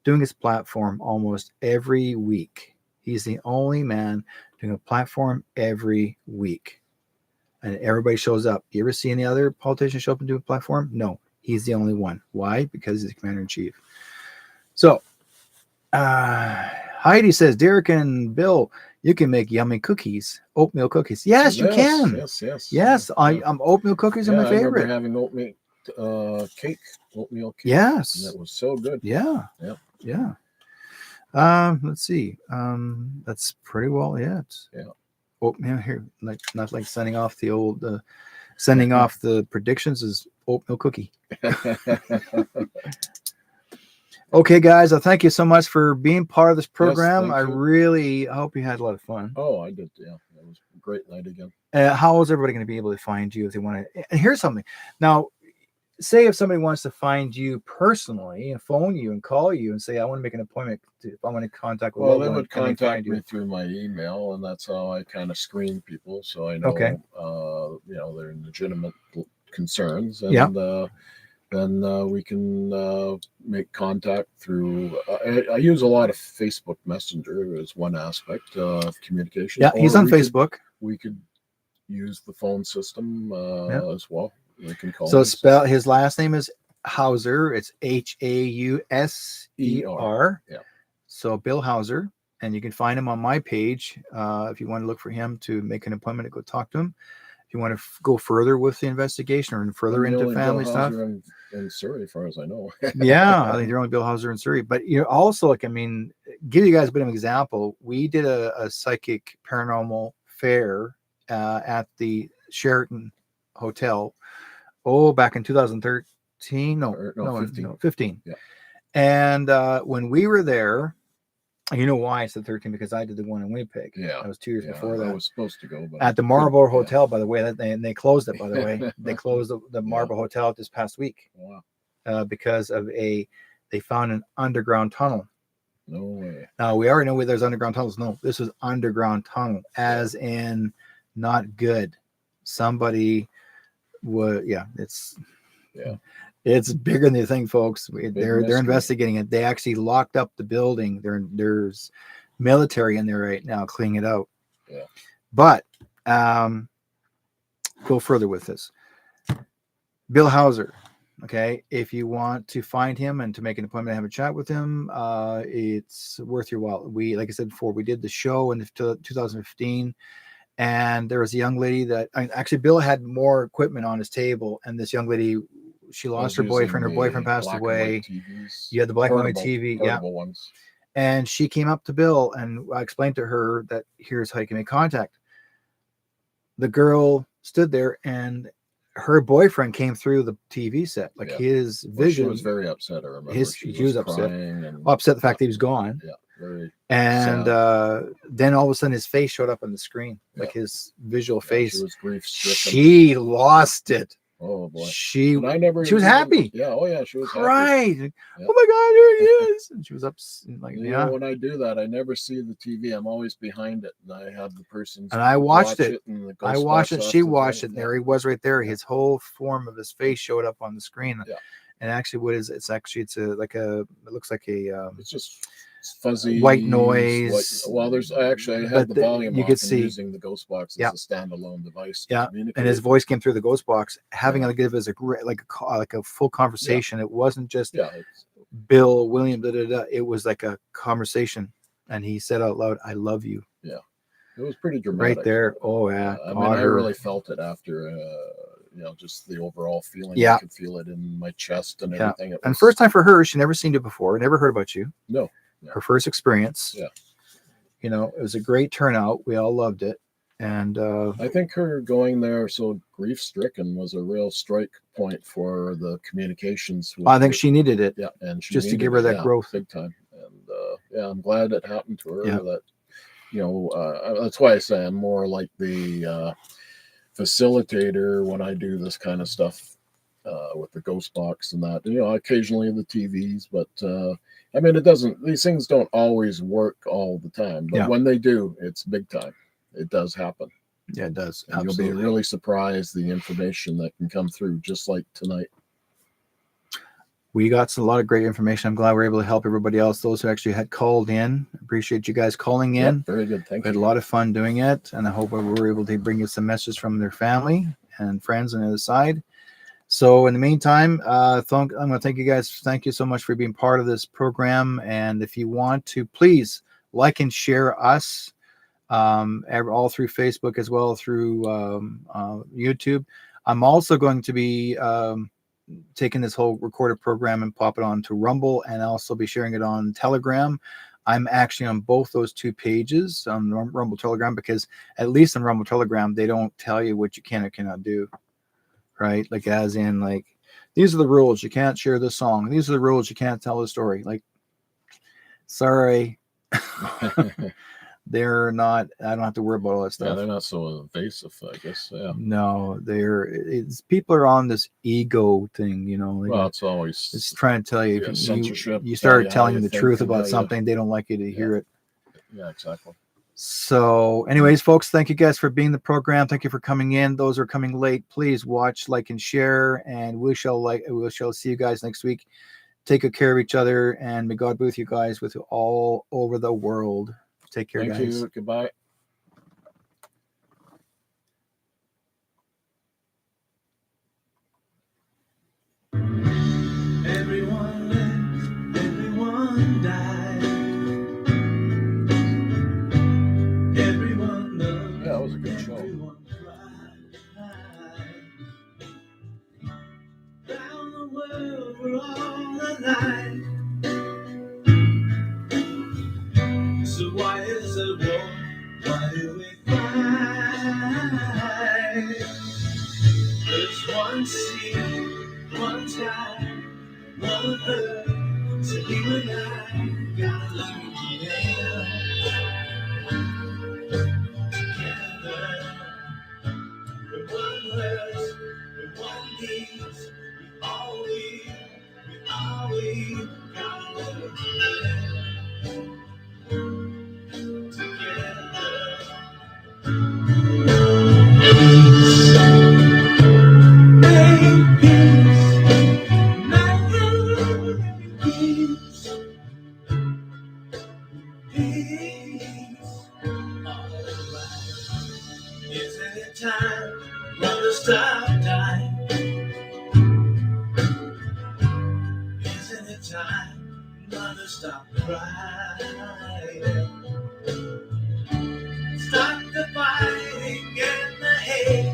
doing his platform almost every week? He's the only man doing a platform every week. And everybody shows up. You ever see any other politician show up and do a platform? No. He's the only one. Why? Because he's the commander-in-chief. So, Heidi says, Derrick and Bill, you can make yummy cookies, oatmeal cookies. Yes, you can. Yes. Oatmeal cookies are my favorite.
I remember having oatmeal cake.
Yes.
And that was so good.
Yeah. Let's see. That's pretty well it.
Yeah.
Oatmeal here, not like sending off the predictions is oatmeal cookie. Okay, guys, I thank you so much for being part of this program.
Yes,
I really hope you had a lot of fun.
Oh, I did. Yeah, it was a great night again.
How is everybody going to be able to find you if they want to? And here's something. Now, say if somebody wants to find you personally and phone you and call you and say, I want to make an appointment. If I want to contact with
they would contact me through my email, and that's how I kind of screen people. So I know, they're legitimate concerns. And, then we can make contact through. I use a lot of Facebook Messenger as one aspect of communication.
Yeah, he's on Facebook.
We could use the phone system as well. We can call.
So spell his last name is Hauser. It's Hauser.
Yeah.
So Bill Hauser, and you can find him on my page if you want to look for him to make an appointment to go talk to him. If you want to go further with the investigation or further into family stuff.
In Surrey, as far as I know.
Yeah, I think they're only Bill Hauser in Surrey. But also, give you guys a bit of an example. We did a psychic paranormal fair at the Sheraton Hotel. Back in 2013. No, 15.
Yeah.
And when we were there, you know why I said 13? Because I did the one in Winnipeg.
Yeah.
That was 2 years before that.
I was supposed to go. But
at the Marlborough Hotel, by the way. And they closed it, by the way. They closed the Marlborough Hotel this past week.
Wow.
Because of they found an underground tunnel.
No way.
Now, we already know where there's underground tunnels. No, this was underground tunnel, as in not good. Somebody would, it's bigger than you think, folks. They're investigating it. They actually locked up the building. There's military in there right now cleaning it out.
Yeah.
But go further with this. Bill Hauser. Okay, if you want to find him and to make an appointment and have a chat with him, it's worth your while. Like I said before, we did the show in 2015. And there was a young lady actually Bill had more equipment on his table, and this young lady, she lost her boyfriend. Her boyfriend passed away. You had the black and white TV,
ones.
And she came up to Bill, and I explained to her that here's how you can make contact. The girl stood there, and her boyfriend came through the TV set, like
Yeah.
his
Well, she
vision.
was very upset. I remember
She was upset.
crying and
Upset the fact that he was gone.
Yeah, very.
And then all of a sudden his face showed up on the screen, like his visual face.
She was grief stricken.
She lost it.
Oh boy.
She
was
happy.
Yeah. Oh yeah. She was
cried.
happy. Yeah.
Oh my God, here he is. And she was up like,
You know, when I do that, I never see the TV. I'm always behind it, and I have the person.
And I watched it.
I
watched it. She watched it. And there he was right there. His whole form of his face showed up on the screen.
Yeah.
And actually, what is it? It's it looks like a
it's just fuzzy
white noise.
Well, I had the volume
you
off
could
and
see
using the ghost box as a standalone device.
Yeah, and his voice came through the ghost box, having to give us a great like a full conversation. It wasn't just Bill, William, it was like a conversation, and he said out loud, "I love you."
Yeah, it was pretty dramatic
right there. Oh yeah,
I mean, I really felt it after. Just the overall feeling.
Yeah,
I could feel it in my chest and everything.
And first time for her, she never seen it before. Never heard about you.
No.
Her first experience.
Yeah.
It was a great turnout. We all loved it. And
I think her going there so grief stricken was a real strike point for the communications.
I think she needed it.
Yeah. And she
just to give her that growth.
Big time. And I'm glad it happened to her.
Yeah.
That, that's why I say I'm more like the facilitator when I do this kind of stuff with the ghost box and that. Occasionally the TVs, but I mean, these things don't always work all the time, but when they do, it's big time. It does happen.
Yeah, it does.
And you'll be really surprised the information that can come through, just like tonight.
We got a lot of great information. I'm glad we're able to help everybody else. Those who actually had called in, appreciate you guys calling in.
Yep, very good. Thank you.
We had a lot of fun doing it, and I hope we were able to bring you some messages from their family and friends on the other side. So in the meantime, I'm going to thank you guys. Thank you so much for being part of this program. And if you want to, please like and share us all through Facebook as well through YouTube. I'm also going to be taking this whole recorded program and pop it on to Rumble, and also be sharing it on Telegram. I'm actually on both those two pages on Rumble, Telegram, because at least on Rumble, Telegram, they don't tell you what you can or cannot do. Right? Like, as in, like, these are the rules. You can't share this song. These are the rules. You can't tell the story. Like, sorry. They're not, I don't have to worry about all that stuff.
Yeah, they're not so invasive, I guess. Yeah.
No, people are on this ego thing,
Well, it's always.
It's trying to tell you, if
censorship.
you start telling them the truth about something, they don't like you to hear it.
Yeah, exactly.
So anyways, folks, thank you guys for being the program. Thank you for coming in. Those who are coming late, please watch, like, and share, and we shall see you guys next week. Take good care of each other, and may God be with you guys with all over the world. Take care, guys.
Thank you. Goodbye.
Everyone lived, everyone died. Everyone loved.
Yeah, that was a good show.
Round the world, we're all alive. So why is it war? Why do we fight? There's one sea, one sky, one earth. So you and I gotta learn to live together. With one words, with one deeds, we all gotta learn to live. Isn't it time to stop time? Isn't it time to stop crying? Stop the fighting and the hate.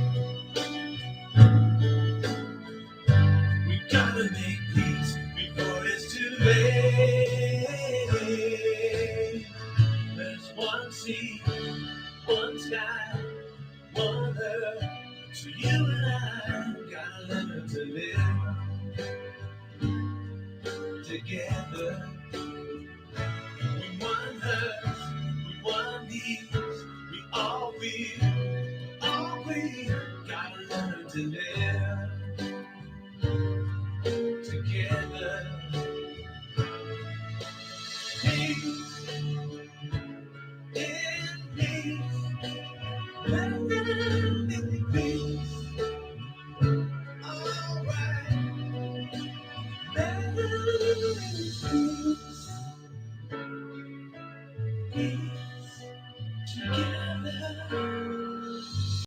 We gotta make peace before it's too late. There's one sea, one sky, one earth. So you and I gotta learn to live together. We want hurts, we want needs, we all gotta learn to live together. Peace in peace. Let